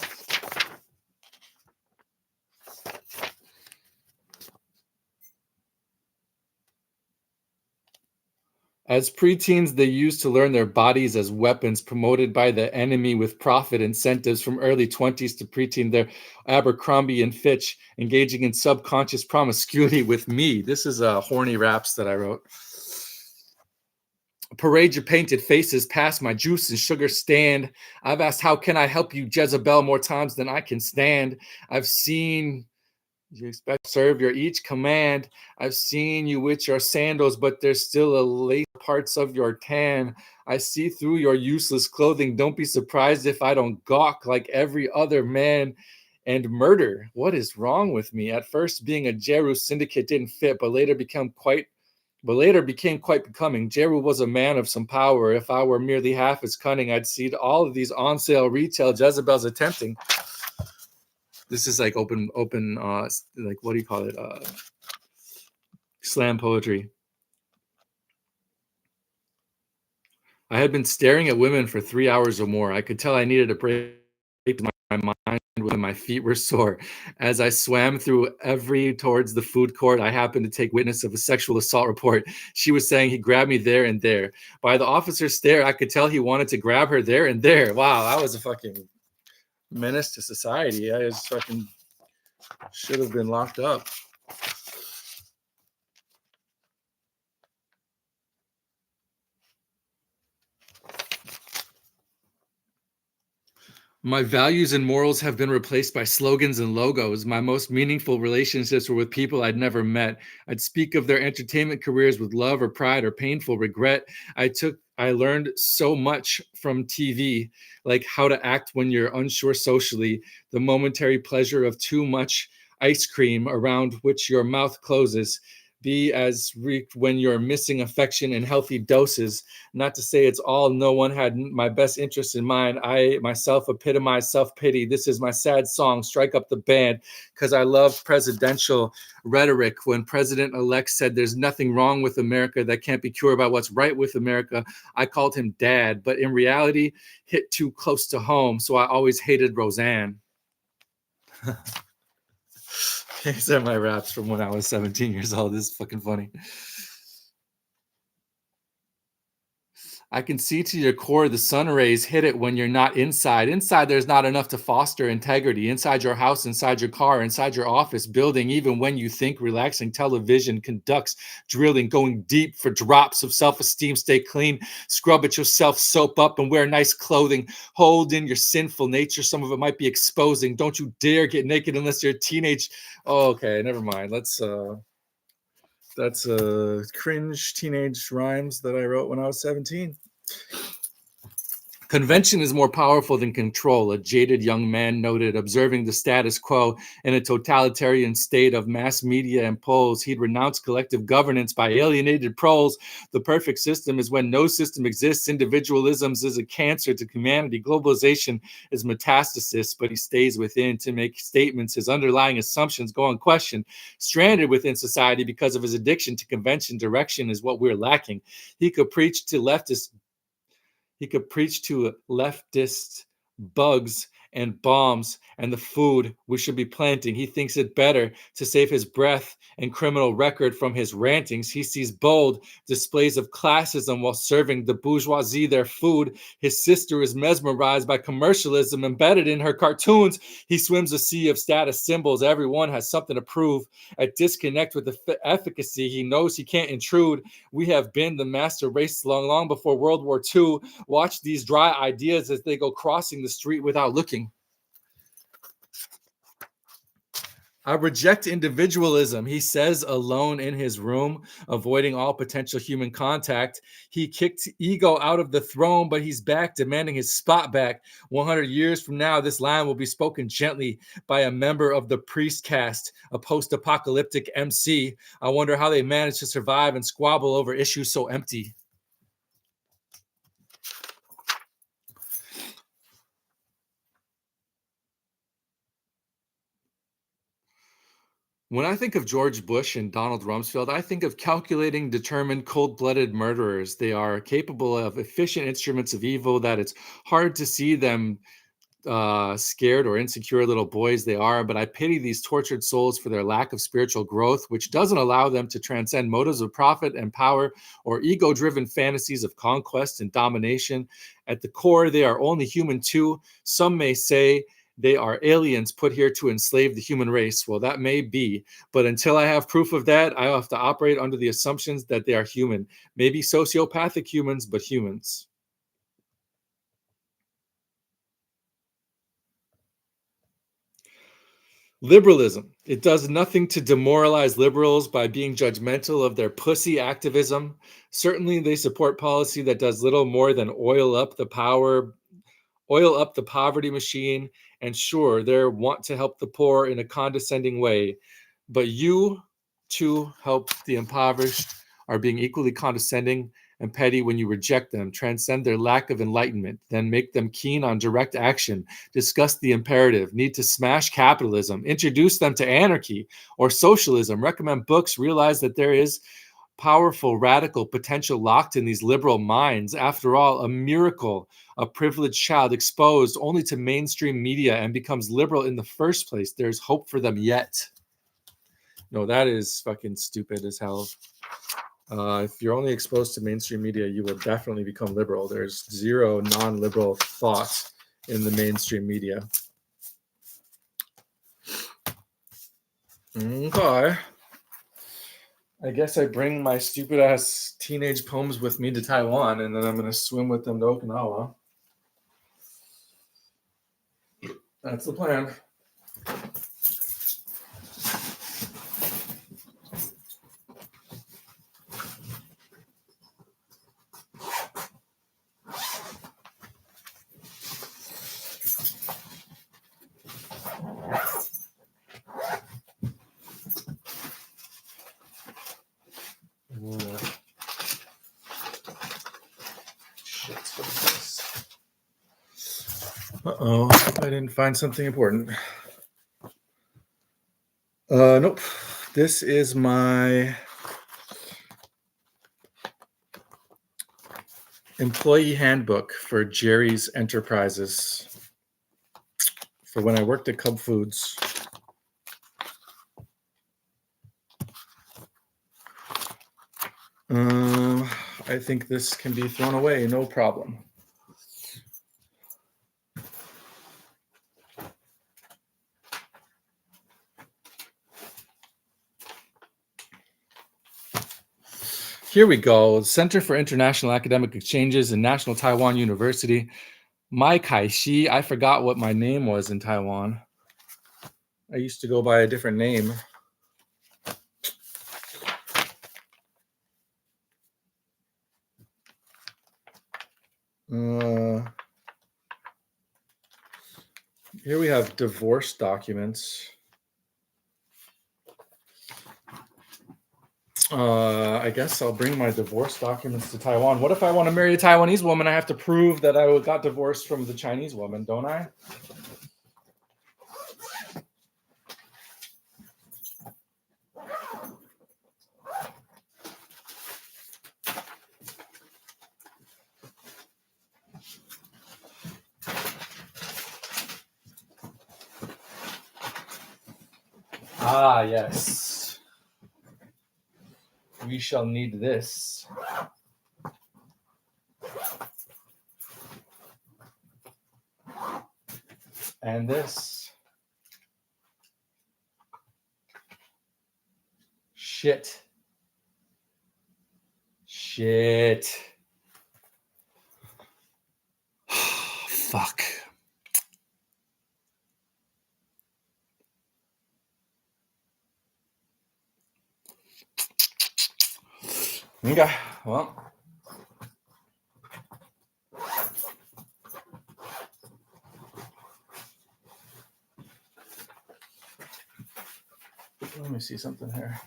As preteens, they used to learn their bodies as weapons promoted by the enemy with profit incentives from early 20s to preteen. They're Abercrombie and Fitch, engaging in subconscious promiscuity with me. This is horny raps that I wrote. Parade your painted faces past my juice and sugar stand. I've asked, how can I help you, Jezebel, more times than I can stand. I've seen you expect to serve your each command. I've seen you with your sandals, but there's still a lace parts of your tan. I see through your useless clothing. Don't be surprised if I don't gawk like every other man. And murder. What is wrong with me? At first, being a Jeru syndicate didn't fit, but later became quite becoming. Jeru was a man of some power. If I were merely half as cunning, I'd see all of these on sale retail Jezebels attempting. This is like open, like, what do you call it? Slam poetry. I had been staring at women for 3 hours or more. I could tell I needed a break. My mind when my feet were sore. As I swam towards the food court, I happened to take witness of a sexual assault report. She was saying he grabbed me there and there. By the officer's stare, I could tell he wanted to grab her there and there. Wow, that was a fucking menace to society. I just fucking should have been locked up. My values and morals have been replaced by slogans and logos. My most meaningful relationships were with people I'd never met. I'd speak of their entertainment careers with love or pride or painful regret. I learned so much from TV, like how to act when you're unsure socially, the momentary pleasure of too much ice cream around which your mouth closes. Be as weak when you're missing affection in healthy doses. Not to say it's all, no one had my best interest in mind. I myself epitomize self-pity. This is my sad song, Strike Up the Band, because I love presidential rhetoric. When President-elect said there's nothing wrong with America that can't be cured by what's right with America, I called him dad, but in reality, hit too close to home, so I always hated Roseanne. These are my raps from when I was 17 years old. This is fucking funny. I can see to your core the sun rays hit it when you're not inside. Inside, there's not enough to foster integrity. Inside your house, inside your car, inside your office building, even when you think relaxing television conducts drilling, going deep for drops of self-esteem. Stay clean, scrub it yourself, soap up, and wear nice clothing. Hold in your sinful nature. Some of it might be exposing. Don't you dare get naked unless you're a teenage. Oh, okay, never mind. That's cringe teenage rhymes that I wrote when I was 17. Convention is more powerful than control, a jaded young man noted, observing the status quo in a totalitarian state of mass media and polls. He'd renounce collective governance by alienated proles. The perfect system is when no system exists. Individualism is a cancer to humanity. Globalization is metastasis, but he stays within to make statements. His underlying assumptions go unquestioned. Stranded within society because of his addiction to convention, direction is what we're lacking. He could preach to leftist bugs and bombs and the food we should be planting. He thinks it better to save his breath and criminal record from his rantings. He sees bold displays of classism while serving the bourgeoisie their food. His sister is mesmerized by commercialism embedded in her cartoons. He swims a sea of status symbols. Everyone has something to prove. At disconnect with the efficacy, he knows he can't intrude. We have been the master race long before World War II. Watch these dry ideas as they go crossing the street without looking. I reject individualism, he says alone in his room, avoiding all potential human contact. He kicked ego out of the throne, but he's back, demanding his spot back. 100 years from now, this line will be spoken gently by a member of the priest caste, a post-apocalyptic MC. I wonder how they managed to survive and squabble over issues so empty. When I think of George Bush and Donald Rumsfeld, I think of calculating, determined, cold-blooded murderers. They are capable of efficient instruments of evil that it's hard to see them scared or insecure little boys they are, but I pity these tortured souls for their lack of spiritual growth, which doesn't allow them to transcend motives of profit and power or ego-driven fantasies of conquest and domination. At the core, they are only human too. Some may say they are aliens put here to enslave the human race. Well, that may be, but until I have proof of that, I have to operate under the assumptions that they are human. Maybe sociopathic humans, but humans. Liberalism. It does nothing to demoralize liberals by being judgmental of their pussy activism. Certainly, they support policy that does little more than oil up the poverty machine, and sure, they want to help the poor in a condescending way, but you too help the impoverished are being equally condescending and petty when you reject them, transcend their lack of enlightenment, then make them keen on direct action, discuss the imperative, need to smash capitalism, introduce them to anarchy or socialism, recommend books, realize that there is powerful radical potential locked in these liberal minds. After all, a miracle, a privileged child exposed only to mainstream media and becomes liberal in the first place. There's hope for them yet. No, that is fucking stupid as hell. If you're only exposed to mainstream media, you will definitely become liberal. There's zero non-liberal thought in the mainstream media. Okay. I guess I bring my stupid ass teenage poems with me to Taiwan, and then I'm going to swim with them to Okinawa. That's the plan. Uh-oh, I didn't find something important. Nope. This is my employee handbook for Jerry's Enterprises for when I worked at Cub Foods. I think this can be thrown away, no problem. Here we go. Center for International Academic Exchanges and National Taiwan University. Mai Kai-shi. I forgot what my name was in Taiwan. I used to go by a different name. Here we have divorce documents. I guess I'll bring my divorce documents to Taiwan. What if I want to marry a Taiwanese woman? I have to prove that I got divorced from the Chinese woman, don't I? Ah, yes. We shall need this. And this. Shit. Fuck. Okay, well. Let me see something here.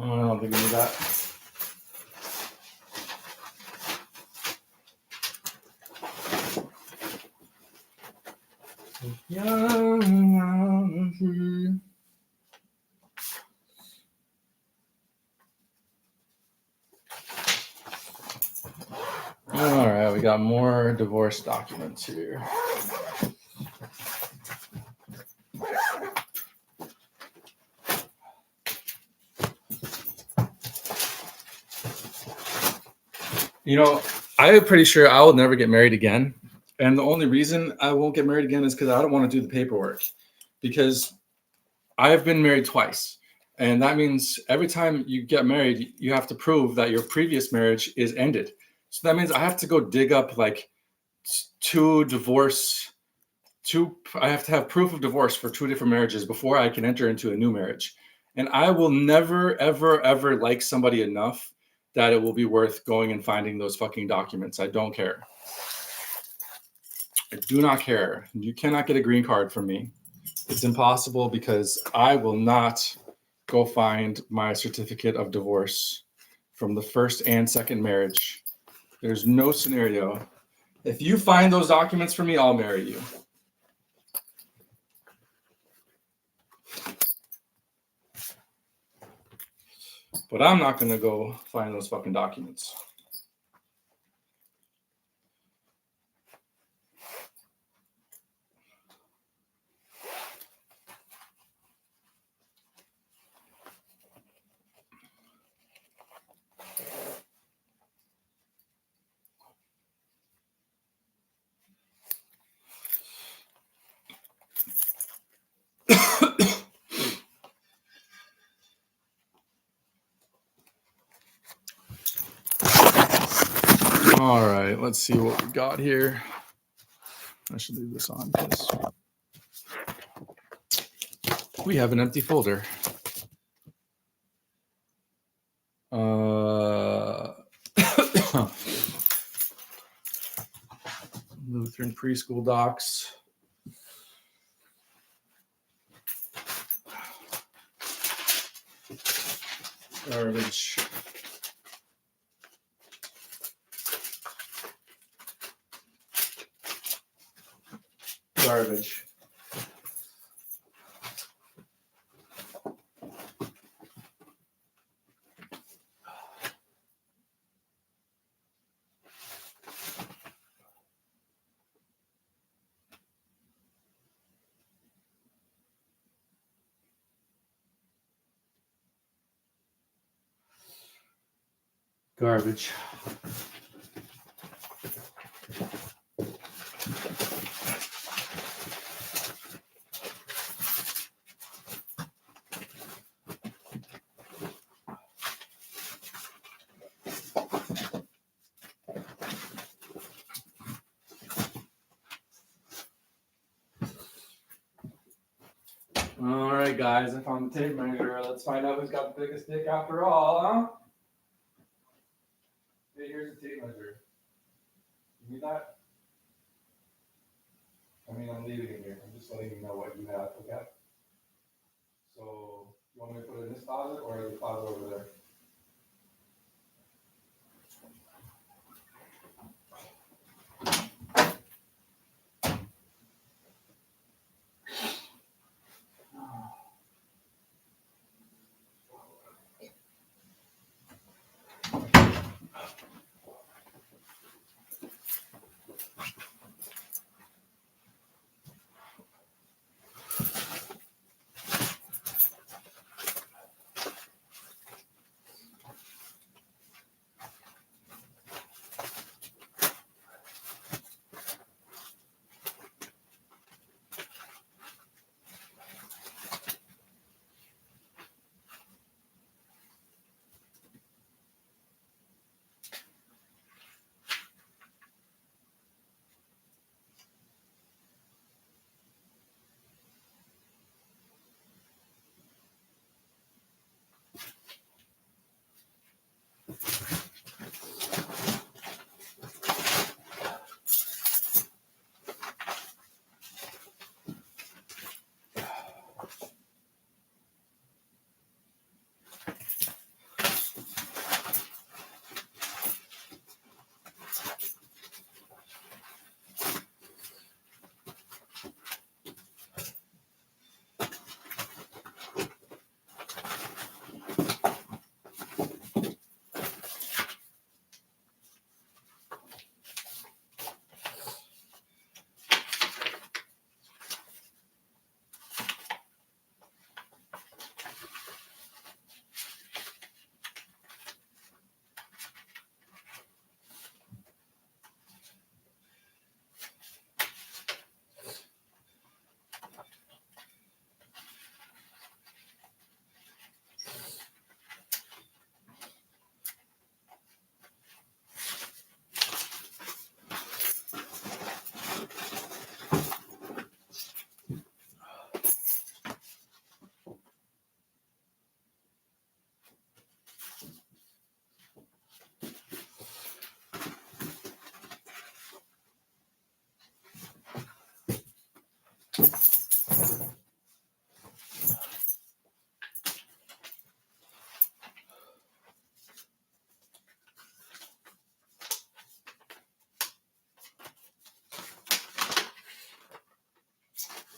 I don't think we need that. All right, we got more divorce documents here. You know, I'm pretty sure I will never get married again. And the only reason I won't get married again is because I don't want to do the paperwork. Because I've been married twice. And that means every time you get married, you have to prove that your previous marriage is ended. So that means I have to go dig up like I have to have proof of divorce for 2 different marriages before I can enter into a new marriage. And I will never, ever, ever like somebody enough that it will be worth going and finding those fucking documents. I don't care. I do not care. You cannot get a green card from me. It's impossible because I will not go find my certificate of divorce from the first and second marriage. There's no scenario. If you find those documents for me, I'll marry you. But I'm not going to go find those fucking documents. All right, let's see what we got here. I should leave this on because we have an empty folder. Lutheran preschool docs. Garbage. Garbage. Garbage. All right, guys, I found the tape measure. Let's find out who's got the biggest dick after all, huh? Hey, here's the tape measure. You need that? I mean, I'm leaving it here. I'm just letting you know what you have, okay? So, you want me to put it in this closet or the closet over there?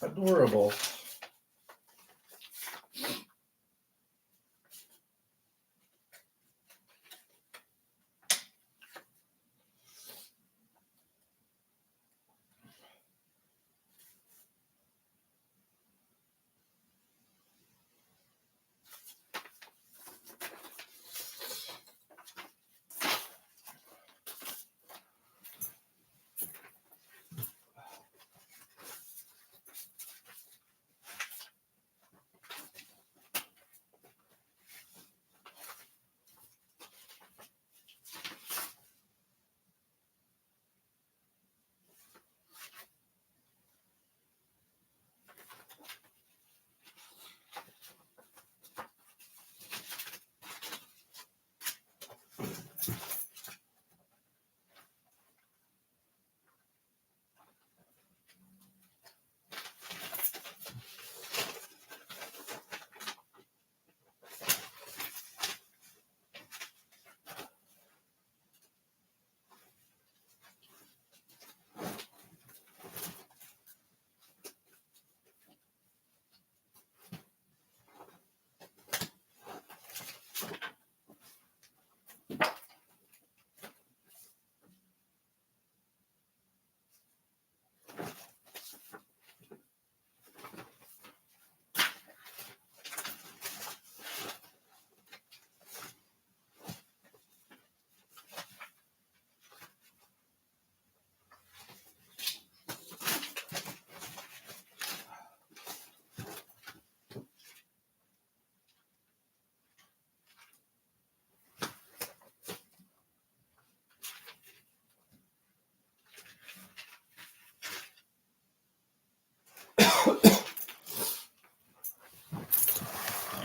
Adorable.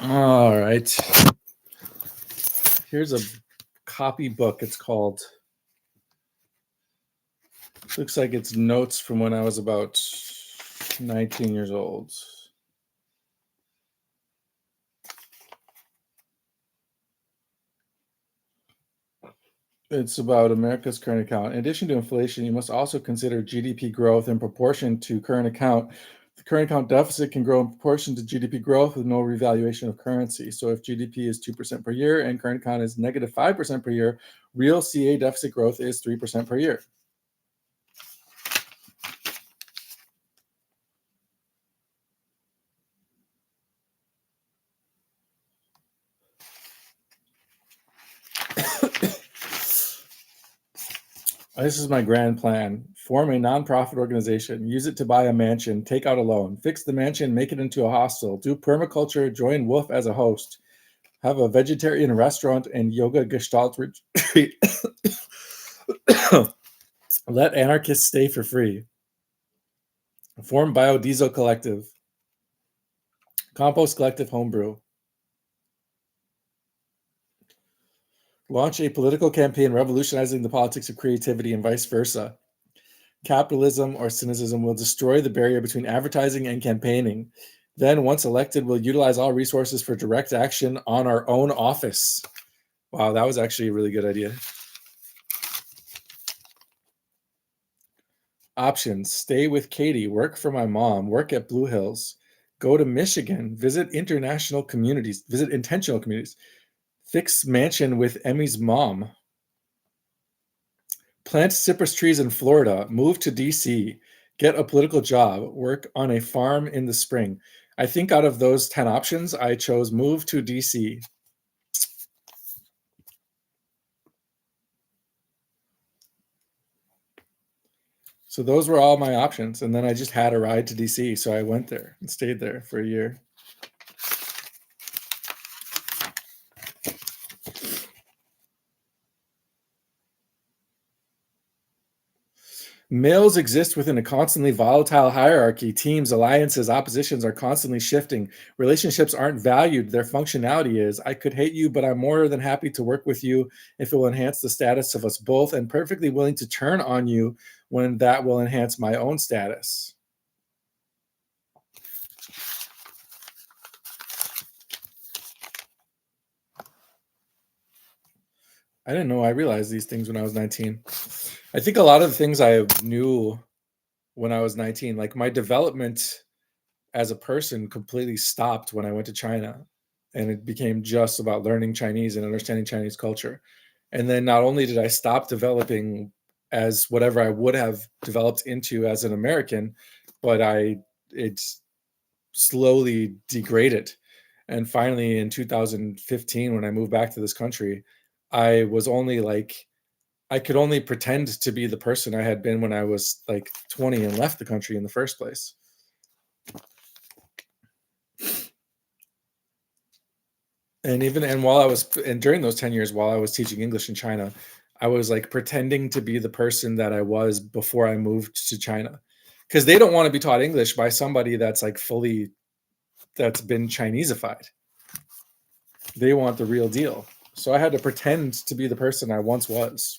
All right. Here's a copy book. It's called, looks like it's notes from when I was about 19 years old. It's about America's current account. In addition to inflation, you must also consider GDP growth in proportion to current account. The current account deficit can grow in proportion to GDP growth with no revaluation of currency. So if GDP is 2% per year and current account is negative 5% per year, real CA deficit growth is 3% per year. This is my grand plan. Form a nonprofit organization. Use it to buy a mansion. Take out a loan. Fix the mansion. Make it into a hostel. Do permaculture. Join Wolf as a host. Have a vegetarian restaurant and yoga gestalt retreat. Let anarchists stay for free. Form biodiesel collective. Compost collective homebrew. Launch a political campaign revolutionizing the politics of creativity and vice versa. Capitalism or cynicism will destroy the barrier between advertising and campaigning. Then, once elected, we'll utilize all resources for direct action on our own office. Wow, that was actually a really good idea. Options: stay with Katie, work for my mom, work at Blue Hills, go to Michigan, visit intentional communities, fix mansion with Emmy's mom, plant cypress trees in Florida, move to DC, get a political job, work on a farm in the spring. I think out of those 10 options, I chose move to DC. So those were all my options. And then I just had a ride to DC. So I went there and stayed there for a year. Males exist within a constantly volatile hierarchy. Teams, alliances, oppositions are constantly shifting. Relationships aren't valued. Their functionality is, I could hate you, but I'm more than happy to work with you if it will enhance the status of us both, and perfectly willing to turn on you when that will enhance my own status. I didn't know I realized these things when I was 19. I think a lot of the things I knew when I was 19, like my development as a person completely stopped when I went to China, and it became just about learning Chinese and understanding Chinese culture. And then not only did I stop developing as whatever I would have developed into as an American, but it slowly degraded. And finally in 2015, when I moved back to this country, I was only like, I could only pretend to be the person I had been when I was like 20 and left the country in the first place. And during those 10 years, while I was teaching English in China, I was like pretending to be the person that I was before I moved to China, because they don't want to be taught English by somebody that's like that's been Chineseified. They want the real deal. So I had to pretend to be the person I once was.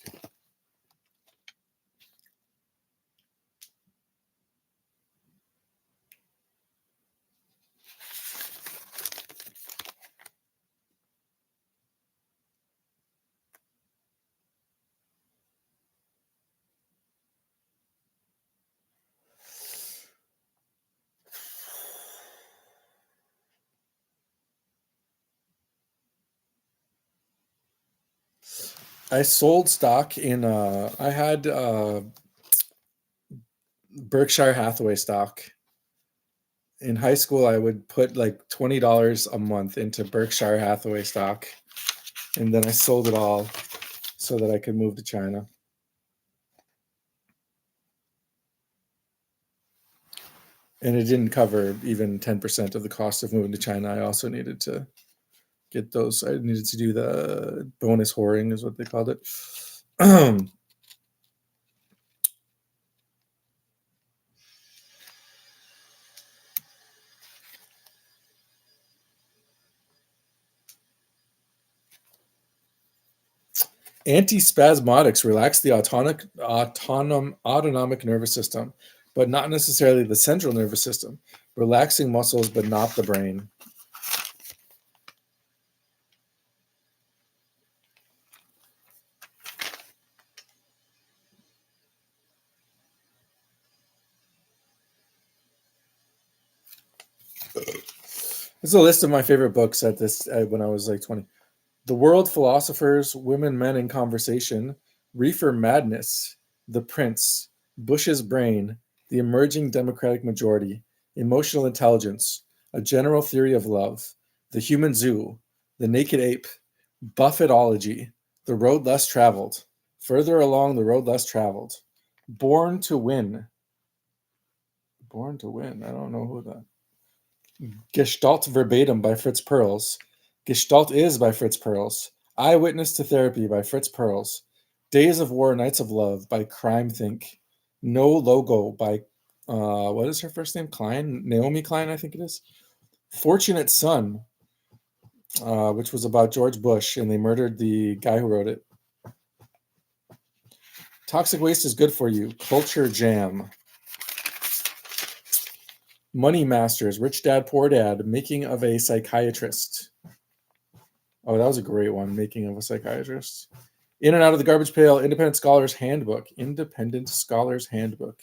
I sold stock in I had Berkshire Hathaway stock. In high school, I would put like $20 a month into Berkshire Hathaway stock, and then I sold it all so that I could move to China. And it didn't cover even 10% of the cost of moving to China. I also needed to get those. I needed to do the bonus whoring, is what they called it. Antispasmodics relax the autonomic nervous system, but not necessarily the central nervous system. Relaxing muscles, but not the brain. This is a list of my favorite books when I was like 20. The World, Philosophers, Women, Men in Conversation, Reefer Madness, The Prince, Bush's Brain, The Emerging Democratic Majority, Emotional Intelligence, A General Theory of Love, The Human Zoo, The Naked Ape, Buffetology, The Road Less Traveled, Further Along the Road Less Traveled, Born to Win. Born to Win. I don't know who that. Gestalt Verbatim by Fritz Perls. Gestalt Is by Fritz Perls. Eyewitness to Therapy by Fritz Perls. Days of War, Nights of Love by Crime Think. No Logo by, what is her first name? Klein? Naomi Klein, I think it is. Fortunate Son, which was about George Bush, and they murdered the guy who wrote it. Toxic Waste is Good for You. Culture Jam. Money Masters, Rich Dad, Poor Dad, Making of a Psychiatrist. Oh, that was a great one, Making of a Psychiatrist. In and Out of the Garbage Pail, Independent Scholar's Handbook. Independent Scholar's Handbook.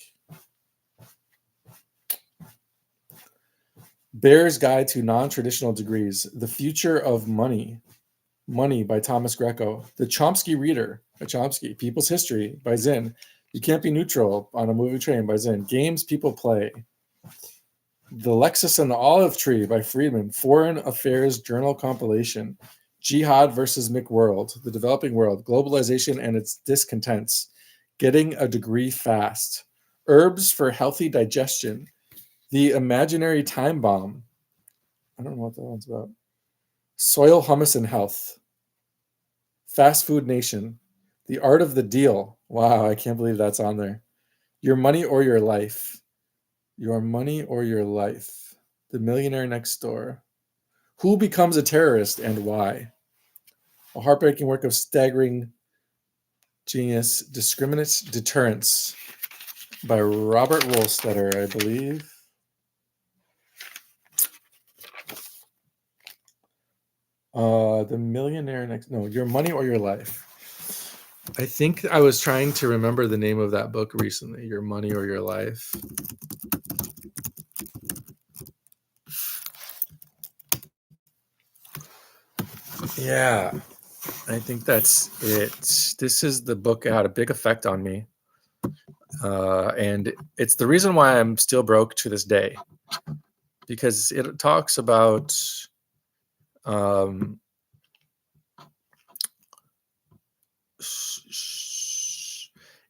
Bear's Guide to Non-Traditional Degrees. The Future of Money. Money by Thomas Greco. The Chomsky Reader by Chomsky. People's History by Zinn. You Can't Be Neutral on a Moving Train by Zinn. Games People Play. The Lexus and the Olive Tree by Friedman. Foreign Affairs Journal Compilation. Jihad versus McWorld. The Developing World. Globalization and Its Discontents. Getting a Degree Fast. Herbs for Healthy Digestion. The Imaginary Time Bomb. I don't know what that one's about. Soil, Hummus, and Health. Fast Food Nation. The Art of the Deal. Wow, I can't believe that's on there. Your Money or Your Life. Your Money or Your Life. The Millionaire Next Door. Who Becomes a Terrorist and Why? A heartbreaking work of staggering genius. Discriminate Deterrence by Robert Wohlstetter, I believe. The Millionaire Next... No, Your Money or Your Life. I think I was trying to remember the name of that book recently. Your Money or Your Life. Yeah, I think that's it. This is the book that had a big effect on me. And it's the reason why I'm still broke to this day. Because it talks about...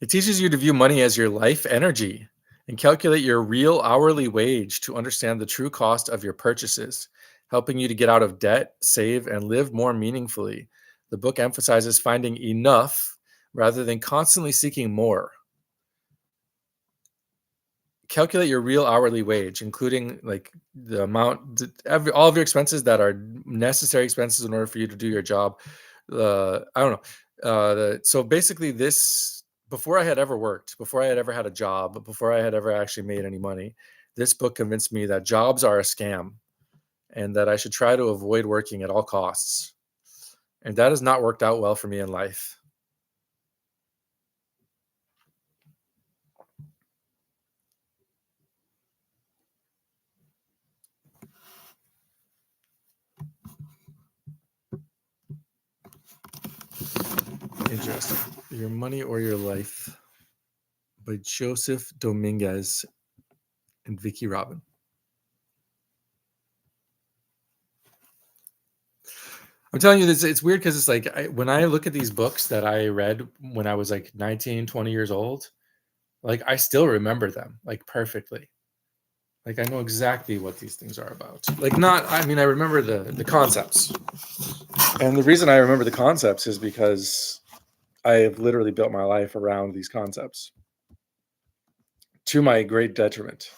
it teaches you to view money as your life energy and calculate your real hourly wage to understand the true cost of your purchases, helping you to get out of debt, save, and live more meaningfully. The book emphasizes finding enough rather than constantly seeking more. Calculate your real hourly wage, including like the amount, all of your expenses that are necessary expenses in order for you to do your job. I don't know. So basically this, before I had ever worked, before I had ever had a job, before I had ever actually made any money, this book convinced me that jobs are a scam and that I should try to avoid working at all costs. And that has not worked out well for me in life. Interesting. Your Money or Your Life by Joseph Dominguez and Vicki Robin. I'm telling you this, it's weird because it's like when I look at these books that I read when I was like 19, 20 years old, like I still remember them like perfectly. Like I know exactly what these things are about. Like I remember the concepts. And the reason I remember the concepts is because I have literally built my life around these concepts to my great detriment.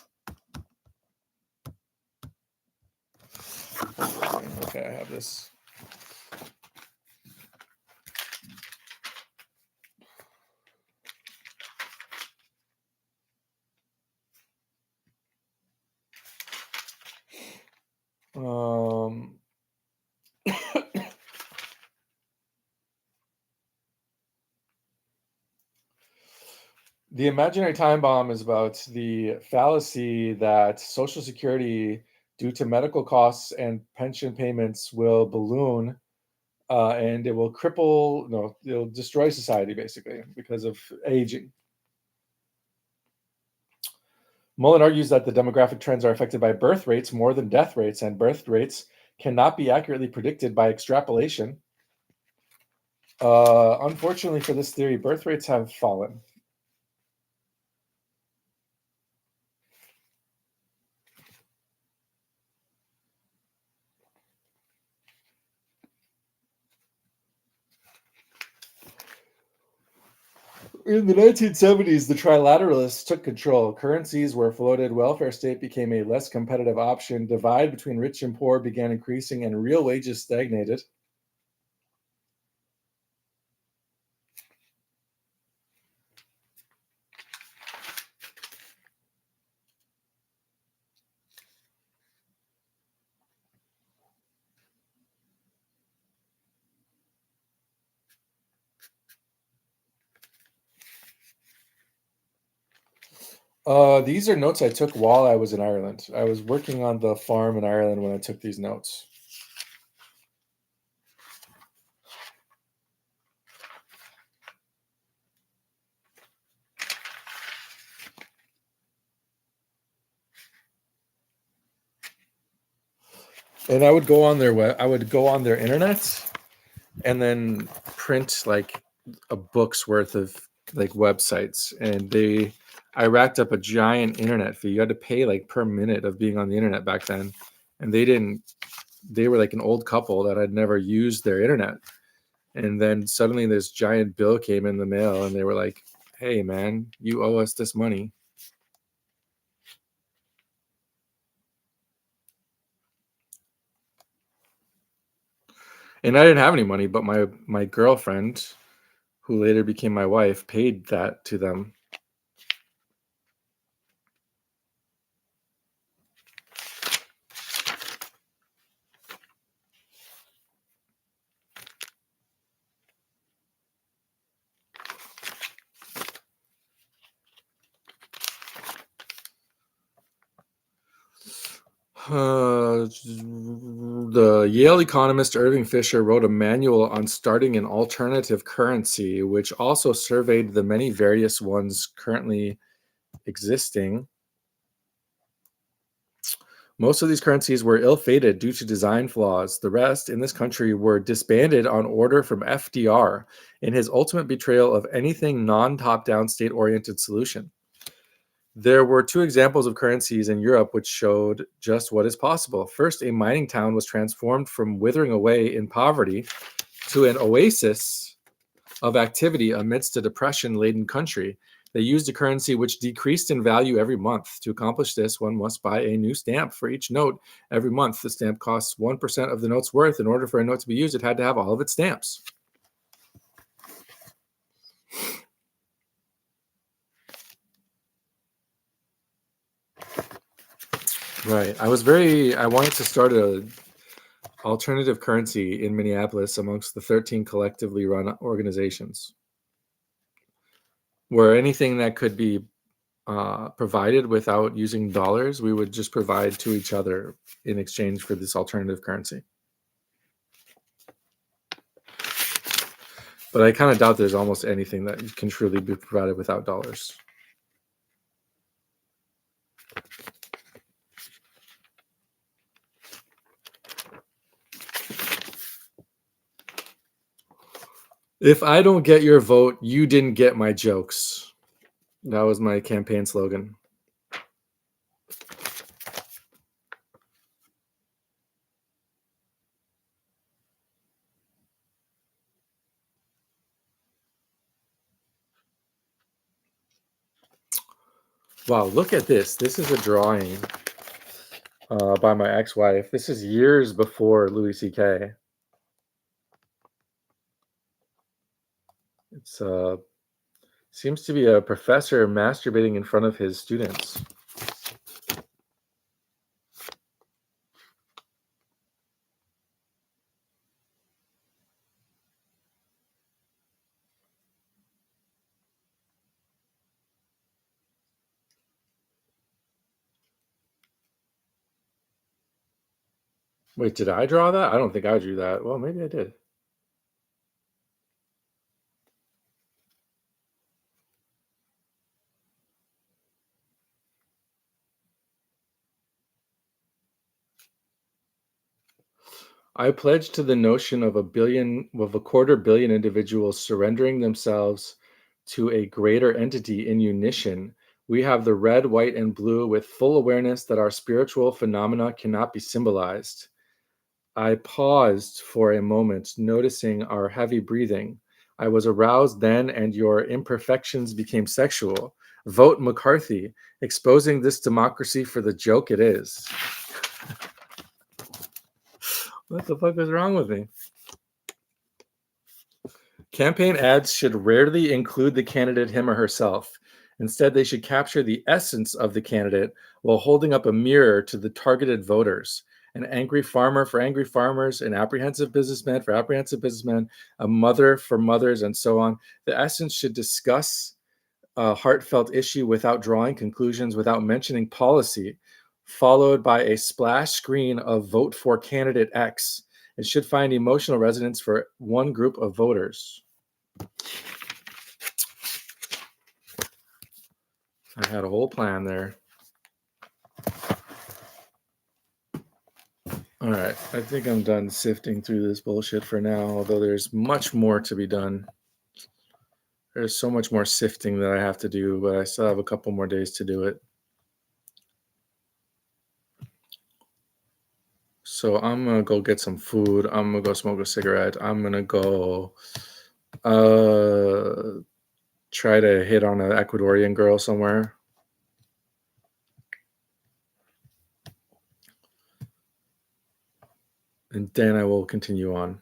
Okay, I have this. The imaginary time bomb is about the fallacy that Social Security, due to medical costs and pension payments, will balloon and it will cripple, no, it'll destroy society basically because of aging. Mullen argues that the demographic trends are affected by birth rates more than death rates, and birth rates cannot be accurately predicted by extrapolation. Unfortunately for this theory, birth rates have fallen. In the 1970s, the trilateralists took control. Currencies were floated, welfare state became a less competitive option, divide between rich and poor began increasing, and real wages stagnated. These are notes I took while I was in Ireland. I was working on the farm in Ireland when I took these notes. And I would go on their internet and then print like a book's worth of like websites, and I racked up a giant internet fee. You had to pay like per minute of being on the internet back then, and they were like an old couple that had never used their internet, and then suddenly this giant bill came in the mail and they were like, hey man, you owe us this money. And I didn't have any money, but my girlfriend, who later became my wife, paid that to them. The Yale economist Irving Fisher wrote a manual on starting an alternative currency, which also surveyed the many various ones currently existing. Most of these currencies were ill-fated due to design flaws. The rest in this country were disbanded on order from FDR in his ultimate betrayal of anything non-top-down state-oriented solution. There were two examples of currencies in Europe which showed just what is possible. First, a mining town was transformed from withering away in poverty to an oasis of activity amidst a depression-laden country. They used a currency which decreased in value every month. To accomplish this, one must buy a new stamp for each note every month. The stamp costs 1% of the note's worth. In order for a note to be used, it had to have all of its stamps. Right. I wanted to start a alternative currency in Minneapolis amongst the 13 collectively run organizations, where anything that could be provided without using dollars, we would just provide to each other in exchange for this alternative currency. But I kind of doubt there's almost anything that can truly be provided without dollars. If I don't get your vote, you didn't get my jokes. That was my campaign slogan. Wow, look at this. This is a drawing by my ex-wife. This is years before Louis C.K. It's seems to be a professor masturbating in front of his students. Wait, did I draw that? I don't think I drew that. Well, maybe I did. I pledge to the notion of a quarter billion individuals surrendering themselves to a greater entity in unition. We have the red, white, and blue with full awareness that our spiritual phenomena cannot be symbolized. I paused for a moment, noticing our heavy breathing. I was aroused then, and your imperfections became sexual. Vote McCarthy, exposing this democracy for the joke it is. What the fuck is wrong with me? Campaign ads should rarely include the candidate him or herself. Instead, they should capture the essence of the candidate while holding up a mirror to the targeted voters. An angry farmer for angry farmers, an apprehensive businessman for apprehensive businessmen, a mother for mothers, and so on. The essence should discuss a heartfelt issue without drawing conclusions, without mentioning policy, followed by a splash screen of vote for candidate X. It should find emotional resonance for one group of voters. I had a whole plan there. All right, I think I'm done sifting through this bullshit for now, although there's much more to be done. There's so much more sifting that I have to do, but I still have a couple more days to do it. So I'm going to go get some food. I'm going to go smoke a cigarette. I'm going to go try to hit on an Ecuadorian girl somewhere. And then I will continue on.